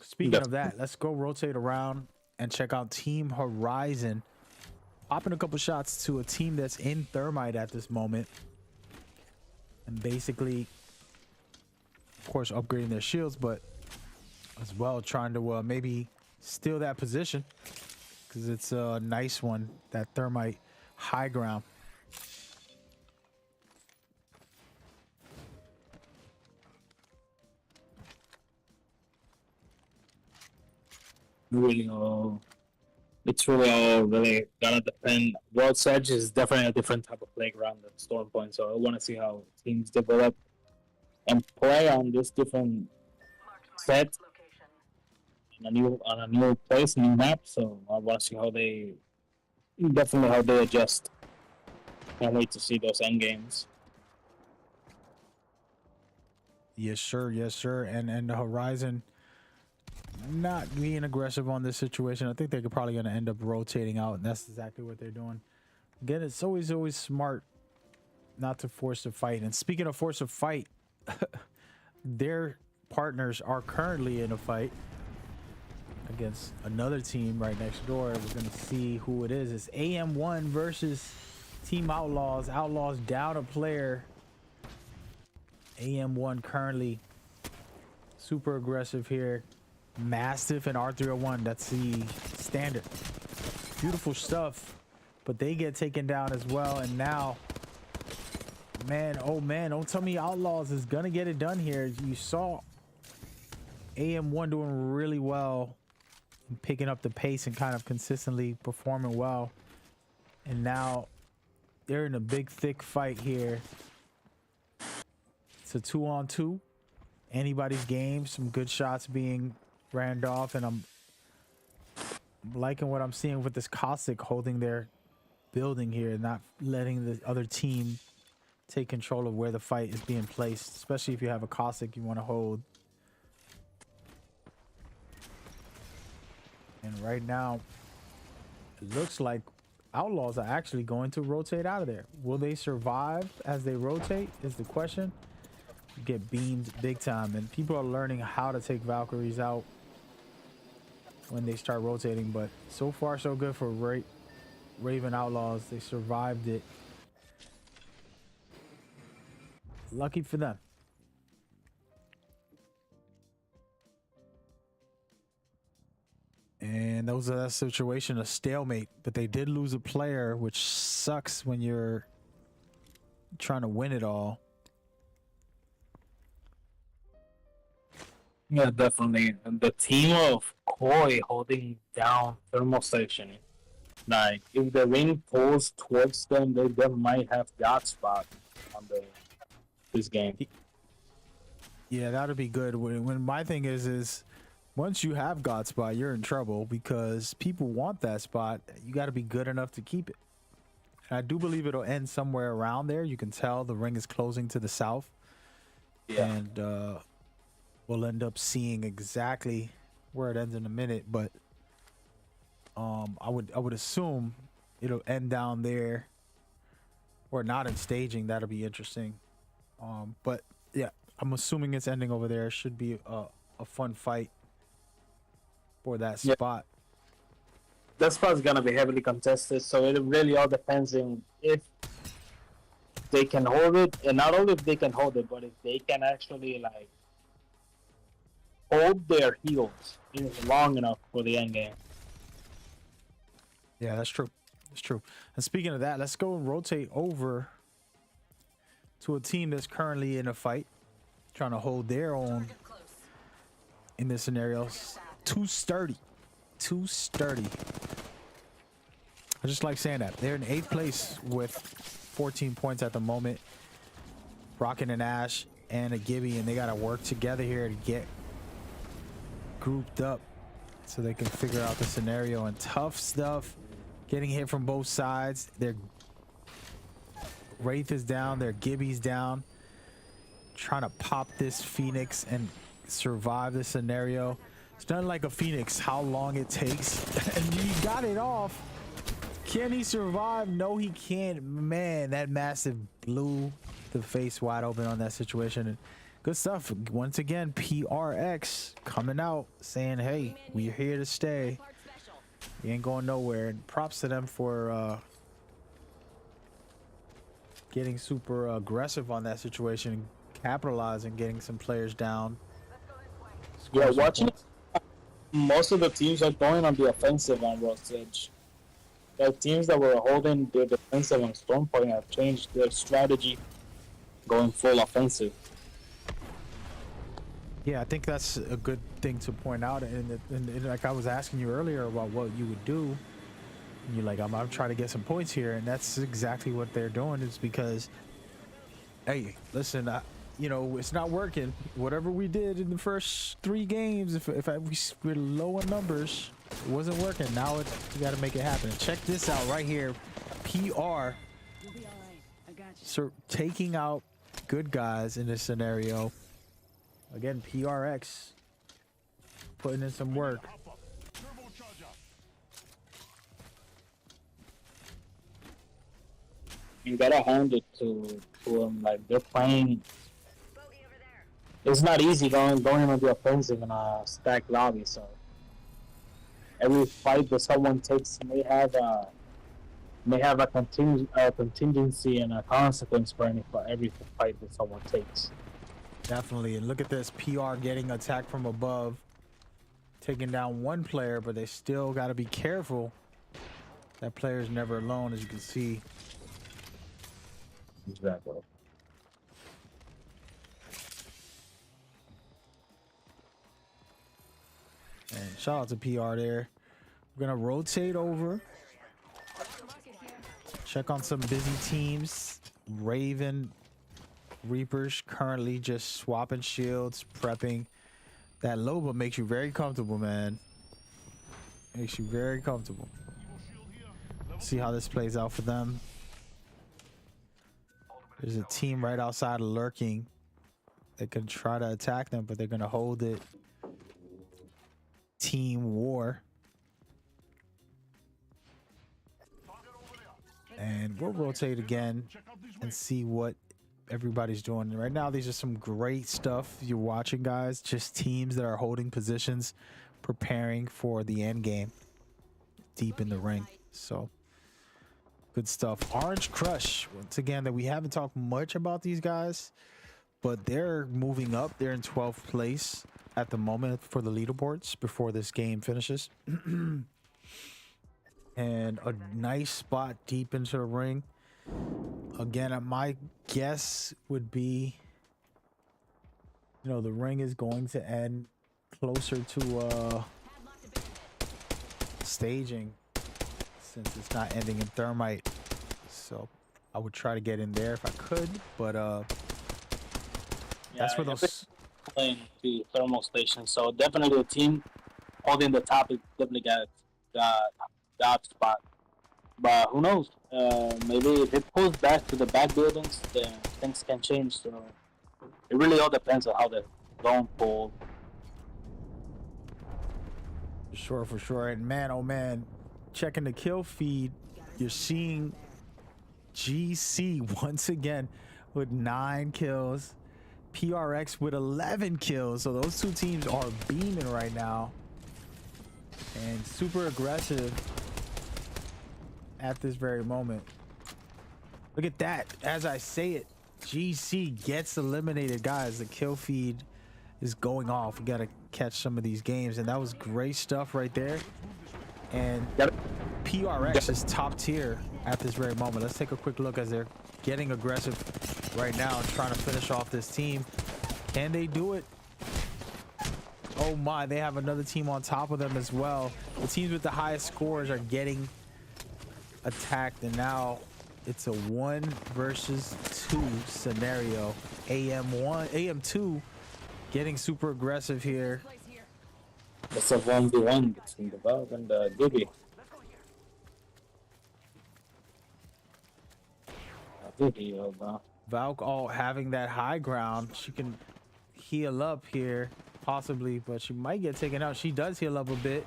speaking of that, let's go rotate around and check out Team Horizon. Popping a couple shots to a team that's in Thermite at this moment. And basically, of course, upgrading their shields, but as well trying to maybe steal that position. Because it's a nice one, that Thermite high ground. Really, it's really all really gonna depend. World's Edge is definitely a different type of playground than Storm Point, so I want to see how teams develop and play on this different set on a new place, new map. So I want to see how they adjust. Can't wait to see those end games. Yes, sir. Yes, sir. And the Horizon not being aggressive on this situation. I think they're probably going to end up rotating out, and that's exactly what they're doing. Again, it's always smart not to force a fight. And speaking of force a fight, their partners are currently in a fight against another team right next door. We're going to see who it is. It's AM1 versus Team Outlaws. Outlaws down a player. AM1 currently super aggressive here. Mastiff and R301, that's the standard. Beautiful stuff, but they get taken down as well. And now, man, oh man, don't tell me Outlaws is gonna get it done here. You saw AM1 doing really well, picking up the pace and kind of consistently performing well. And now they're in a big, thick fight here. It's a 2-on-2. Anybody's game. Some good shots being ran off, and I'm liking what I'm seeing with this Caustic holding their building here, not letting the other team take control of where the fight is being placed, especially if you have a Caustic you want to hold. And right now, it looks like Outlaws are actually going to rotate out of there. Will they survive as they rotate is the question. Get beamed big time, and people are learning how to take Valkyries out when they start rotating, but so far so good for Raven Outlaws. They survived it. Lucky for them. And that was a situation, a stalemate, but they did lose a player, which sucks when you're trying to win it all. Yeah, definitely. And the team of Koi holding down Thermal Station. Like, if the ring pulls towards them, they might have that spot on this game. Yeah, that'd be good. When my thing is once you have God spot, you're in trouble because people want that spot. You got to be good enough to keep it. And I do believe it'll end somewhere around there. You can tell the ring is closing to the south. Yeah. And we'll end up seeing exactly where it ends in a minute, but I would assume it'll end down there or not in staging. That'll be interesting. But yeah, I'm assuming it's ending over there. It should be a fun fight for that spot. That spot's gonna be heavily contested, so it really all depends on if they can hold it, and not only if they can hold it, but if they can actually like hold their heels long enough for the end game. Yeah, that's true. That's true. And speaking of that, let's go and rotate over to a team that's currently in a fight, trying to hold their own in this scenario. Too sturdy. Too sturdy. I just like saying that. They're in 8th place with 14 points at the moment. Rockin' and Ash and a Gibby, and they got to work together here to get grouped up so they can figure out the scenario. And tough stuff, getting hit from both sides. Their Wraith is down, their Gibby's down, trying to pop this Phoenix and survive the scenario. It's not like a Phoenix, how long it takes. And you got it off. Can he survive? No, he can't. Man, that massive blew the face wide open on that situation. And good stuff. Once again, PRX coming out saying, hey, we're here to stay. We ain't going nowhere. And props to them for getting super aggressive on that situation, capitalizing, getting some players down. Yeah, Score some watching points. most of the teams are going on the offensive on Rock's Edge. The teams that were holding their defensive on Storm Point have changed their strategy, going full offensive. Yeah, I think that's a good thing to point out. And like I was asking you earlier about what you would do, and you're like, I'm trying to get some points here, and that's exactly what they're doing. Is because, hey, listen, you know, it's not working. Whatever we did in the first 3 games, if we're low in numbers, it wasn't working. Now we got to make it happen. Check this out right here. PR You'll be all right. I got you. so taking out good guys in this scenario. Again, PRX putting in some work. Hop up. Turbocharger. You gotta hand it to them. Like, they're playing. It's not easy going on the offensive in a stacked lobby. So every fight that someone takes may have a contingency and a consequence for every fight that someone takes. Definitely. And look at this, PR getting attacked from above, taking down one player, but they still got to be careful. That player's never alone, as you can see. Exactly. And shout out to PR there. We're gonna rotate over, check on some busy teams. Raven Reapers currently just swapping shields, prepping. That Loba makes you very comfortable, man. Makes you very comfortable. See how this plays out for them. There's a team right outside lurking that can try to attack them, but they're gonna hold it. Team war. And we'll rotate again and see what everybody's doing. And right now, these are some great stuff you're watching, guys. Just teams that are holding positions, preparing for the end game deep in the ring. So good stuff. Orange Crush, once again, that we haven't talked much about these guys, but they're moving up. They're in 12th place at the moment for the leaderboards before this game finishes. And a nice spot deep into the ring. Again, my guess would be, you know, the ring is going to end closer to staging, since it's not ending in thermite. So I would try to get in there if I could, but that's where those Playing to thermal station. So definitely the team holding the top is definitely got that spot. But who knows? Maybe if it pulls back to the back buildings, then things can change. So it really all depends on how the zone pull. for sure. And man, oh man, checking the kill feed, you're seeing GC once again with 9 kills, PRX with 11 kills. So those two teams are beaming right now and super aggressive at this very moment. Look at that. As I say it, GC gets eliminated. Guys, the kill feed is going off. We got to catch some of these games, and that was great stuff right there. And PRX is top tier at this very moment. Let's take a quick look as they're getting aggressive right now, trying to finish off this team. Can they do it? Oh my, they have another team on top of them as well. The teams with the highest scores are getting attacked, and now it's a 1 versus 2 scenario. AM2 getting super aggressive here. It's a 1v1 between the Valve and the Gibby. Valk all having that high ground. She can heal up here. possibly, but she might get taken out. She does heal up a bit.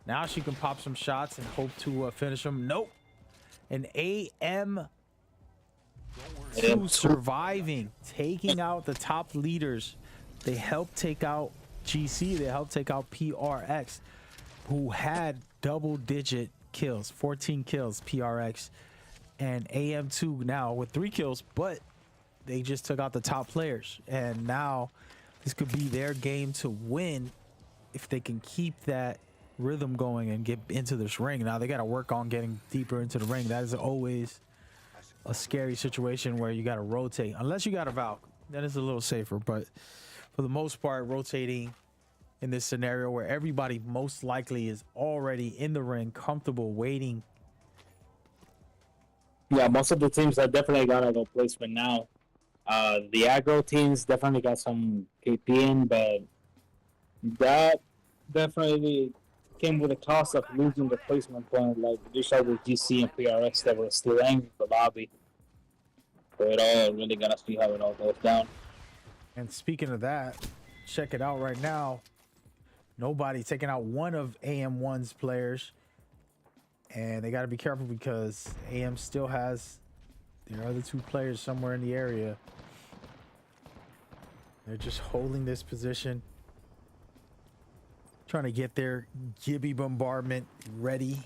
Now she can pop some shots and hope to finish them. Nope. An AM2 surviving, taking out the top leaders. They helped take out GC. They helped take out PRX, who had double-digit kills, 14 kills, PRX. And AM2 now with 3 kills, but they just took out the top players. And now this could be their game to win if they can keep that rhythm going and get into this ring. Now they got to work on getting deeper into the ring. That is always a scary situation where you got to rotate, unless you got a Valk. Then it's a little safer, but for the most part, rotating in this scenario where everybody most likely is already in the ring, comfortable, waiting. Yeah, most of the teams are definitely got a replacement now. The aggro teams definitely got some KP in, but that definitely came with a cost of losing the placement point. Like we saw with GC and PRX that were still in the lobby. So it all really gotta see how it all goes down. And speaking of that, check it out right now. Nobody taking out one of AM1's players. And they got to be careful because AM still has their other 2 players somewhere in the area. They're just holding this position, trying to get their Gibby bombardment ready.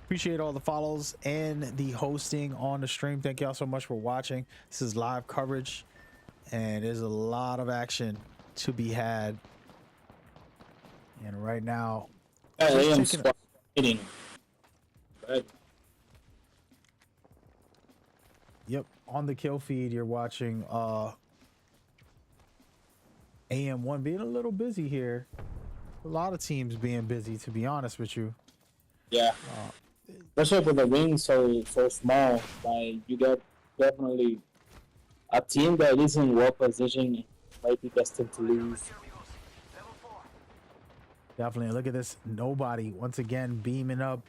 Appreciate all the follows and the hosting on the stream. Thank y'all so much for watching. This is live coverage, and there's a lot of action to be had. And right now, AM squad hitting. Right. Yep, on the kill feed you're watching AM1 being a little busy here. A lot of teams being busy, to be honest with you. Yeah. Especially with the ring so small, like you got definitely a team that isn't well positioned might be destined to lose. Definitely. Look at this. Nobody once again beaming up,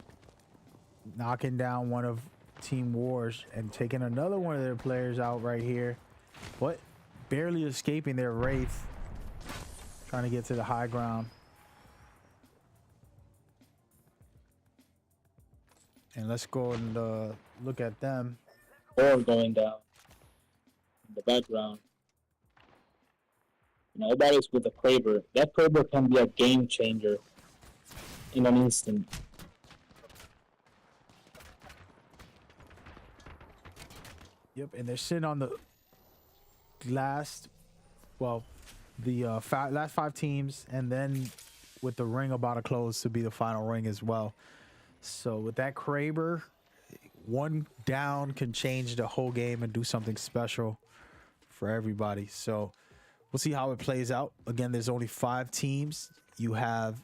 knocking down one of Team Wars and taking another one of their players out right here, but barely escaping their Wraith, trying to get to the high ground. And let's go and look at them. Or going down in the background. Nobody's with a Kraber. That Kraber can be a game changer in an instant. Yep, and they're sitting on the last, well, the last 5 teams, and then with the ring about to close to be the final ring as well. So with that Kraber, one down can change the whole game and do something special for everybody. So we'll see how it plays out. Again, there's only 5 teams. You have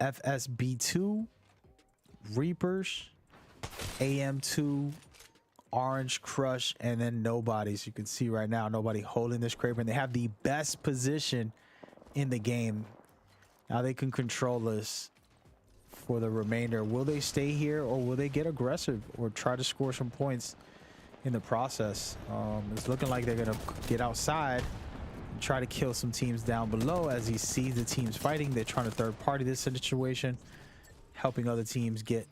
FSB2, Reapers, AM2, Orange Crush, and then nobodies. You can see right now nobody holding this Kraber, and they have the best position in the game. Now they can control this for the remainder. Will they stay here, or will they get aggressive or try to score some points in the process? It's looking like they're gonna get outside and try to kill some teams down below. As he sees the teams fighting, they're trying to third party this situation, helping other teams get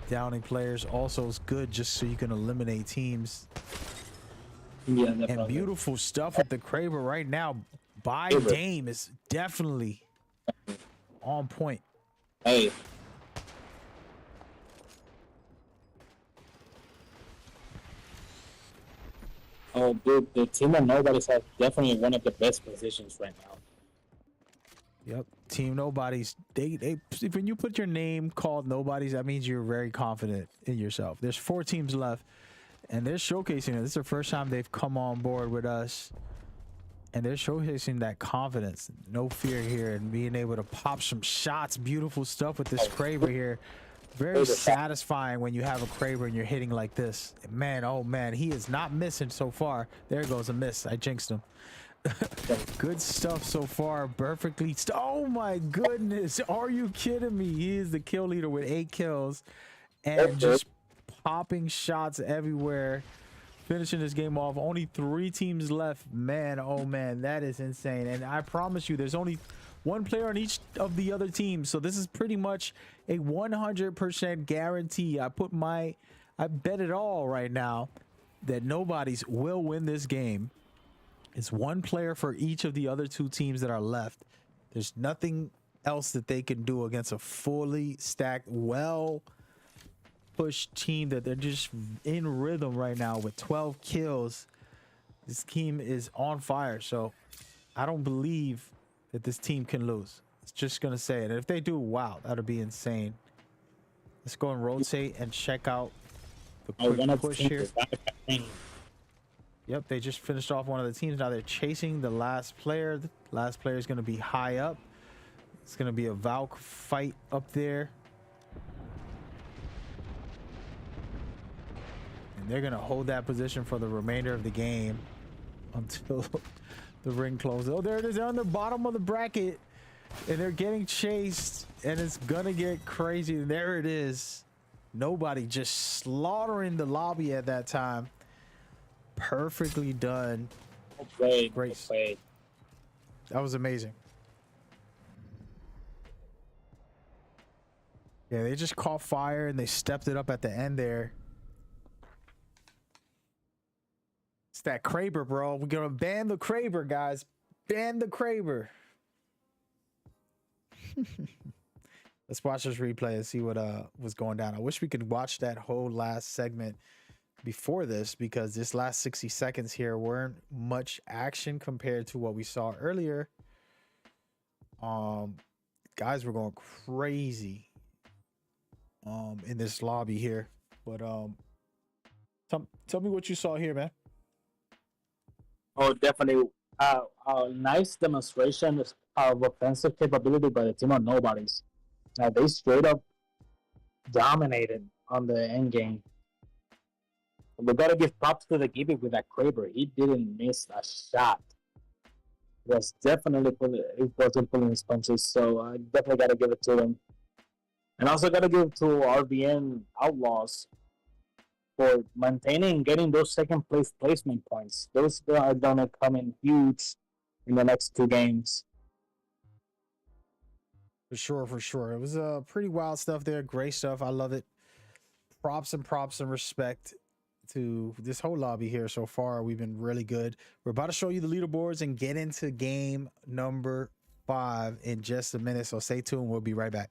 downing players. Also is good just so you can eliminate teams. Yeah, and beautiful stuff with the Kraber right now. By Dame is definitely on point. Hey. Oh, dude, the team of Nobodies have definitely one of the best positions right now. Yep, Team Nobodies. They when you put your name called Nobodies, that means you're very confident in yourself. There's 4 teams left, and they're showcasing it. This is the first time they've come on board with us, and they're showcasing that confidence, no fear here, and being able to pop some shots. Beautiful stuff with this Kraber here. Very satisfying when you have a Kraber and you're hitting like this. Man, oh man, he is not missing so far. There goes a miss. I jinxed him. Good stuff so far. Perfectly. Oh my goodness. Are you kidding me? He is the kill leader with 8 kills and just popping shots everywhere finishing this game off. Only 3 teams left. Man, oh man, that is insane. And I promise you, there's only one player on each of the other teams. So this is pretty much a 100% guarantee. I bet it all right now that nobody's will win this game. It's one player for each of the other 2 teams that are left. There's nothing else that they can do against a fully stacked, well pushed team that they're just in rhythm right now with 12 kills. This team is on fire, so I don't believe that this team can lose. It's just gonna say it. And if they do, wow, that'll be insane. Let's go and rotate and check out the quick push here. Yep, they just finished off one of the teams. Now they're chasing the last player. The last player is going to be high up. It's going to be a Valk fight up there. And they're going to hold that position for the remainder of the game until the ring closes. Oh, there it is. They're on the bottom of the bracket. And they're getting chased. And it's going to get crazy. And there it is. Nobody just slaughtering the lobby at that time. Perfectly done. Great. That was amazing. Yeah, they just caught fire and they stepped it up at the end there. It's that Kraber, bro. We're gonna ban the Kraber, guys. Ban the Kraber. Let's watch this replay and see what was going down. I wish we could watch that whole last segment before this, because this last 60 seconds here weren't much action compared to what we saw earlier. Guys were going crazy in this lobby here, but tell me what you saw here, man. Oh, definitely a nice demonstration of offensive capability by the team of nobodies. Now they straight up dominated on the end game. We gotta give props to the Gibby with that Kraber. He didn't miss a shot. He was definitely pulling his punches, so I definitely gotta give it to him. And also gotta give it to RBN Outlaws for maintaining and getting those second place placement points. Those are gonna come in huge in the next 2 games. For sure. It was pretty wild stuff there. Great stuff. I love it. Props and respect to this whole lobby here so far. We've been really good. We're about to show you the leaderboards and get into game number 5 in just a minute. So stay tuned. We'll be right back.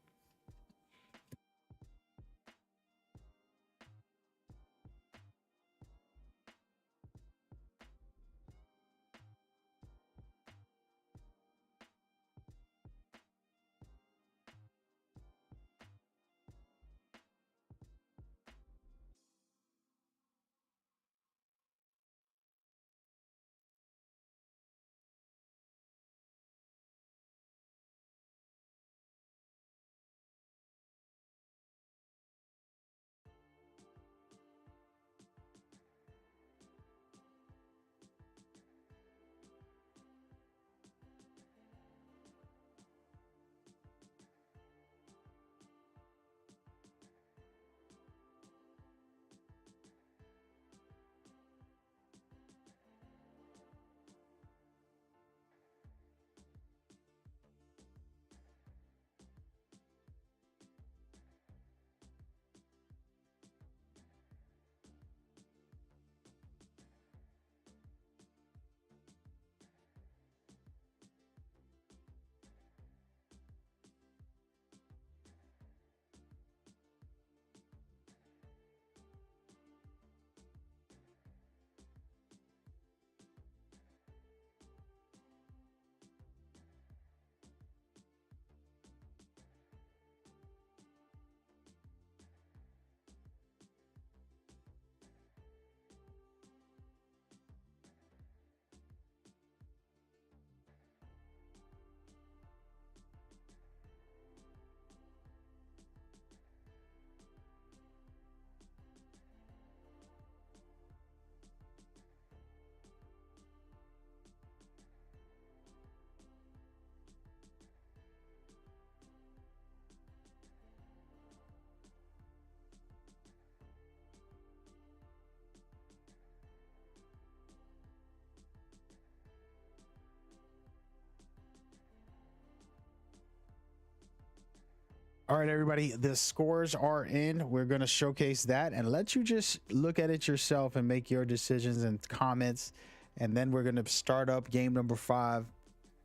All right, everybody, the scores are in. We're going to showcase that and let you just look at it yourself and make your decisions and comments. And then we're going to start up game number 5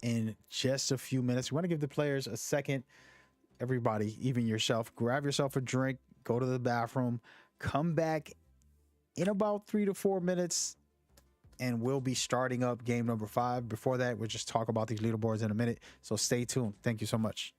in just a few minutes. We want to give the players a second. Everybody, even yourself, grab yourself a drink, go to the bathroom, come back in about 3 to 4 minutes, and we'll be starting up game number 5. Before that, we'll just talk about these leaderboards in a minute. So stay tuned. Thank you so much.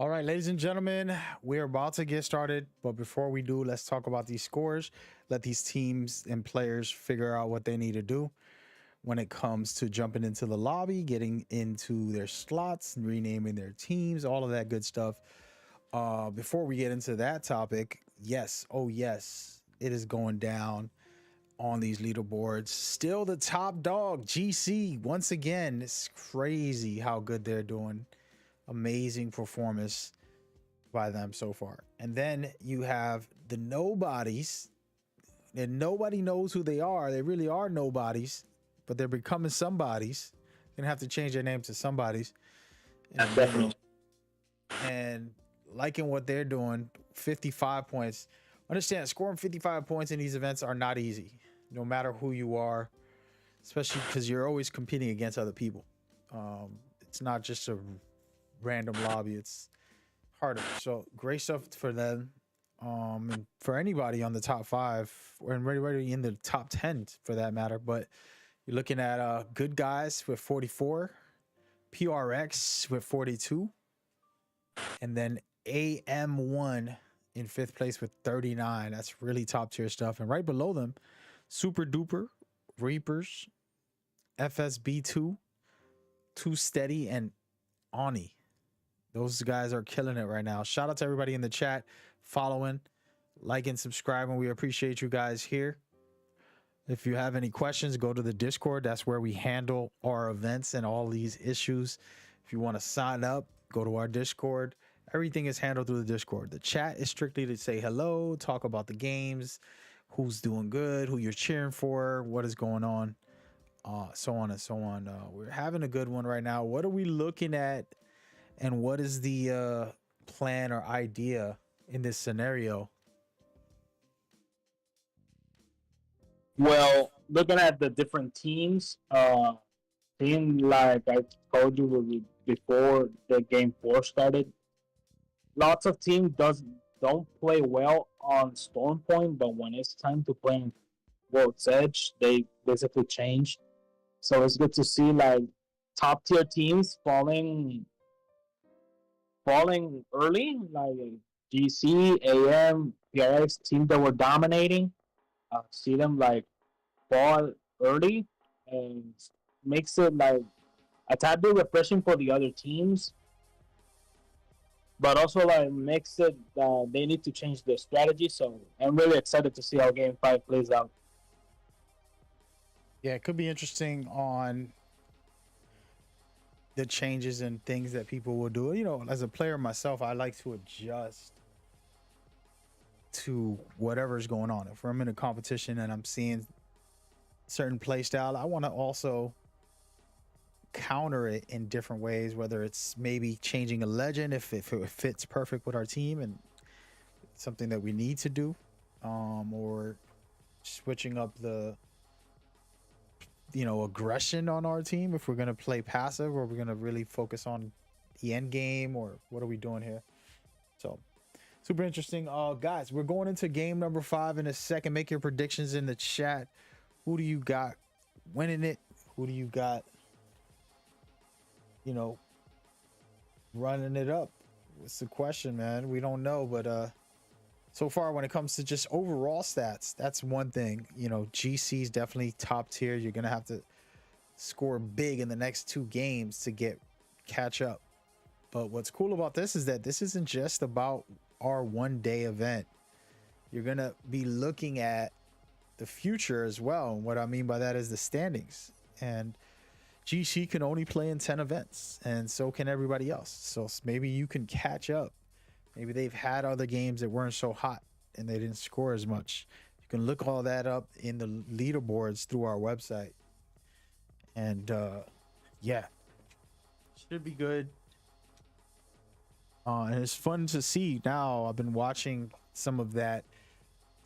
All right, ladies and gentlemen, we're about to get started. But before we do, let's talk about these scores. Let these teams and players figure out what they need to do when it comes to jumping into the lobby, getting into their slots, renaming their teams, all of that good stuff. Before we get into that topic, yes, oh yes, it is going down on these leaderboards. Still the top dog, GC. Once again, it's crazy how good they're doing. Amazing performance by them so far. And then you have the nobodies, and nobody knows who they are. They really are nobodies, but they're becoming somebodies. Gonna have to change their name to somebodies. And, Definitely. and liking what they're doing, 55 points. Understand, scoring 55 points in these events are not easy, no matter who you are, especially because you're always competing against other people. It's not just a random lobby, it's harder. So great stuff for them, and for anybody on the top 5 or already in the top 10 for that matter. But you're looking at Good Guys with 44, PRX with 42, and then AM1 in 5th place with 39. That's really top tier stuff. And right below them, Super Duper, Reapers, FSB2, Too Steady, and Oni. Those guys are killing it right now. Shout out to everybody in the chat, following, liking, subscribing. We appreciate you guys here. If you have any questions, go to the Discord. That's where we handle our events and all these issues. If you want to sign up, go to our Discord. Everything is handled through the Discord. The chat is strictly to say hello, talk about the games, who's doing good, who you're cheering for, what is going on, so on and so on. We're having a good one right now. What are we looking at, and what is the plan or idea in this scenario? Well, looking at the different teams, team like I told you before the game 4 started, lots of teams don't play well on Storm Point, but when it's time to play in World's Edge, they basically change. So it's good to see like top tier teams falling early, like GC, AM, PRX, teams that were dominating. See them like fall early, and makes it like a tad bit refreshing for the other teams, but also like makes it they need to change their strategy. So I'm really excited to see how Game 5 plays out. Yeah, it could be interesting on the changes and things that people will do. You know, as a player myself, I like to adjust to whatever's going on. If I'm in a competition and I'm seeing certain play style, I want to also counter it in different ways, whether it's maybe changing a legend if it fits perfect with our team and something that we need to do, or switching up the aggression on our team if we're going to play passive, or we're going to really focus on the end game, or what are we doing here. So super interesting. Guys, we're going into game number 5 in a second. Make your predictions in the chat. Who do you got winning it? Who do you got, running it up? It's the question, man. We don't know, but so far when it comes to just overall stats, that's one thing. GC is definitely top tier. You're gonna have to score big in the next 2 games to catch up. But what's cool about this is that this isn't just about our one-day event. You're gonna be looking at the future as well. And what I mean by that is the standings. And GC can only play in 10 events, and so can everybody else. So maybe you can catch up. Maybe they've had other games that weren't so hot and they didn't score as much. You can look all that up in the leaderboards through our website. And yeah, should be good. And it's fun to see now. I've been watching some of that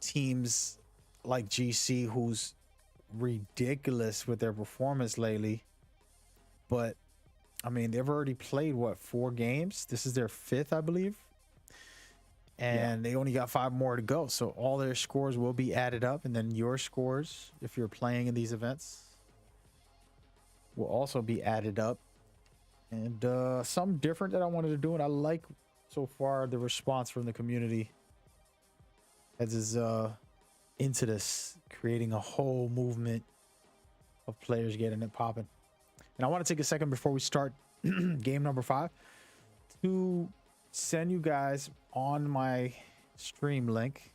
teams like GC, who's ridiculous with their performance lately. But I mean, they've already played 4 games. This is their 5th, I believe. And they only got 5 more to go. So all their scores will be added up, and then your scores, if you're playing in these events, will also be added up. And something different that I wanted to do, and I like so far the response from the community as is into this, creating a whole movement of players getting it popping. And I want to take a second before we start game number 5 to send you guys on my stream link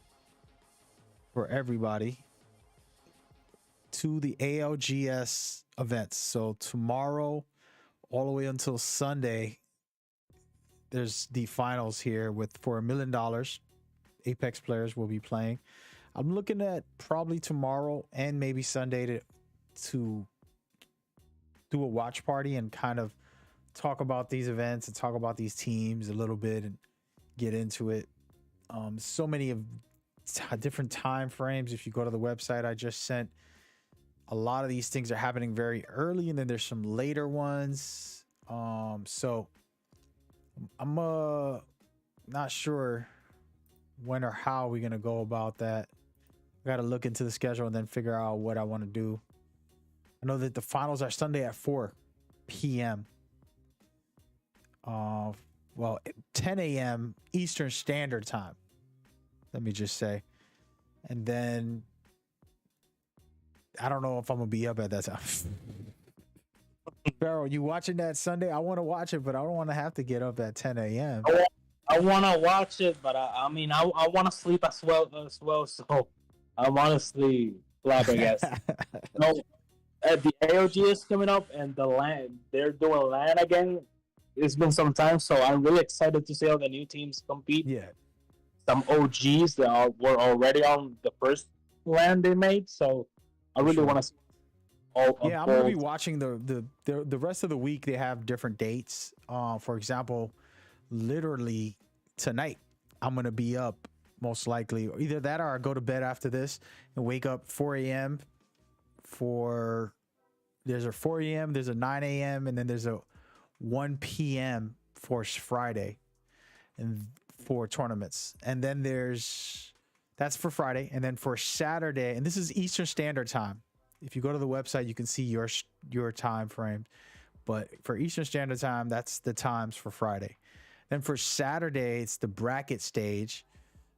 for everybody to the ALGS events. So tomorrow all the way until Sunday, there's the finals here for $1 million. Apex players will be playing. I'm looking at probably tomorrow and maybe Sunday to do a watch party and kind of talk about these events and talk about these teams a little bit and get into it. So many of different time frames. If you go to the website I just sent, a lot of these things are happening very early, and then there's some later ones. So I'm not sure when or how we're gonna go about that. I gotta look into the schedule and then figure out what I want to do. I know that the finals are Sunday at 4 p.m. Well, 10 a.m. Eastern Standard Time. Let me just say. And then I don't know if I'm gonna be up at that time. Pharaoh, you watching that Sunday? I want to watch it, but I don't want to have to get up at 10 a.m. I want to watch it, but I mean, I want to sleep as well. So I'm honestly flabbergasted. No, the AOG is coming up, and the LAN they're doing LAN again. It's been some time, so I'm really excited to see how the new teams compete. Yeah. Some OGs that were already on the first LAN they made, so I really Sure. want to see all Yeah, I'm gonna be unfold. watching the rest of the week. They have different dates. For example, literally tonight, I'm gonna be up most likely. Either that or I go to bed after this and wake up 4 a.m. for there's a 4 a.m., there's a 9 a.m., and then there's a 1 p.m. for Friday and for tournaments. And then that's for Friday, and then for Saturday, and this is Eastern Standard Time. If you go to the website, you can see your time frame. But for Eastern Standard Time, that's the times for Friday. Then for Saturday, it's the bracket stage,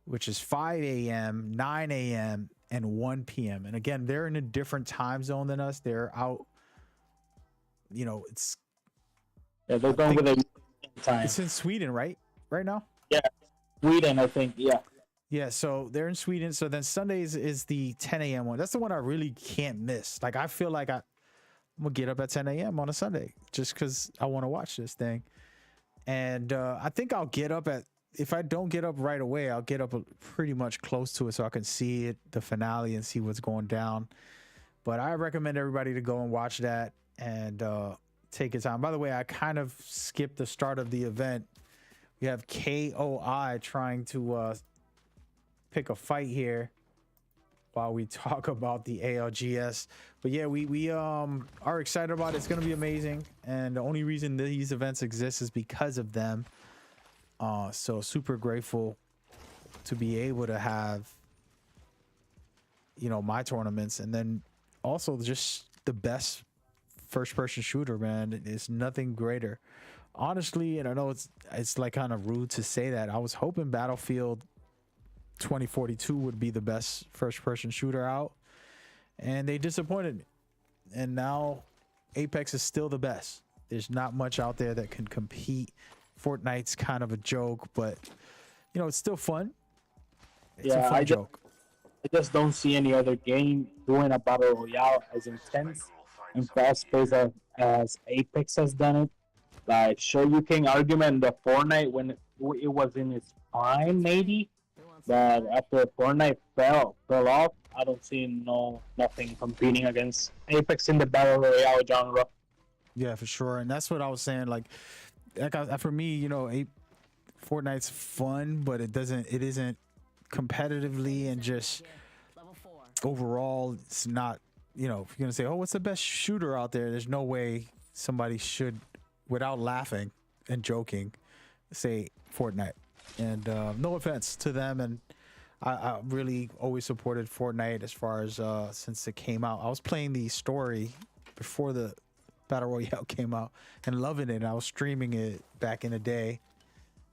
which is 5 a.m., 9 a.m., and 1 p.m. And again, they're in a different time zone than us. They're out, it's Yeah, they're going with a time. it's in Sweden, right? Right now? Sweden, I think. Yeah. Yeah, so they're in Sweden. So then Sundays is the 10 a.m. one. That's the one I really can't miss. Like, I feel like I'm going to get up at 10 a.m. on a Sunday just because I want to watch this thing. And I think I'll get up if I don't get up right away, I'll get up pretty much close to it so I can see it, the finale, and see what's going down. But I recommend everybody to go and watch that and take your time. By the way, I kind of skipped the start of the event. We have KOI trying to pick a fight here while we talk about the ALGS. But yeah, we are excited about it. It's going to be amazing. And the only reason these events exist is because of them. So super grateful to be able to have, my tournaments, and then also just the best first person shooter, man. It's nothing greater. Honestly, and I know it's like kind of rude to say that. I was hoping Battlefield 2042 would be the best first person shooter out, and they disappointed me. And now Apex is still the best. There's not much out there that can compete. Fortnite's kind of a joke, but it's still fun. It's a fun joke. I just don't see any other game doing a battle royale as intense and fast-paced as Apex has done it. Like, sure, you can argument the Fortnite when it was in its prime, maybe. But after Fortnite fell off, I don't see nothing competing against Apex in the battle royale genre. Yeah, for sure. And that's what I was saying. Like for me, Fortnite's fun, but it isn't competitively and just overall. It's not. If you're gonna say, "Oh, what's the best shooter out there?" There's no way somebody should, without laughing and joking, say Fortnite. And no offense to them, and I really always supported Fortnite as far as since it came out. I was playing the story before the Battle Royale came out and loving it. I was streaming it back in the day,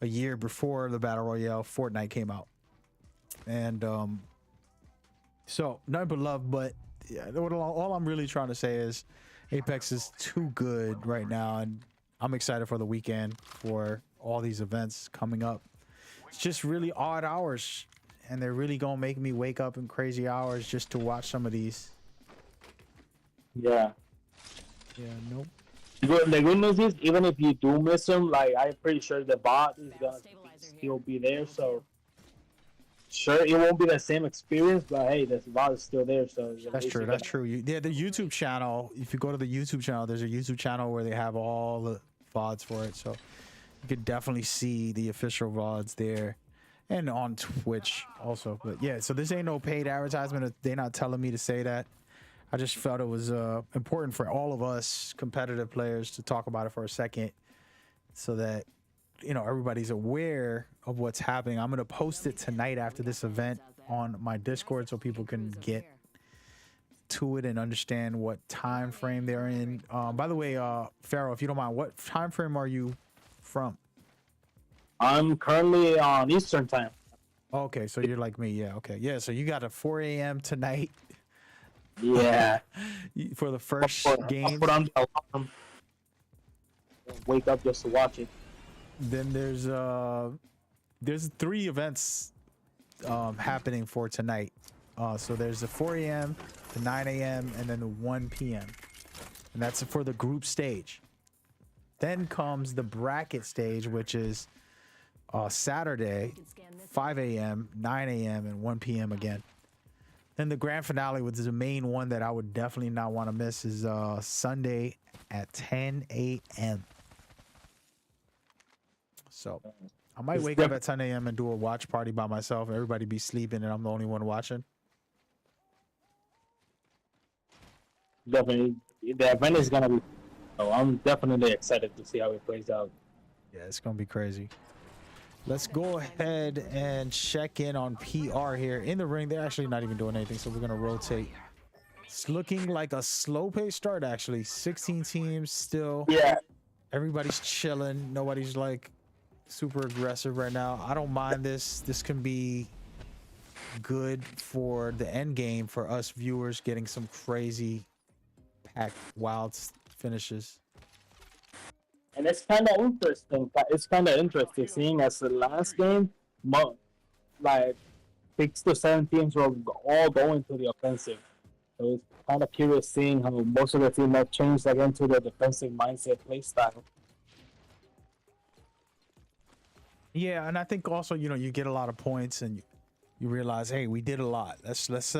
a year before the Battle Royale Fortnite came out. And so nothing but love, but yeah, all I'm really trying to say is Apex is too good right now, and I'm excited for the weekend for all these events coming up. It's just really odd hours, and they're really gonna make me wake up in crazy hours just to watch some of these. Yeah. Yeah, nope. The good news is, even if you do miss them, like, I'm pretty sure the bot is gonna still be there. So sure, it won't be the same experience, but hey, the bot is still there. So That's true. That's true. The YouTube channel. If you go to the YouTube channel, there's a YouTube channel where they have all the VODs for it. So you could definitely see the official VODs there, and on Twitch also. But yeah, so this ain't no paid advertisement. They're not telling me to say that. I just felt it was important for all of us competitive players to talk about it for a second, so that everybody's aware of what's happening. I'm gonna post it tonight after this event on my Discord, so people can get to it and understand what time frame they're in. By the way, Pharaoh, if you don't mind, what time frame are you from? I'm currently on Eastern time. Okay, so you're like me. Yeah, okay. Yeah, so you got a 4 a.m. tonight Yeah. for the first game. Put on the alarm. Wake up just to watch it. Then there's 3 events happening for tonight. So there's the 4 a.m., the 9 a.m., and then the 1 p.m. And that's for the group stage. Then comes the bracket stage, which is Saturday, 5 a.m., 9 a.m., and 1 p.m. again. Then the grand finale, which is the main one that I would definitely not want to miss, is Sunday at 10 a.m. So I might wake up at 10 a.m. and do a watch party by myself. Everybody be sleeping and I'm the only one watching. Definitely, the event is gonna be. So I'm definitely excited to see how it plays out. Yeah, it's gonna be crazy. Let's go ahead and check in on PR here in the ring. They're actually not even doing anything, so we're gonna rotate. It's looking like a slow pace start, actually. 16 teams still. Yeah, Everybody's chilling. Nobody's like super aggressive right now. I don't mind this. This can be good for the end game for us viewers, getting some crazy packed wild finishes. and it's kind of interesting. It's kind of interesting seeing as the last game, like 6 to 7 teams were all going to the offensive. So it's kind of curious seeing how most of the team have changed again to the defensive mindset play style. Yeah, and I think also, you know, you get a lot of points and you realize, hey, we did a lot. Let's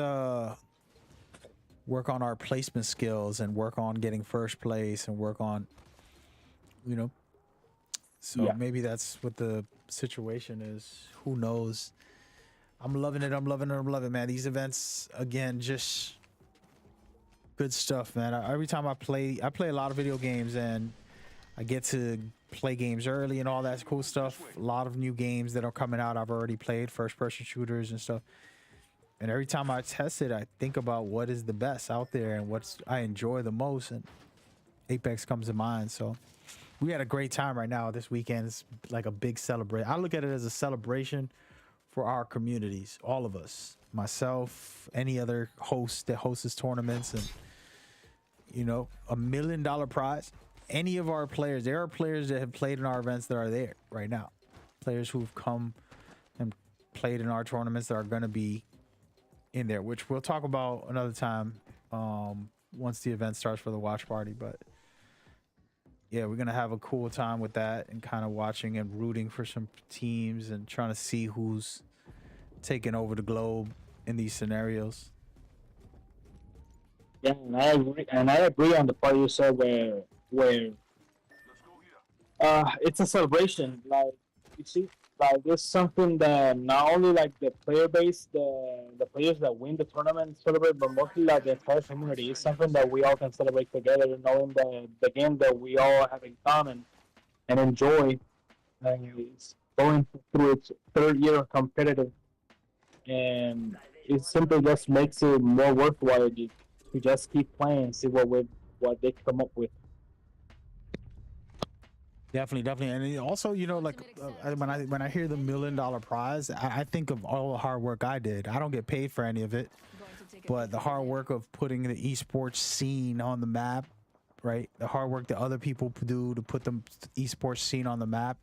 work on our placement skills and work on getting first place and work on, you know. So Yeah. maybe that's what the situation is. Who knows? I'm loving it. I'm loving it. I'm loving it, man. These events, again, just good stuff, man. Every time I play a lot of video games and I get to play games early and all that cool stuff. A lot of new games that are coming out I've already played, first person shooters and stuff. And every time I test it, I think about what is the best out there and what's I enjoy the most, and Apex comes to mind. So we had a great time right now. This weekend is like a big celebration. I look at it as a celebration for our communities, all of us, myself, any other host that hosts tournaments, and you know, $1 million prize. Any of our players, there are players that have played in our events that are there right now. Players who've come and played in our tournaments that are going to be in there, which we'll talk about another time once the event starts for the watch party. But yeah, we're going to have a cool time with that and kind of watching and rooting for some teams and trying to see who's taking over the globe in these scenarios. Yeah, and I agree on the part you said where Let's go here. it's a celebration. Like you see, like it's something that not only like the player base, the players that win the tournament celebrate, but mostly like the entire community. It's something that we all can celebrate together, knowing the game that we all have in common and enjoy. And it's going through its third year of competitive, and it simply just makes it more worthwhile to just keep playing and see what they come up with. Definitely, and also, you know, like when I hear the $1 million prize, I think of all the hard work I did. I don't get paid for any of it, but the hard work of putting the esports scene on the map, right? The hard work that other people do to put the esports scene on the map,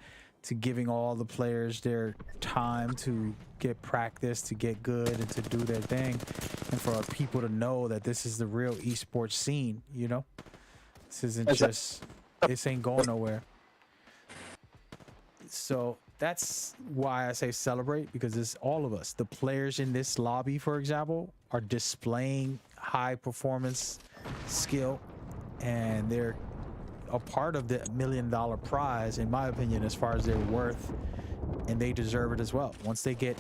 to giving all the players their time to get practice, to get good, and to do their thing, and for people to know that this is the real esports scene. You know, this ain't going nowhere. So that's why I say celebrate, because it's all of us. The players in this lobby, for example, are displaying high performance skill, and they're a part of the $1 million prize, in my opinion, as far as their worth, and they deserve it as well. Once they get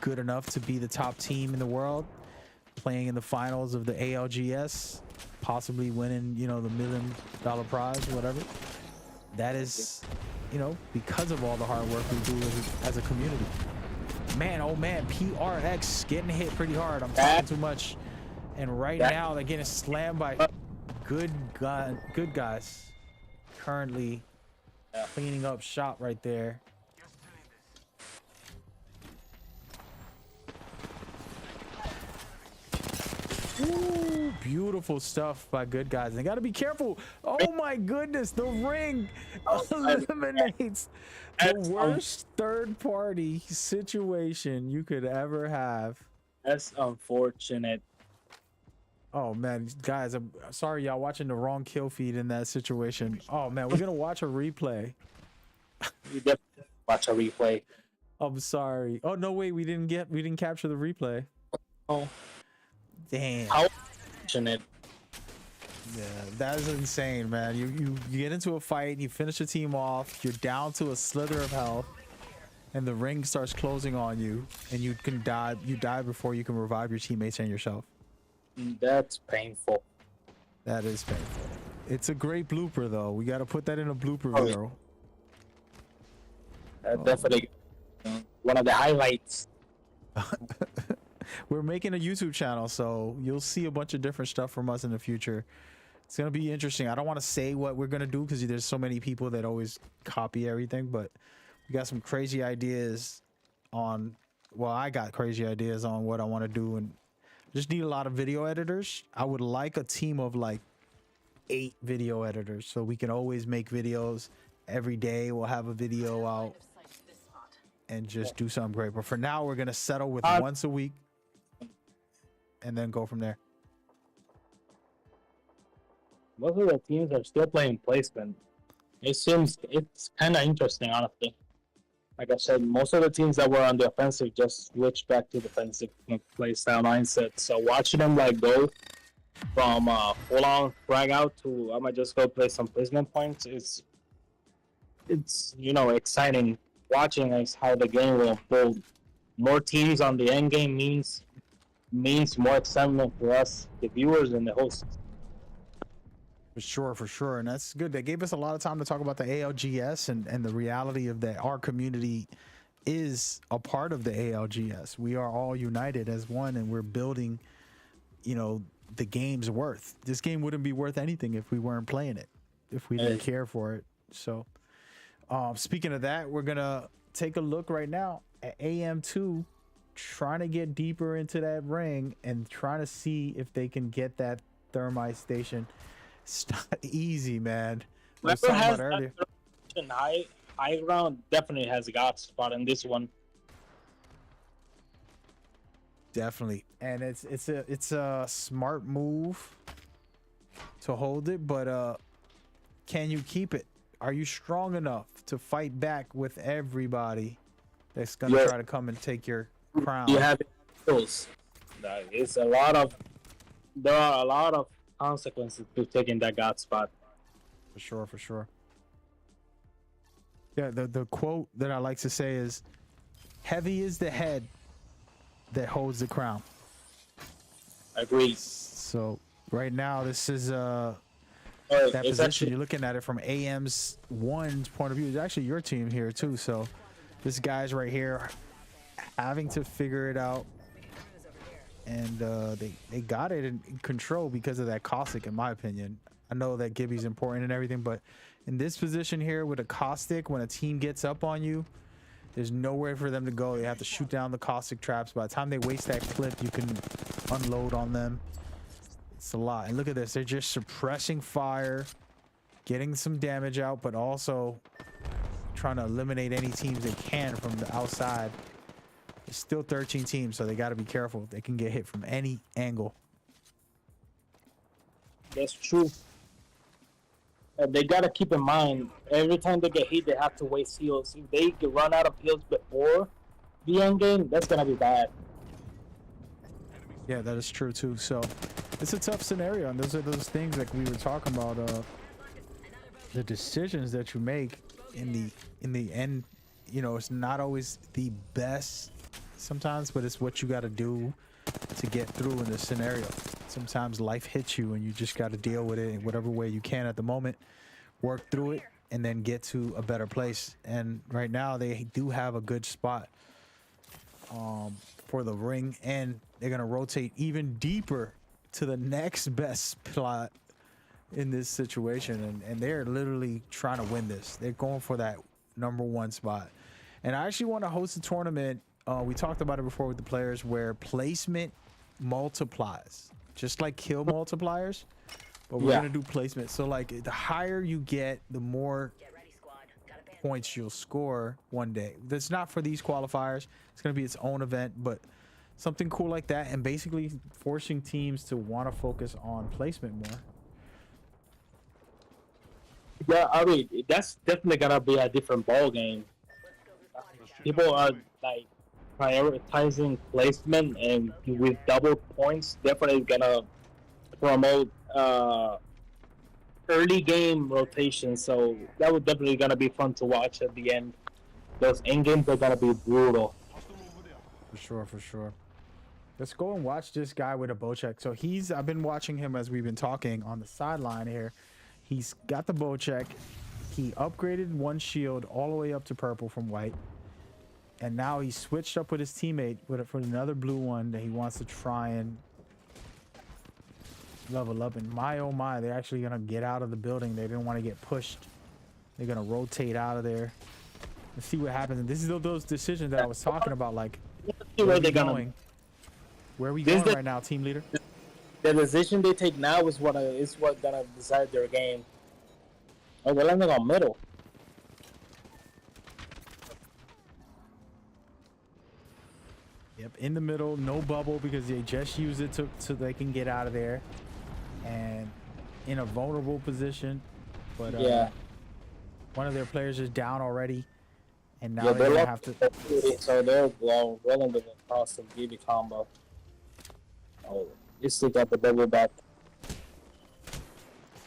good enough to be the top team in the world, playing in the finals of the ALGS, possibly winning, you know, the $1 million prize, whatever, that is, you know, because of all the hard work we do as a community. Man, oh man, PRX getting hit pretty hard. I'm talking too much, and right now they're getting slammed by good guys. Currently cleaning up shop right there. Ooh, beautiful stuff by good guys. They got to be careful. Oh my goodness, the ring eliminates the worst third party situation you could ever have. That's unfortunate. Oh man, guys, I'm sorry y'all watching the wrong kill feed in that situation. Oh man, we're gonna watch a replay. You definitely watch a replay. I'm sorry. Oh no, wait, we didn't capture the replay. Oh, Damn. how unfortunate. Yeah, that is insane, man. You get into a fight, you finish the team off, you're down to a slither of health, and the ring starts closing on you, and you can die. You die before you can revive your teammates and yourself. That's painful. That is painful. It's a great blooper, though. We got to put that in a blooper Oh, yeah. video. Definitely one of the highlights. We're making a YouTube channel, so you'll see a bunch of different stuff from us in the future. It's gonna be interesting. I don't want to say what we're gonna do because there's so many people that always copy everything, but we got some crazy ideas on. Well, I got crazy ideas on what I want to do, and just need a lot of video editors. I would like a team of like 8 video editors, so we can always make videos every day. We'll have a video out and just do something great. But for now, we're gonna settle with once a week, and then go from there. Most of the teams are still playing placement. It seems it's kind of interesting, honestly. Like I said, most of the teams that were on the offensive just switched back to defensive play style mindset. So watching them like go from full on frag out to I might just go play some placement points. It's exciting. Watching is how the game will unfold. More teams on the end game means more excitement for us, the viewers and the hosts. For sure. And that's good. They gave us a lot of time to talk about the ALGS and the reality of that our community is a part of the ALGS. We are all united as one, and we're building, the game's worth. This game wouldn't be worth anything if we weren't playing it, if we didn't care for it. So, speaking of that, we're going to take a look right now at AM2, trying to get deeper into that ring and trying to see if they can get that thermite station. It's not easy, man. Whoever has that high ground definitely has a god spot in this one. Definitely, and it's a smart move to hold it, but can you keep it? Are you strong enough to fight back with everybody that's gonna try to come and take your crown? You have skills. There are a lot of consequences to taking that god spot. For sure. Yeah, the quote that I like to say is, "Heavy is the head that holds the crown." Agreed. So right now, this is that It's position. actually, You're looking at it from AM's one's point of view. It's actually your team here too. So this guy's right here having to figure it out. And they got it in control because of that caustic, in my opinion. I know that Gibby's important and everything, but in this position here with a caustic, when a team gets up on you, there's nowhere for them to go. They have to shoot down the caustic traps. By the time they waste that clip, you can unload on them. It's a lot. And look at this. They're just suppressing fire, getting some damage out, but also trying to eliminate any teams they can from the outside. It's still 13 teams, so they got to be careful. They can get hit from any angle. that's true. They gotta keep in mind, every time they get hit, they have to waste heals. If they can run out of heals before the end game, that's gonna be bad. Yeah, that is true too. So it's a tough scenario, and those are those things like we were talking about. The decisions that you make in the end, it's not always the best sometimes, but it's what you got to do to get through in this scenario. Sometimes life hits you and you just got to deal with it in whatever way you can at the moment, work through it, and then get to a better place. And right now they do have a good spot for the ring, and they're going to rotate even deeper to the next best spot in this situation, and they're literally trying to win this. They're going for that #1 spot. And I actually want to host a tournament. We talked about it before with the players, where placement multiplies, just like kill multipliers, but we're gonna do placement. So like the higher you get, the more points you'll score one day. That's not for these qualifiers. It's gonna be its own event, but something cool like that, and basically forcing teams to want to focus on placement more. Yeah, I mean that's definitely gonna be a different ball game. People are like prioritizing placement, and with double points, definitely gonna promote early game rotation. So that would definitely gonna be fun to watch at the end. Those end games are gonna be brutal. Hostile over there. For sure, for sure. Let's go and watch this guy with a bow check. So I've been watching him as we've been talking on the sideline here. He's got the bow check. He upgraded one shield all the way up to purple from white. And now he switched up with his teammate for another blue one that he wants to try and level up. And my oh my, they're actually gonna get out of the building. They didn't want to get pushed. They're gonna rotate out of there. Let's see what happens. And this is those decisions that I was talking about, like Where they gonna? where are we This going the- right now, team leader? The decision they take now is what gonna decide their game. Oh, they're landing on middle. Yep, in the middle, no bubble because they just used it so they can get out of there, and in a vulnerable position. But Yeah. one of their players is down already, and now Yeah, they're they're gonna have to. so they're well into the cross and BB combo. Oh, they still got the bubble back.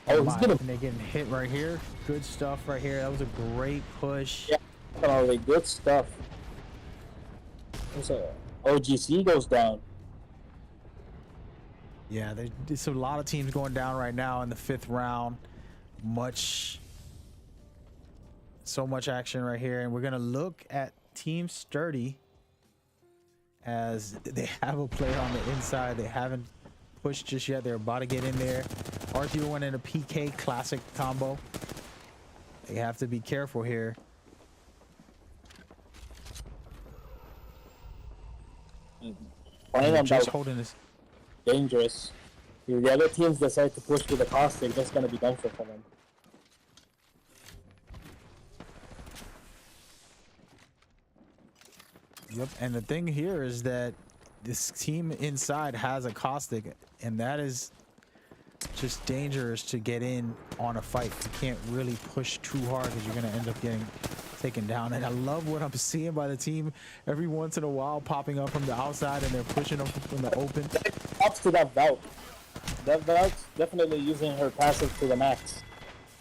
Oh, he's gonna And they're getting hit right here. Good stuff right here. That was a great push. Yeah. Definitely good stuff. So OGC goes down. Yeah, there's a lot of teams going down right now in the 5th round. So much action right here, and we're gonna look at Team Sturdy as they have a player on the inside. They haven't pushed just yet. They're about to get in there. Arthur went in a PK classic combo. They have to be careful here. Playing They're on just that holding this. dangerous. If the other teams decide to push with the caustic, that's gonna be done for them. Yep, and the thing here is that this team inside has a caustic, and that is just dangerous to get in on a fight. You can't really push too hard because you're gonna end up getting taken down. And I love what I'm seeing by the team every once in a while popping up from the outside, and they're pushing them from the open. Props to that Valk. That Valk's definitely using her passive to the max.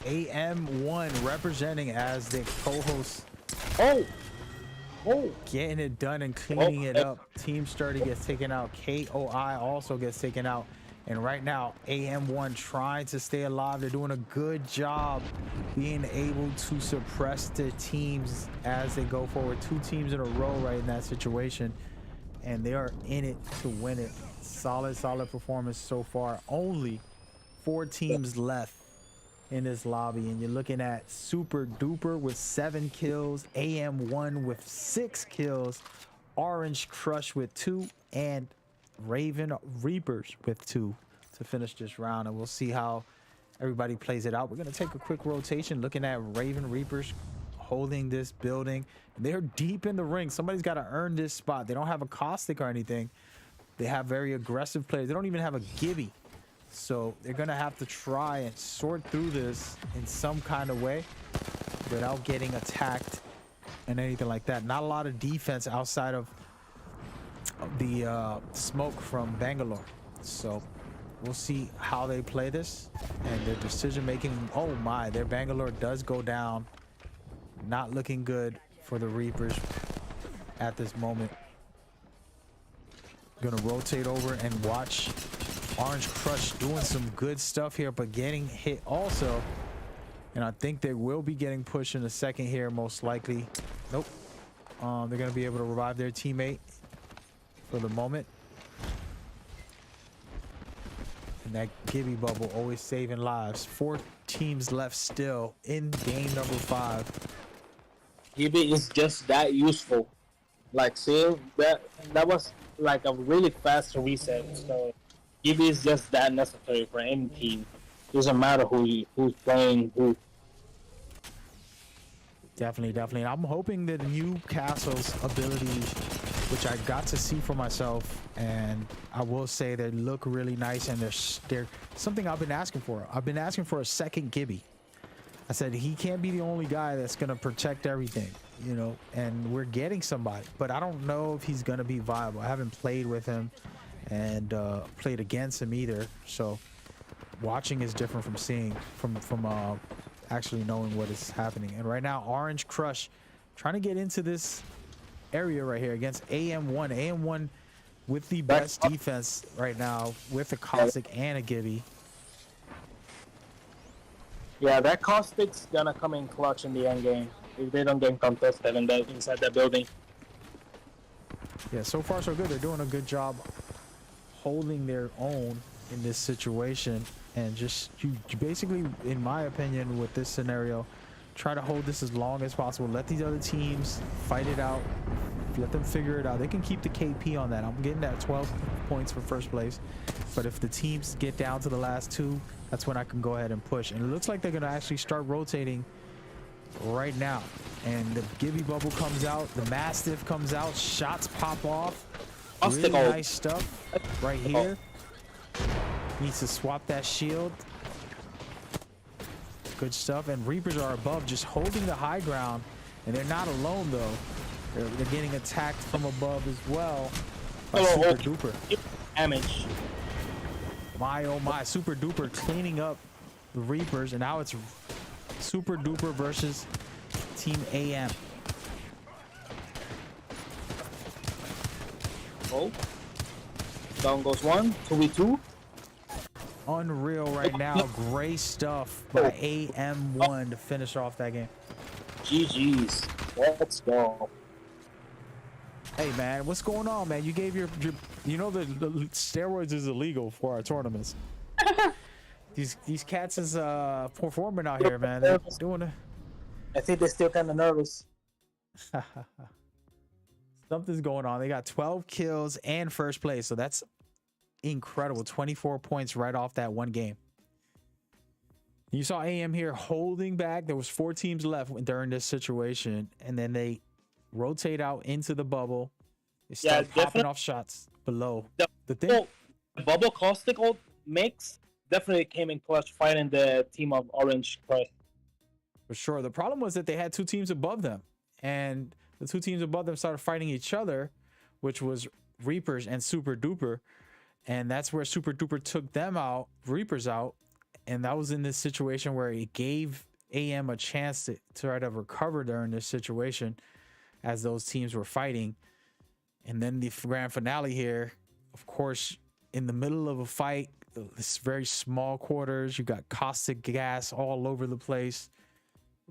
AM1 representing as the co-host, Oh! Oh! getting it done and cleaning it up. Team Sturdy gets taken out. KOI also gets taken out. And right now, AM1 trying to stay alive. They're doing a good job being able to suppress their teams as they go forward. 2 teams in a row right in that situation. And they are in it to win it. Solid performance so far. Only 4 teams left in this lobby. And you're looking at Super Duper with 7 kills. AM1 with 6 kills. Orange Crush with 2. And Raven Reapers with 2 to finish this round, and we'll see how everybody plays it out. We're gonna take a quick rotation looking at Raven Reapers holding this building. They're deep in the ring. Somebody's got to earn this spot. They don't have a caustic or anything. They have very aggressive players. They don't even have a Gibby, so they're gonna have to try and sort through this in some kind of way without getting attacked and anything like that. Not a lot of defense outside of the smoke from Bangalore, so we'll see how they play this and their decision making. Oh my, their Bangalore does go down. Not looking good for the Reapers at this moment. Gonna rotate over and watch Orange Crush doing some good stuff here, but getting hit also. And I think they will be getting pushed in a second here, most likely. Nope. They're gonna be able to revive their teammate for the moment. And that Gibby bubble always saving lives. 4 teams left still in game number 5. Gibby is just that useful. Like, see, that was like a really fast reset. So Gibby is just that necessary for any team. Doesn't matter who's playing who. Definitely. I'm hoping that Newcastle's ability which I got to see for myself, and I will say they look really nice, and they're something I've been asking for. I've been asking for a second Gibby. I said he can't be the only guy that's gonna protect everything, you know, and we're getting somebody, but I don't know if he's gonna be viable. I haven't played with him and played against him either, so watching is different from seeing, from actually knowing what is happening. And right now, Orange Crush trying to get into this area right here against AM1. AM1 with the best defense right now, with a Caustic and a Gibby. Yeah, that Caustic's gonna come in clutch in the end game if they don't get contested inside that building. Yeah, so far so good. They're doing a good job holding their own in this situation, and just you basically, in my opinion, with this scenario, try to hold this as long as possible. Let these other teams fight it out. Let them figure it out. They can keep the KP on that. I'm getting that 12 points for first place, but if the teams get down to the last two, that's when I can go ahead and push. And it looks like they're gonna actually start rotating right now. And the Gibby bubble comes out, the Mastiff comes out, shots pop off. Really nice stuff right here. Needs to swap that shield. Good stuff. And Reapers are above, just holding the high ground, and they're not alone though. They're getting attacked from above as well by Super Duper. Damage. My oh my, Super Duper cleaning up the Reapers, and now it's Super Duper versus Team AM. Oh, down goes one, 2v2. Unreal right now. Great stuff by AM1 to finish off that game. GG's. Let's go. Hey man, what's going on, man? You gave your you know the steroids is illegal for our tournaments. These cats is performing out here, man. They're doing it. I think they're still kind of nervous. Something's going on. They got 12 kills and first place, so that's incredible. 24 points right off that one game. You saw AM here holding back. There was 4 teams left during this situation, and then they rotate out into the bubble. They start popping off shots below. The thing, the bubble Caustic ult mix definitely came in clutch fighting the team of Orange Crush. for sure. The problem was that they had 2 teams above them, and the 2 teams above them started fighting each other, which was Reapers and Super Duper. And that's where Super Duper took them out, Reapers out. And that was in this situation where it gave AM a chance to try to recover during this situation as those teams were fighting. And then the grand finale here, of course, in the middle of a fight, this very small quarters, you got caustic gas all over the place.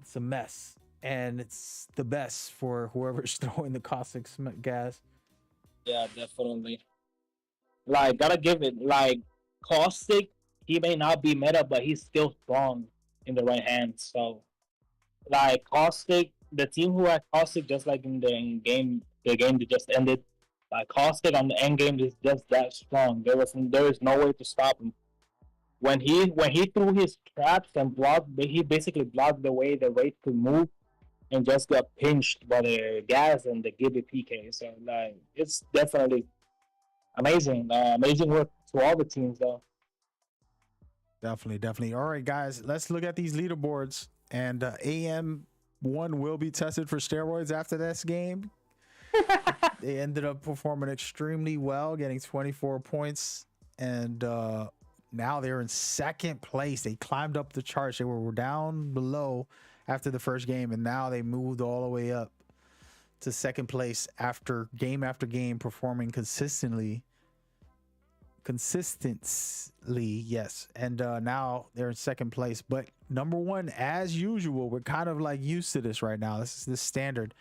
It's a mess. And it's the best for whoever's throwing the caustic gas. Yeah, definitely. Like, gotta give it, like, Caustic, he may not be meta, but he's still strong in the right hands. So, like, Caustic, the team who had Caustic, just like in the game that just ended, like, Caustic on the end game is just that strong. There is no way to stop him. When he threw his traps and blocked, he basically blocked the way the Wraith could move, and just got pinched by the gas and the Gibby PK. So, like, it's definitely amazing. Amazing work to all the teams, though. Definitely. All right, guys, let's look at these leaderboards. And AM1 will be tested for steroids after this game. They ended up performing extremely well, getting 24 points. And now they're in second place. They climbed up the charts. They were down below after the first game, and now they moved all the way up to second place after game, performing consistently, yes. And now they're in second place, but number 1, as usual, we're kind of like used to this right now. This is the standard.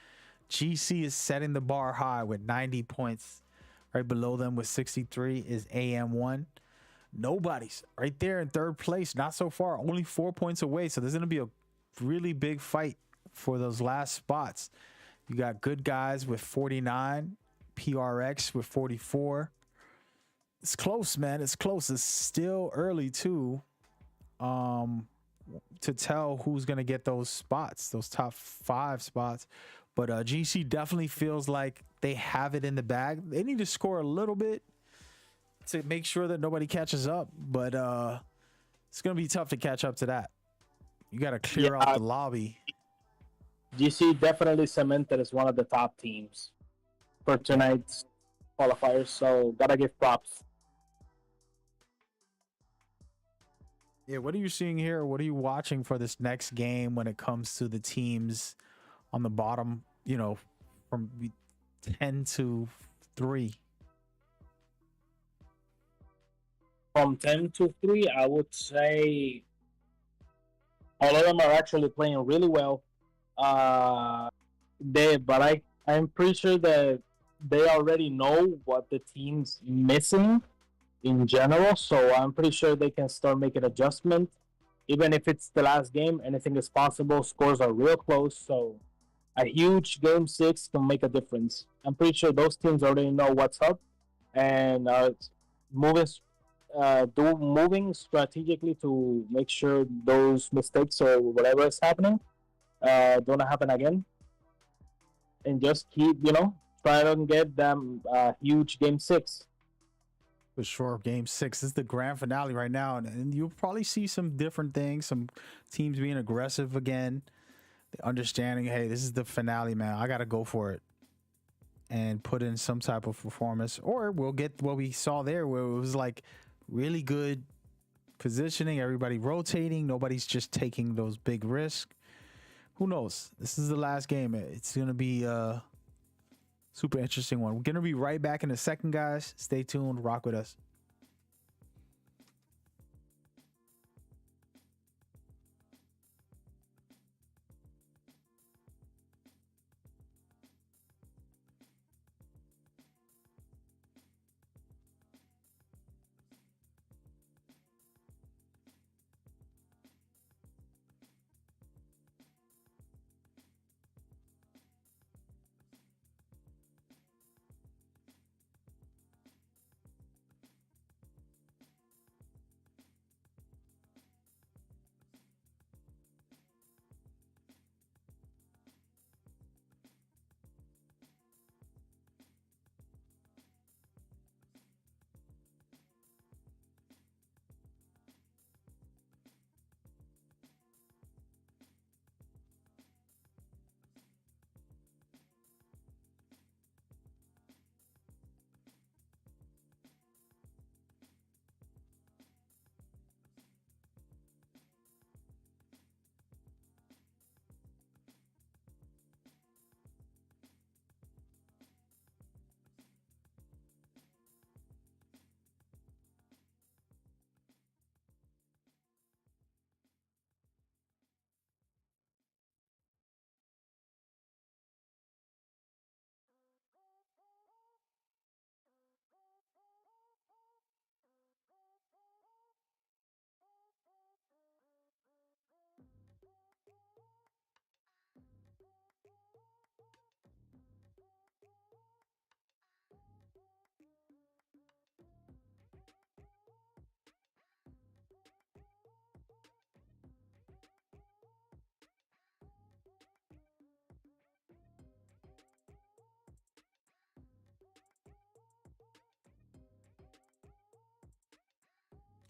GC is setting the bar high with 90 points. Right below them with 63 is AM1. Nobody's right there in third place, not so far, only 4 points away. So there's going to be a really big fight for those last spots. You got Good Guys with 49, PRX with 44. It's close, man. It's close. It's still early too, to tell who's gonna get those spots, those top 5 spots. But GC definitely feels like they have it in the bag. They need to score a little bit to make sure that nobody catches up, but it's gonna be tough to catch up to that. You got to clear out the lobby. GC definitely cemented as one of the top teams for tonight's qualifiers, so gotta give props. Yeah, what are you seeing here? What are you watching for this next game when it comes to the teams on the bottom, you know, from 10 to 3? From 10 to 3, I would say all of them are actually playing really well. I'm pretty sure that they already know what the team's missing in general, so I'm pretty sure they can start making adjustments. Even if it's the last game, anything is possible. Scores are real close, so a huge game 6 can make a difference. I'm pretty sure those teams already know what's up and are moving strategically to make sure those mistakes or whatever is happening don't happen again, and just keep, try to get them huge game 6. For sure, game 6 this is the grand finale right now, and you'll probably see some different things, some teams being aggressive again, understanding, hey, this is the finale, man, I gotta go for it and put in some type of performance, or we'll get what we saw there where it was like really good positioning, everybody rotating, nobody's just taking those big risks. Who knows? This is the last game. It's gonna be a super interesting one. We're gonna be right back in a second, guys. Stay tuned, rock with us.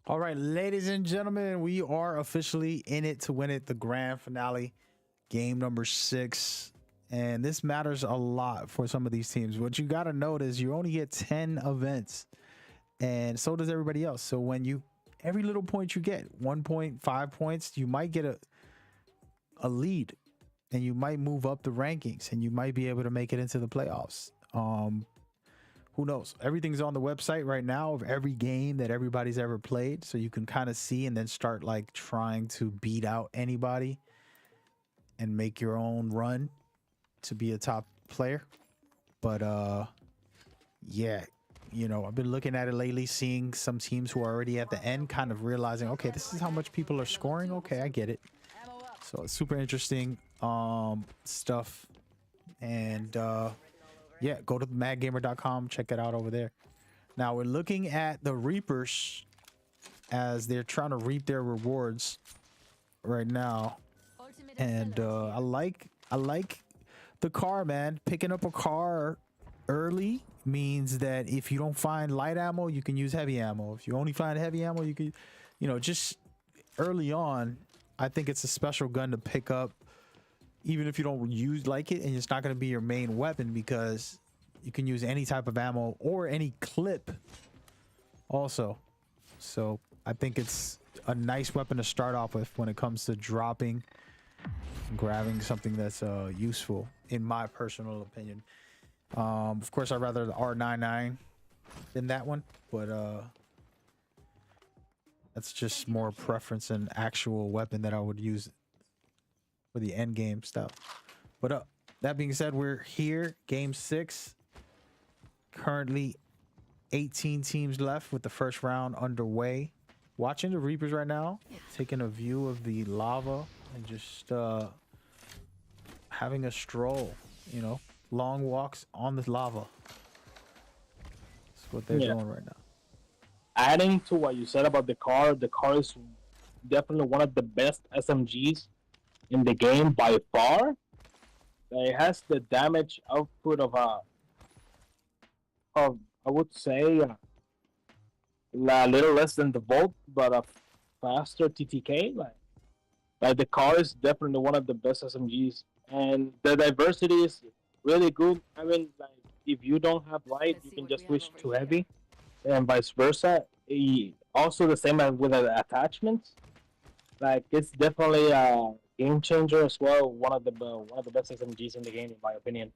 All right, ladies and gentlemen, we are officially in it to win it, the grand finale, game number 6. And this matters a lot for some of these teams. What you got to note is you only get 10 events, and so does everybody else. So when every little point you get, 1 point, 5 points, you might get a lead, and you might move up the rankings, and you might be able to make it into the playoffs. Who knows? Everything's on the website right now of every game that everybody's ever played. So you can kind of see and then start like trying to beat out anybody and make your own run to be a top player. But yeah, I've been looking at it lately, seeing some teams who are already at the end, kind of realizing, okay, this is how much people are scoring. Okay, I get it. So it's super interesting stuff. And yeah, go to madgamer.com, check it out over there. Now we're looking at the Reapers as they're trying to reap their rewards right now, and I like the car, man. Picking up a car early means that if you don't find light ammo, you can use heavy ammo. If you only find heavy ammo, you can, you know, just early on, I think it's a special gun to pick up, even if you don't like it, and it's not going to be your main weapon, because you can use any type of ammo or any clip also. So I think it's a nice weapon to start off with when it comes to dropping and grabbing something that's useful, in my personal opinion. Of course, I'd rather the R99 than that one, but that's just more preference and actual weapon that I would use for the end game stuff. But that being said, we're here, game 6. Currently 18 teams left with the first round underway. Watching the Reapers right now, taking a view of the lava and just having a stroll, you know, long walks on the lava. That's what they're doing right now. Adding to what you said about the car is definitely one of the best SMGs in the game by far. It has the damage output of I would say a little less than the Volt, but a faster TTK. Like the car is definitely one of the best SMGs, and the diversity is really good. I mean, like if you don't have light, you can just switch to heavy, and vice versa. Also the same as with the attachments. Like it's definitely a game changer as well. One of the best SMGs in the game, in my opinion.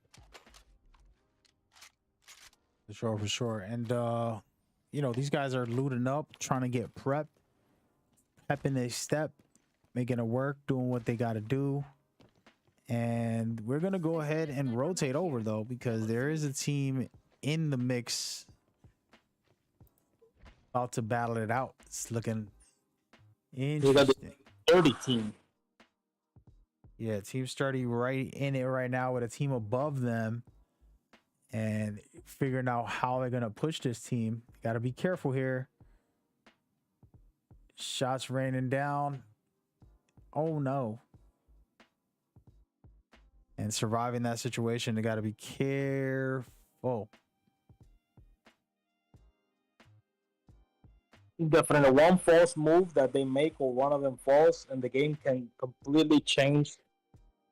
For sure. And you know, these guys are looting up, trying to get prepped, prepping a step, making it work, doing what they got to do. And we're gonna go ahead and rotate over though, because there is a team in the mix about to battle it out. It's looking interesting. 30 team. Yeah, Team Sturdy right in it right now with a team above them, and figuring out how they're gonna push this team. Got to be careful here. Shots raining down. Oh no. And surviving that situation, they got to be careful. Definitely one false move that they make, or one of them falls, and the game can completely change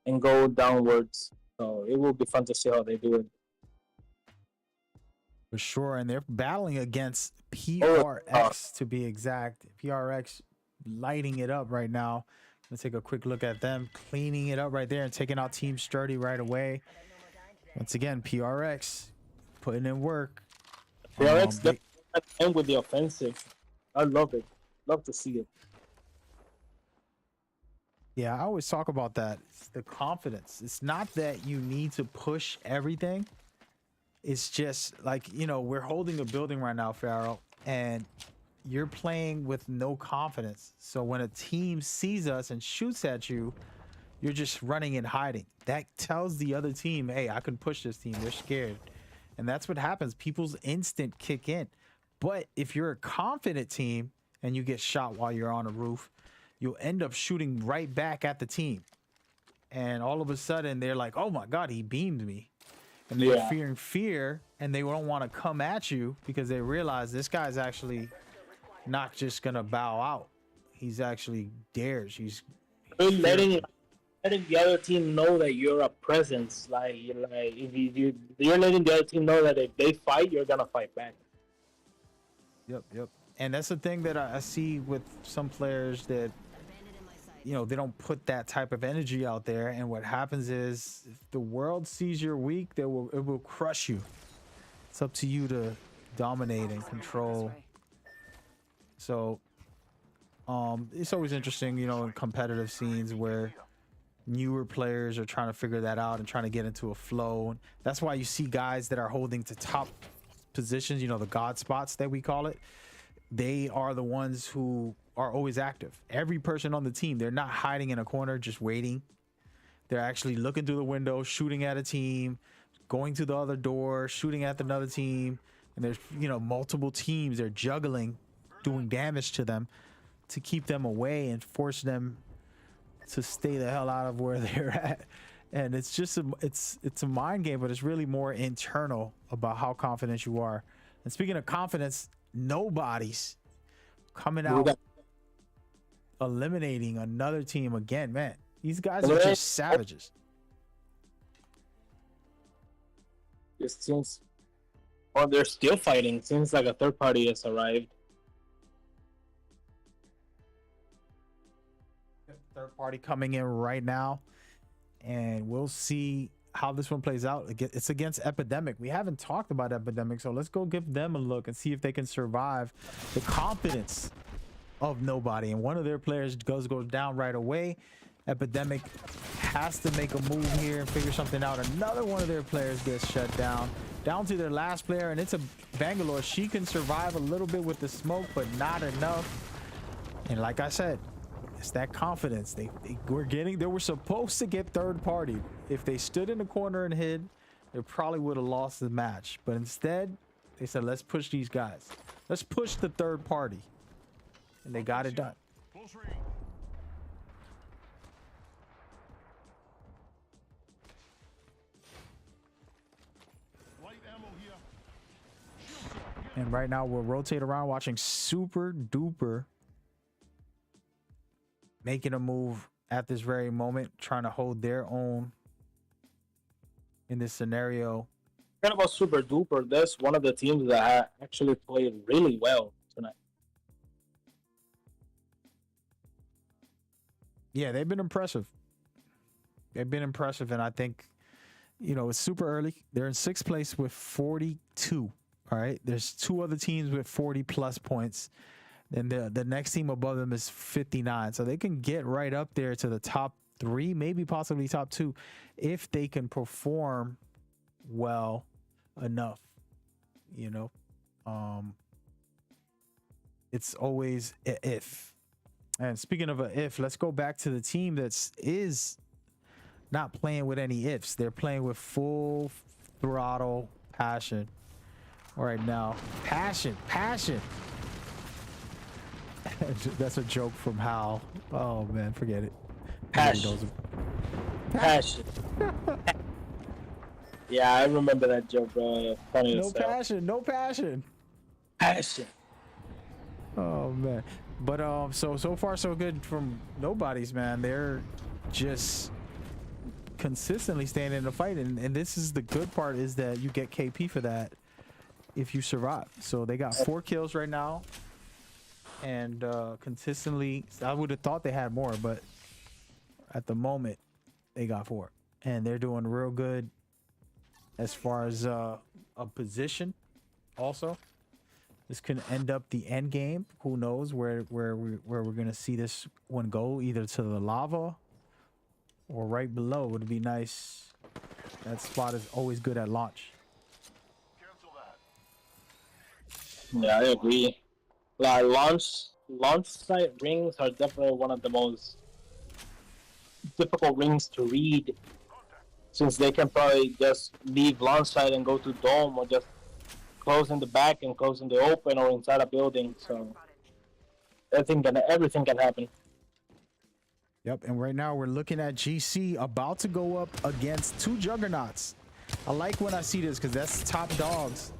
and go downwards. So it will be fun to see how they do it. For sure. And they're battling against PRX to be exact. PRX lighting it up right now. Let's take a quick look at them cleaning it up right there and taking out Team Sturdy right away. Once again, PRX putting in work. PRX and with the offensive. I love it. Love to see it. Yeah, I always talk about that. It's the confidence. It's not that you need to push everything. It's just like, you know, we're holding a building right now, Pharaoh, and you're playing with no confidence. So when a team sees us and shoots at you, you're just running and hiding. That tells the other team, hey, I can push this team. They're scared. And that's what happens. People's instinct kick in. But if you're a confident team and you get shot while you're on a roof, you'll end up shooting right back at the team. And all of a sudden they're like, oh my God, he beamed me. And they're fearing fear, and they don't want to come at you because they realize this guy's actually not just gonna bow out. He's actually dares. He's letting the other team know that you're a presence. Like if you're letting the other team know that if they fight, you're gonna fight back. Yep. And that's the thing that I see with some players, that, you know, they don't put that type of energy out there, and what happens is if the world sees you're weak, it will crush you. It's up to you to dominate and control. So it's always interesting, you know, in competitive scenes where newer players are trying to figure that out and trying to get into a flow. And that's why you see guys that are holding to top positions, you know, the God spots that we call it. They are the ones who are always active. Every person on the team, they're not hiding in a corner just waiting. They're actually looking through the window, shooting at a team, going to the other door, shooting at another team. And there's, you know, multiple teams. They're juggling, doing damage to them to keep them away and force them to stay the hell out of where they're at. And it's just it's a mind game, but it's really more internal about how confident you are. And speaking of confidence, nobody's coming We out got- eliminating another team again, man. These guys are just savages. It seems, or they're still fighting. Seems like a third party has arrived. Third party coming in right now, and we'll see how this one plays out. It's against Epidemic. We haven't talked about Epidemic, so let's go give them a look and see if they can survive the confidence of nobody. And one of their players goes down right away. Epidemic has to make a move here and figure something out. Another one of their players gets shut down to their last player, and it's a Bangalore. She can survive a little bit with the smoke, but not enough. And like I said, it's that confidence. They were supposed to get third party. If they stood in the corner and hid, they probably would have lost the match. But instead, they said, let's push these guys. Let's push the third party. And they got it done. Close range. Light ammo here. Shield cell, get And right now we'll rotate around watching Super Duper making a move at this very moment, trying to hold their own in this scenario. Kind about Super Duper, that's one of the teams that actually played really well tonight. Yeah, they've been impressive. They've been impressive, and I think, you know, it's super early. They're in sixth place with 42. All right, there's two other teams with 40 plus points. And the next team above them is 59. So they can get right up there to the top 3, maybe possibly top 2, if they can perform well enough. You know, it's always a if. And speaking of a if, let's go back to the team is not playing with any ifs. They're playing with full throttle passion right now. Passion. That's a joke from Hal. Oh man, forget it. Passion. Passion. Yeah, I remember that joke, bro. Funny No as hell. passion, no passion. Passion. Oh man. But so far so good from nobody's, man. They're just consistently staying in the fight, and this is the good part, is that you get KP for that if you survive. So they got 4 kills right now, and consistently, I would have thought they had more, but at the moment they got 4, and they're doing real good as far as a position. Also, this can end up the end game. Who knows where we're gonna see this one go, either to the lava or right below. Would be nice. That spot is always good at launch. cancel that. Yeah, I agree. Like launch site rings are definitely one of the most difficult rings to read, since they can probably just leave launch site and go to dome, or just close in the back and close in the open, or inside a building. So everything can happen. Yep, and right now we're looking at GC about to go up against 2 juggernauts. I like when I see this, because that's top dogs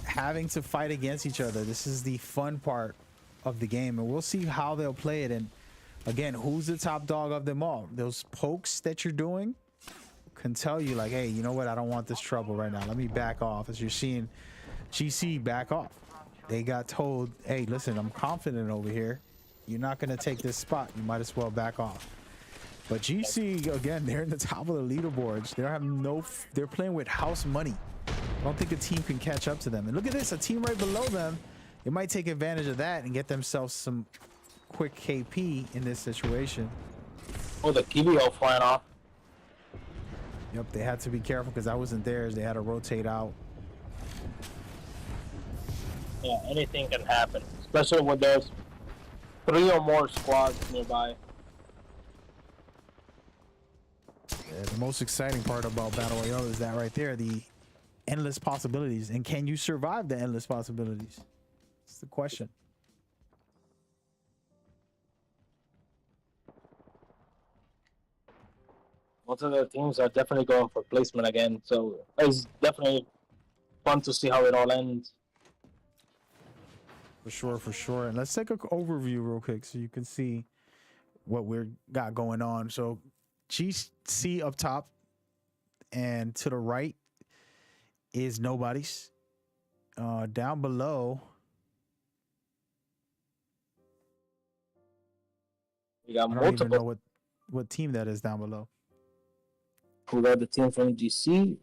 having to fight against each other. This is the fun part of the game, and we'll see how they'll play it. And again, who's the top dog of them all? Those pokes that you're doing can tell you, like, hey, you know what, I don't want this trouble right now, let me back off. As you're seeing GC back off, they got told, hey, listen, I'm confident over here, you're not going to take this spot, you might as well back off. But GC, again, they're in the top of the leaderboards. They're playing with house money. I don't think a team can catch up to them. And look at this, a team right below them, they might take advantage of that and get themselves some quick KP in this situation. Oh, the Kibio flying off. Yep, they had to be careful because that wasn't theirs. They had to rotate out. Yeah, anything can happen, especially when there's 3 or more squads nearby. Yeah, the most exciting part about Battle Royale is that right there, the endless possibilities. And can you survive the endless possibilities? That's the question. Both of the teams are definitely going for placement again, so it's definitely fun to see how it all ends. For sure, for sure. And let's take a overview real quick so you can see what we're got going on. So GC up top and to the right is nobody's. Down below, We got I don't even know multiple what team that is down below. who got the team from GC.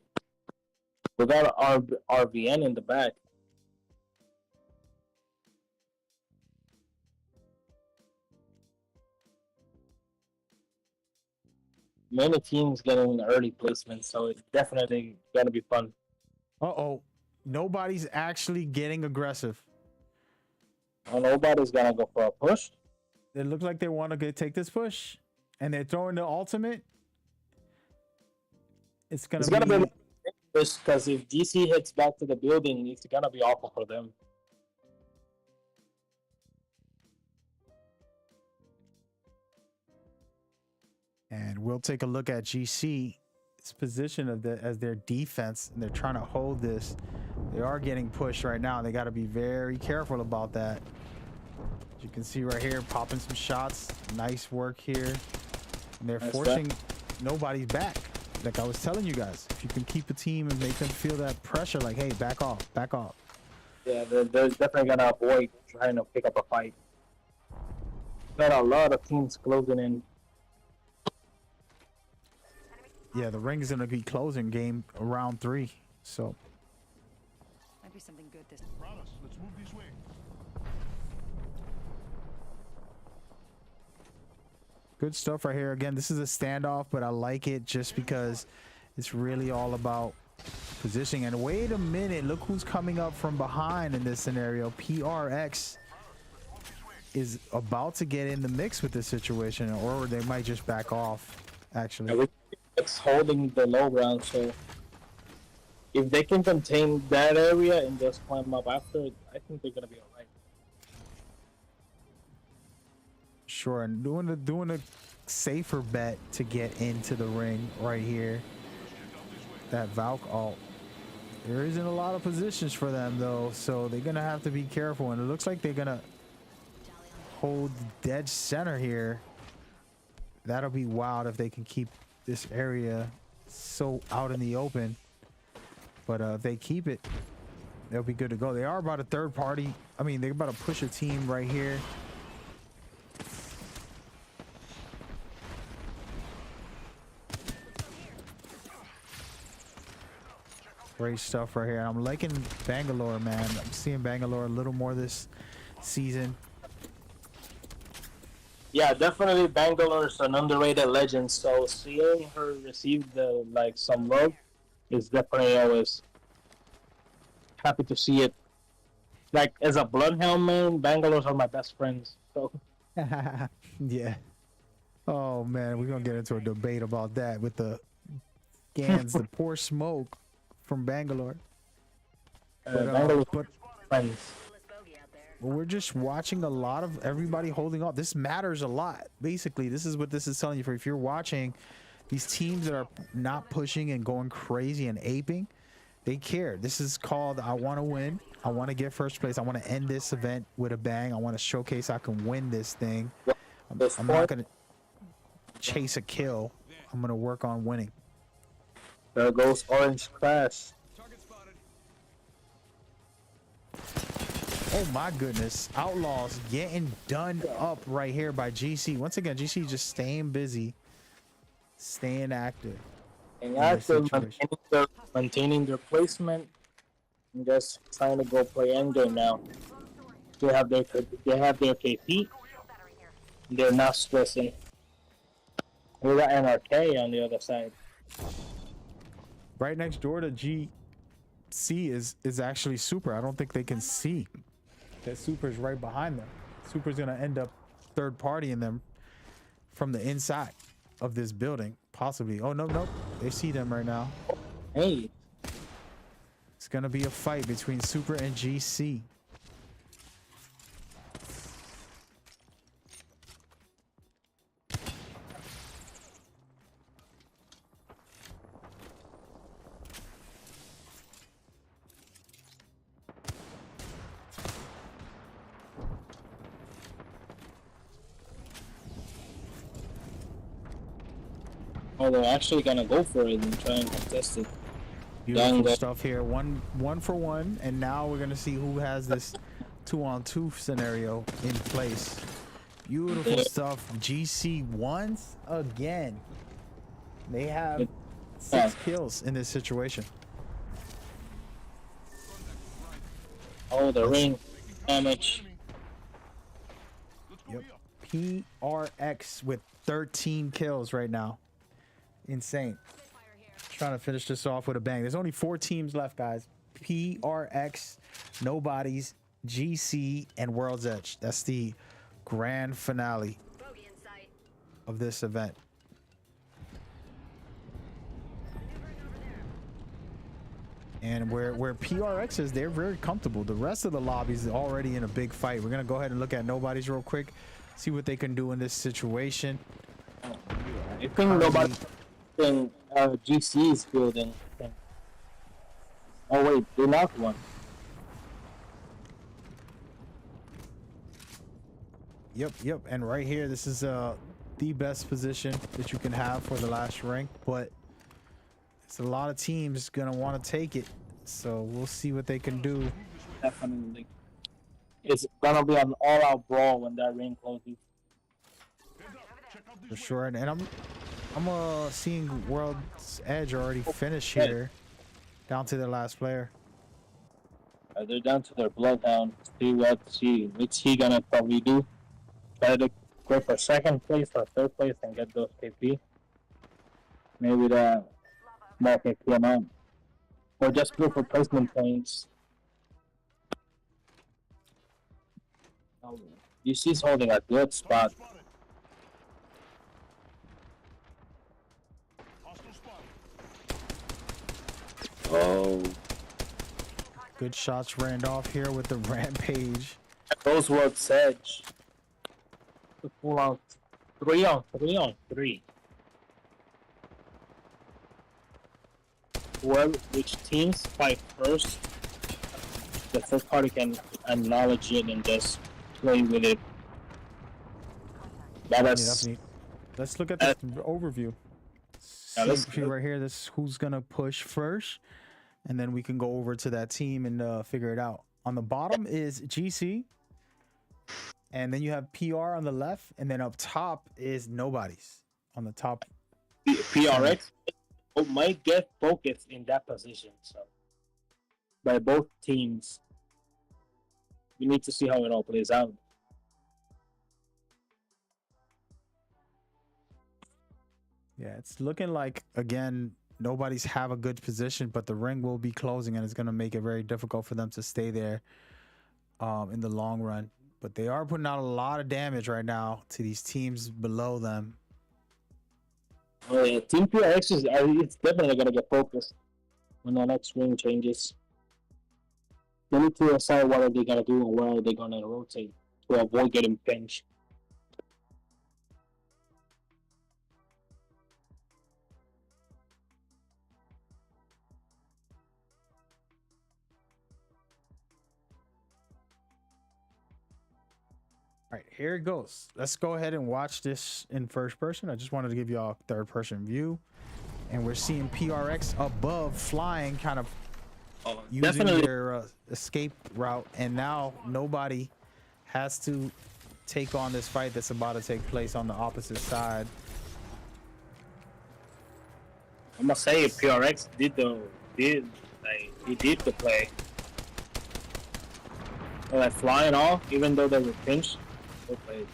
We got RVN in the back. Many teams getting early placement, so it's definitely gonna be fun. Uh-oh. Nobody's actually getting aggressive. Nobody's gonna go for a push. It looks like they want to take this push. And they're throwing the ultimate. It's It's gonna gonna be be push because if GC hits back to the building, it's gonna be awful for them. and we'll take a look at GC's position of as their defense, and they're trying to hold this. They are getting pushed right now. They got to be very careful about that. As you can see right here, popping some shots. Nice work here. And they're Nice forcing nobody's back. Like I was telling you guys, if you can keep a team and make them feel that pressure, like, hey, back off, back off. Yeah, they're definitely gonna avoid trying to pick up a fight. Got a lot of teams closing in. Yeah, the ring is going to be closing game around 3. So Might be something good this. Brothers, let's move this way. good stuff right here. Again, this is a standoff, but I like it just because it's really all about positioning. And wait a minute, look who's coming up from behind in this scenario. PRX is about to get in the mix with this situation, or they might just back off, actually. It's holding the low ground, so if they can contain that area and just climb up after, I think they're gonna be alright. Sure, and doing a safer bet to get into the ring right here. That Valk ult. There isn't a lot of positions for them though, so they're gonna have to be careful. And it looks like they're gonna hold dead center here. That'll be wild if they can keep this area so out in the open. But if they keep it, they'll be good to go. They are about a third party. I mean, they're about to push a team right here. Great stuff right here. I'm liking Bangalore, man. I'm seeing Bangalore a little more this season. Yeah, definitely Bangalore's an underrated legend, so seeing her receive the some love is definitely always happy to see it. Like as a Bloodhound man, Bangalore's are my best friends. So Yeah. Oh man, we're gonna get into a debate about that with the Gans, the poor smoke from Bangalore. Bangalore's But friends. we're just watching a lot of everybody holding off. This matters a lot. Basically, this is what this is telling you. For if you're watching these teams that are not pushing and going crazy and aping, they care. This is called I want to win. I want to get first place. I want to end this event with a bang. I want to showcase I can win this thing. I'm not going to chase a kill. I'm going to work on winning. There goes Orange Crash. Oh my goodness. Outlaws getting done up right here by GC. Once again, GC just staying busy, staying active. And this actually situation. maintaining their placement and just trying to go play endgame now. They have their KP. They're not stressing. We got NRK on the other side. Right next door to GC is actually Super. I don't think they can see that Super's right behind them. Super's gonna end up third partying them from the inside of this building, possibly. Oh no, they see them right now. Hey, It's gonna be a fight between Super and GC. Oh, they're actually gonna go for it and try and contest it. Beautiful Done. stuff here. One for one, and now we're gonna see who has this 2-on-2 scenario in place. Beautiful Yeah. stuff. GC once again. They have Yeah. 6 kills in this situation. Oh, the ring damage. Let's go Yep. here. PRX with 13 kills right now. Insane. Trying to finish this off with a bang. There's only 4 teams left, guys. PRX, Nobodies, GC, and World's Edge. That's the grand finale Bogey in sight. of this event. And where PRX is, they're very comfortable. The rest of the lobbies are already in a big fight. We're gonna go ahead and look at Nobodies real quick, see what they can do in this situation. I think nobody in GC is building. Oh wait, they knocked one. Yep. And right here, this is the best position that you can have for the last rank, but it's a lot of teams gonna want to take it. So we'll see what they can do. Definitely. It's gonna be an all-out brawl when that ring closes. Heads up. Check out For this way. sure, and I'm seeing World's Edge already finish Okay. here, down to their last player. They're down to their bloodhound. See what's he gonna probably do? Try to go for second place or third place and get those KP. Maybe the more KP amount. Or just go for placement points. UC's holding a good spot. Spotted. Hostile spotted. Oh. Good shots ran off here with the rampage. Those World's Edge. The full out 3-on-3. Whoever, which teams fight first, the third party can acknowledge it and just play with it. That's Let's look at this overview. Yeah, let's- See right here, this is who's gonna push first, and then we can go over to that team and figure it out. On the bottom is GC, and then you have PR on the left, and then up top is Nobodies on the top. PRX might get focused in that position. So by both teams, we need to see how it all plays out. Yeah, it's looking like, again, Nobodies have a good position, but the ring will be closing, and it's going to make it very difficult for them to stay there in the long run. But they are putting out a lot of damage right now to these teams below them. Oh, yeah. Team PRX is it's definitely gonna get focused when the next ring changes. They need to decide what are they gonna do and where are they gonna rotate to avoid getting pinched. All right, here it goes. Let's go ahead and watch this in first person. I just wanted to give y'all a third person view. And we're seeing PRX above flying, kind of using Definitely. their escape route. And now nobody has to take on this fight that's about to take place on the opposite side. I must say PRX did the play. Like flying off, even though they were pinched. They played.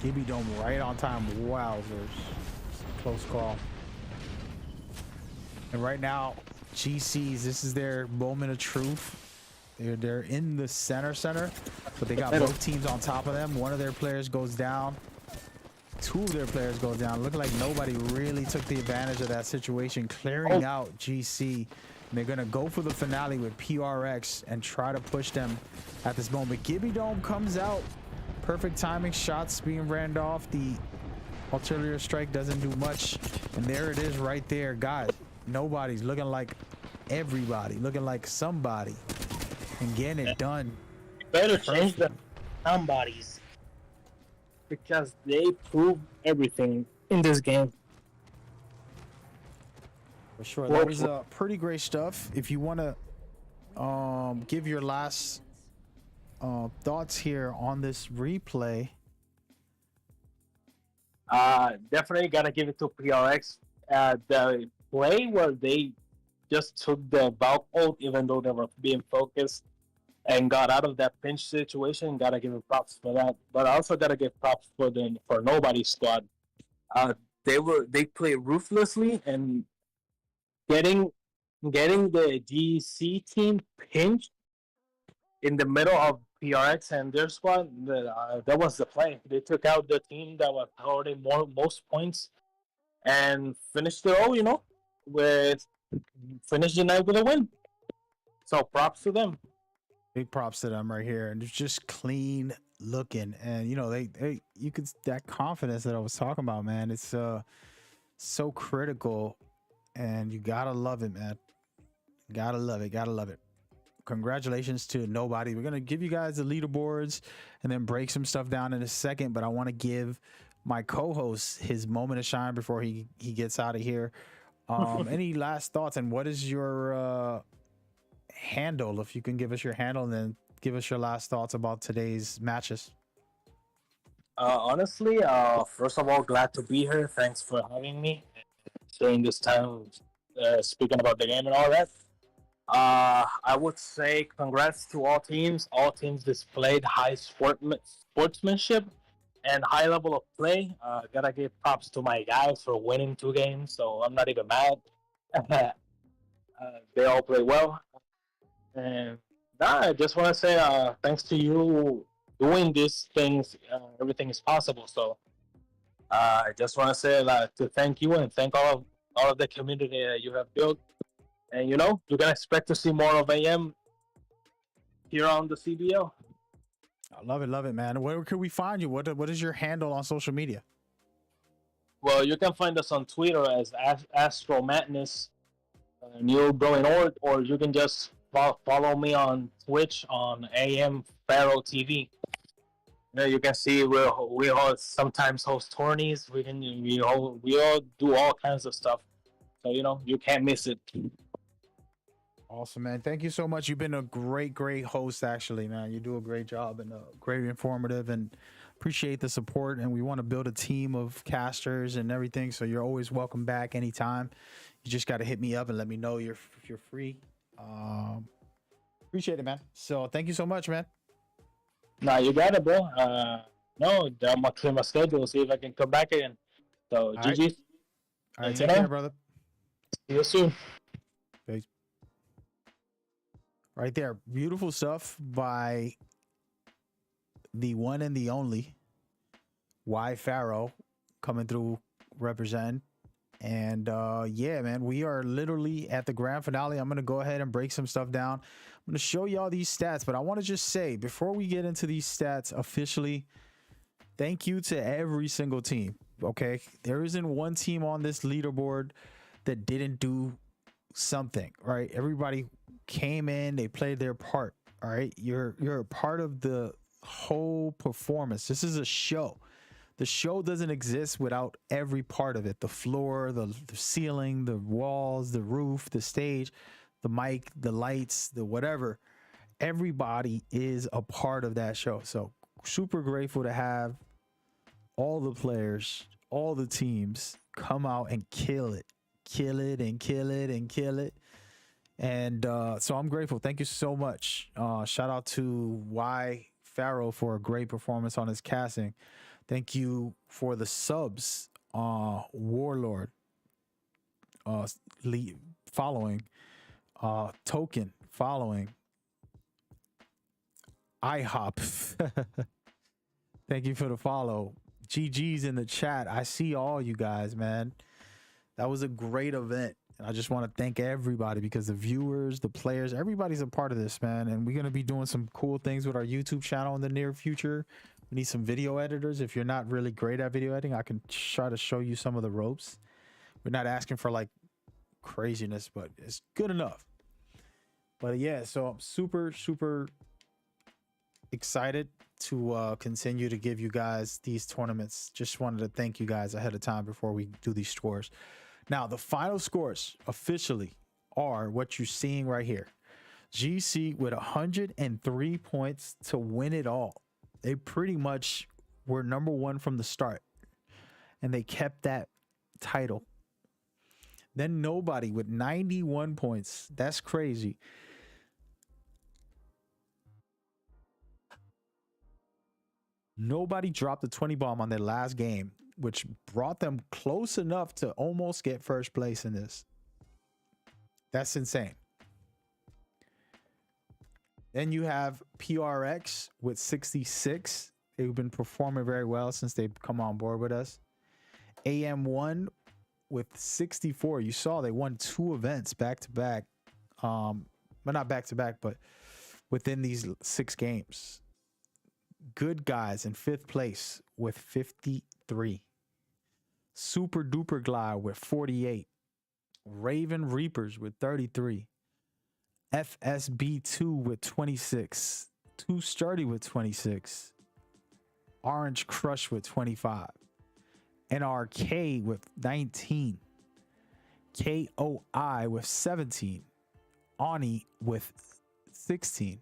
Gibby Dome right on time. Wowzers. Close call. And right now, GCs, this is their moment of truth. They're in the center, but they got both teams on top of them. One of their players goes down. Two of their players go down. Look like nobody really took the advantage of that situation, clearing out GC. And they're gonna go for the finale with PRX and try to push them at this moment. Gibby Dome comes out. Perfect timing, shots being ran off. The artillery strike doesn't do much. And there it is right there, guys. Nobody's looking like everybody, looking like somebody, and getting it done better change the sound bodies because they prove everything in this game. For sure. That was pretty great stuff. If you want to give your last thoughts here on this replay. Definitely gotta give it to PRX. The play where they just took the bulk ult, even though they were being focused, and got out of that pinch situation. Gotta give it props for that. But I also gotta give props for Nobody squad. They played ruthlessly and getting the GC team pinched in the middle of PRX and their squad. That was the play. They took out the team that was holding most points and finished it all. With finished the night with a win. So props to them. Big props to them right here, and it's just clean looking, and they you could that confidence that I was talking about, man. It's so critical, and you gotta love it, man. Gotta love it. Congratulations to Nobody. We're gonna give you guys the leaderboards and then break some stuff down in a second, but I want to give my co-host his moment of shine before he gets out of here. Any last thoughts, and what is your handle? If you can give us your handle, and then give us your last thoughts about today's matches. Honestly, first of all, glad to be here. Thanks for having me during this time, speaking about the game and all that. I would say congrats to all teams. All teams displayed high sportsmanship and high level of play. Gotta give props to my guys for winning 2 games, so I'm not even mad. They all play well. And I just want to say thanks to you doing these things, everything is possible. So I just want to say to thank you and thank all of the community that you have built. And you can expect to see more of AM here on the CBL. I love it, man. Where can we find you? What is your handle on social media? Well, you can find us on Twitter as Astro Madness, Neil Growing or you can just follow me on Twitch on AM Pharaoh TV. You can see we all sometimes host tourneys. We all do all kinds of stuff. So you can't miss it. Awesome, man. Thank you so much. You've been a great host, actually, man. You do a great job and great informative, and appreciate the support. And we want to build a team of casters and everything. So you're always welcome back anytime. You just got to hit me up and let me know if you're free. Appreciate it, man. So thank you so much, man. Nah, you got it, bro. No, I'm gonna clear my schedule, see if I can come back again. So GG. All right, take care, brother. See you soon. Peace. Right there, beautiful stuff by the one and the only Y Pharaoh coming through representing. And yeah, man, we are literally at the grand finale. I'm gonna go ahead and break some stuff down. I'm gonna show y'all these stats, but I want to just say before we get into these stats officially, thank you to every single team. Okay, there isn't one team on this leaderboard that didn't do something, right? Everybody came in, they played their part. All right, you're a part of the whole performance. This is a show. The show doesn't exist without every part of it. The floor, the ceiling, the walls, the roof, the stage, the mic, the lights, the whatever. Everybody is a part of that show. So super grateful to have all the players, all the teams come out and kill it and kill it. And so I'm grateful. Thank you so much. Shout out to Y Pharaoh for a great performance on his casting. Thank you for the subs, Warlord, following, Token following, IHOP. Thank you for the follow. GG's in the chat. I see all you guys, man. That was a great event. And I just want to thank everybody because the viewers, the players, everybody's a part of this, man. And we're going to be doing some cool things with our YouTube channel in the near future. We need some video editors. If you're not really great at video editing, I can try to show you some of the ropes. We're not asking for like craziness, but it's good enough. But yeah, so I'm super excited to continue to give you guys these tournaments. Just wanted to thank you guys ahead of time before we do these scores. Now, the final scores officially are what you're seeing right here. GC with 103 points to win it all. They pretty much were number one from the start, and they kept that title. Then Nobody with 91 points. That's crazy. Nobody dropped the 20 bomb on their last game, which brought them close enough to almost get first place in this. That's insane. Then you have PRX with 66. They've been performing very well since they've come on board with us. AM1 with 64. You saw they won 2 events back to back. But not back to back, but within these 6 games. Good Guys in 5th place with 53. Super Duper Glide with 48. Raven Reapers with 33. FSB2 with 26. Too Sturdy with 26. Orange Crush with 25. NRK with 19. KOI with 17. Oni with 16.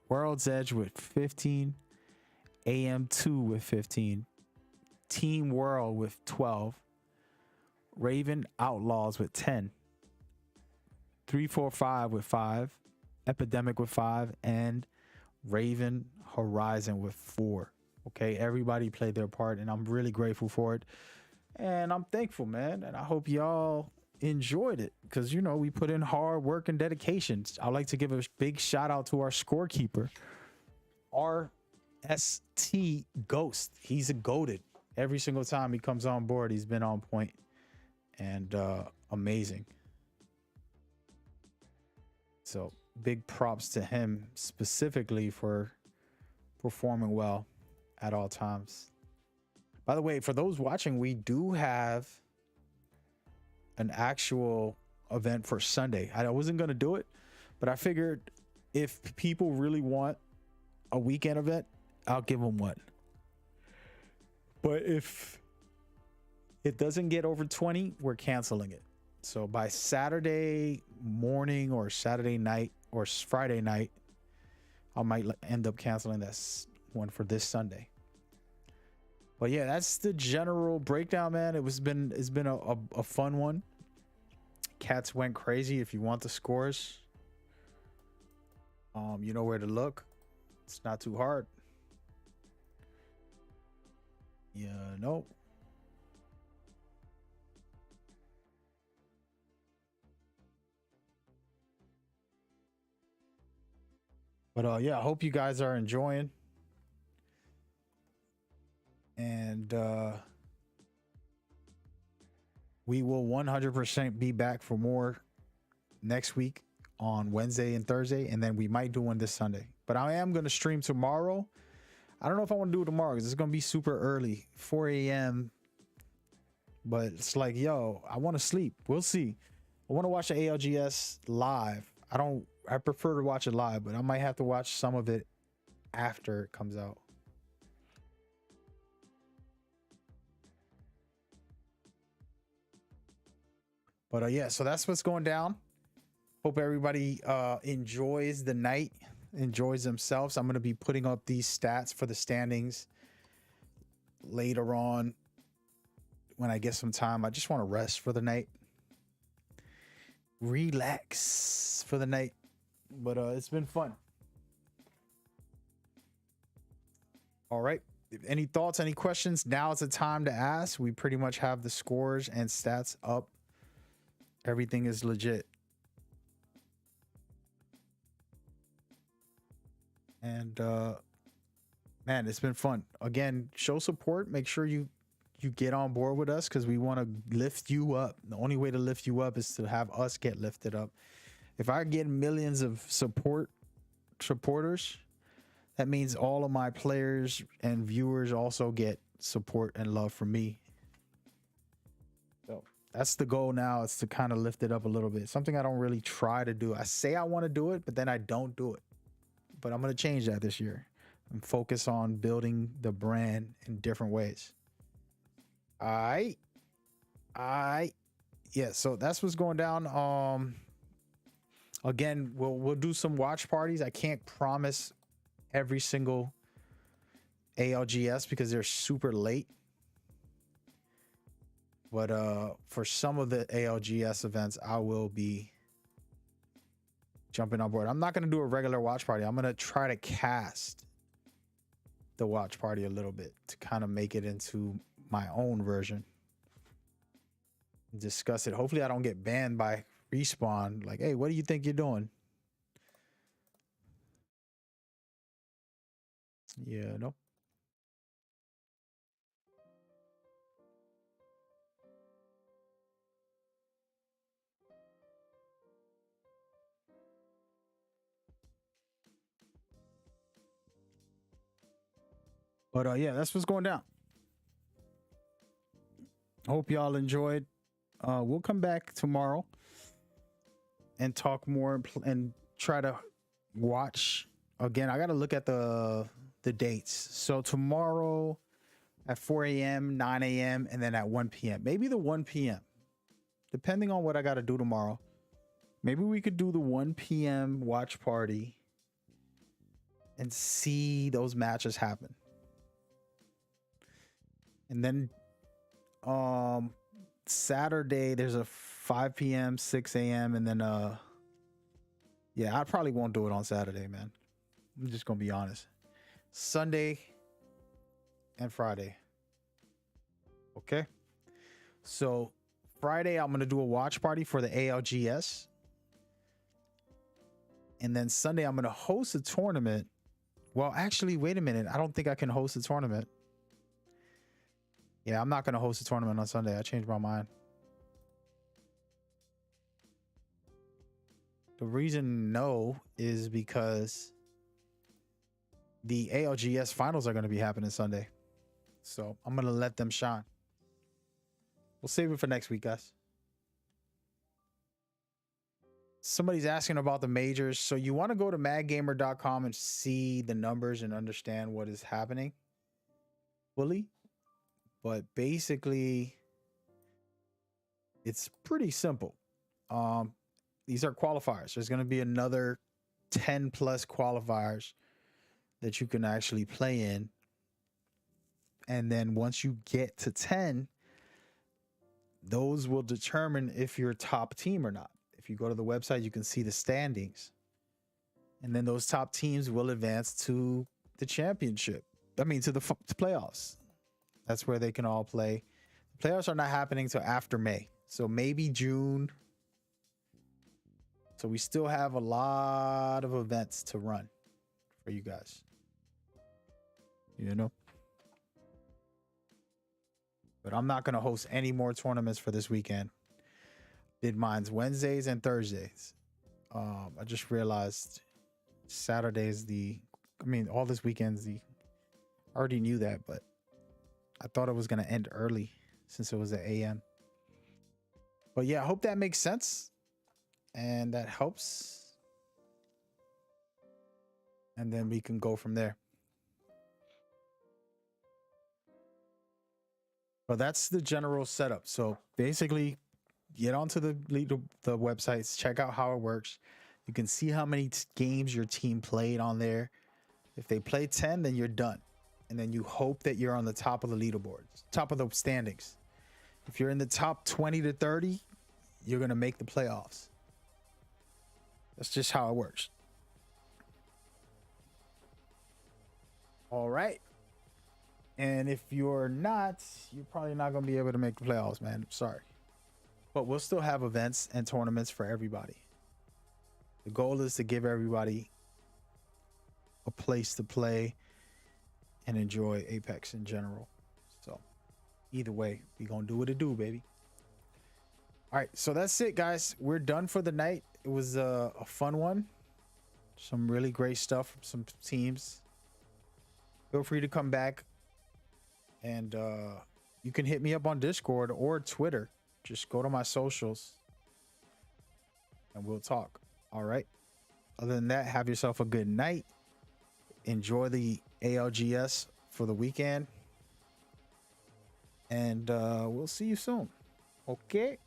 World's Edge with 15. AM2 with 15. Team World with 12. Raven Outlaws with 10. 345 with 5. Epidemic with 5. And Raven Horizon with 4. Okay, everybody played their part, and I'm really grateful for it. And I'm thankful, man. And I hope y'all enjoyed it, because, you know, we put in hard work and dedication. I'd like to give a big shout out to our scorekeeper, RST Ghost. He's a goated. Every single time he comes on board, he's been on point and amazing. So big props to him specifically for performing well at all times. By the way, for those watching, we do have an actual event for Sunday. I wasn't going to do it, but I figured if people really want a weekend event, I'll give them one. But if it doesn't get over 20, we're canceling it. So by Saturday morning or Saturday night or Friday night, I might end up canceling this one for this Sunday. But yeah, that's the general breakdown, man. It's been a fun one. Cats went crazy. If you want the scores, you know where to look. It's not too hard. Yeah, no. But yeah, I hope you guys are enjoying. And we will 100% be back for more next week on Wednesday and Thursday, and then we might do one this Sunday. But I am going to stream tomorrow. I don't know if I want to do it tomorrow because it's going to be super early, 4 a.m. But it's like, yo, I want to sleep. We'll see. I want to watch the ALGS live. I prefer to watch it live, but I might have to watch some of it after it comes out. But yeah, so that's what's going down. Hope everybody enjoys the night, enjoys themselves. I'm going to be putting up these stats for the standings later on when I get some time. I just want to rest for the night. Relax for the night. But it's been fun. All right. If any thoughts, any questions, now is the time to ask. We pretty much have the scores and stats up. Everything is legit. And man, it's been fun. Again, show support. Make sure you get on board with us, because we want to lift you up. The only way to lift you up is to have us get lifted up. If I get millions of supporters, that means all of my players and viewers also get support and love from me. So that's the goal now, is to kind of lift it up a little bit. Something I don't really try to do. I say I want to do it, but then I don't do it. But I'm going to change that this year. and focus on building the brand in different ways. I yeah, so that's what's going down. Again, we'll do some watch parties. I can't promise every single ALGS because they're super late. But for some of the ALGS events, I will be jumping on board. I'm not going to do a regular watch party. I'm going to try to cast the watch party a little bit to kind of make it into my own version. Discuss it. Hopefully I don't get banned by Respawn. Like, hey, what do you think you're doing? Yeah, no. But yeah, that's what's going down. Hope y'all enjoyed. We'll come back tomorrow and talk more and try to watch again. I got to look at the dates. So tomorrow at 4 a.m., 9 a.m., and then at 1 p.m. Maybe the 1 p.m. Depending on what I got to do tomorrow. Maybe we could do the 1 p.m. watch party and see those matches happen. And then Saturday there's a 5 p.m., 6 a.m., and then yeah, I probably won't do it on Saturday, man. I'm just gonna be honest. Sunday and Friday. Okay. So Friday I'm gonna do a watch party for the ALGS. And then Sunday I'm gonna host a tournament. Well, actually, wait a minute. I don't think I can host a tournament. Yeah, I'm not going to host a tournament on Sunday. I changed my mind. The reason no is because the ALGS finals are going to be happening Sunday. So I'm going to let them shine. We'll save it for next week, guys. Somebody's asking about the majors. So you want to go to madgamer.com and see the numbers and understand what is happening fully. But basically, it's pretty simple. These are qualifiers. There's going to be another 10 plus qualifiers that you can actually play in. And then once you get to 10, those will determine if you're a top team or not. If you go to the website, you can see the standings. And then those top teams will advance to the championship. I mean, to the playoffs. That's where they can all play. The playoffs are not happening till after May. So maybe June. So we still have a lot of events to run for you guys. You know? But I'm not going to host any more tournaments for this weekend. Did mine's Wednesdays and Thursdays. I just realized Saturday's all this weekend's I already knew that, but I thought it was going to end early since it was at AM. But yeah, I hope that makes sense and that helps. And then we can go from there. But that's the general setup. So basically, get onto the websites, check out how it works. You can see how many games your team played on there. If they play 10, then you're done. And then you hope that you're on the top of the leaderboard, top of the standings. If you're in the top 20 to 30, you're going to make the playoffs. That's just how it works. All right. And if you're not, you're probably not going to be able to make the playoffs, man. I'm sorry. But we'll still have events and tournaments for everybody. The goal is to give everybody a place to play and enjoy Apex in general. So either way, we gonna do what it do, baby. All right, so that's it, guys. We're done for the night. It was a fun one. Some really great stuff from some teams. Feel free to come back and you can hit me up on Discord or Twitter. Just go to my socials and we'll talk. All right. Other than that, have yourself a good night. Enjoy the ALGS for the weekend. And we'll see you soon. Okay.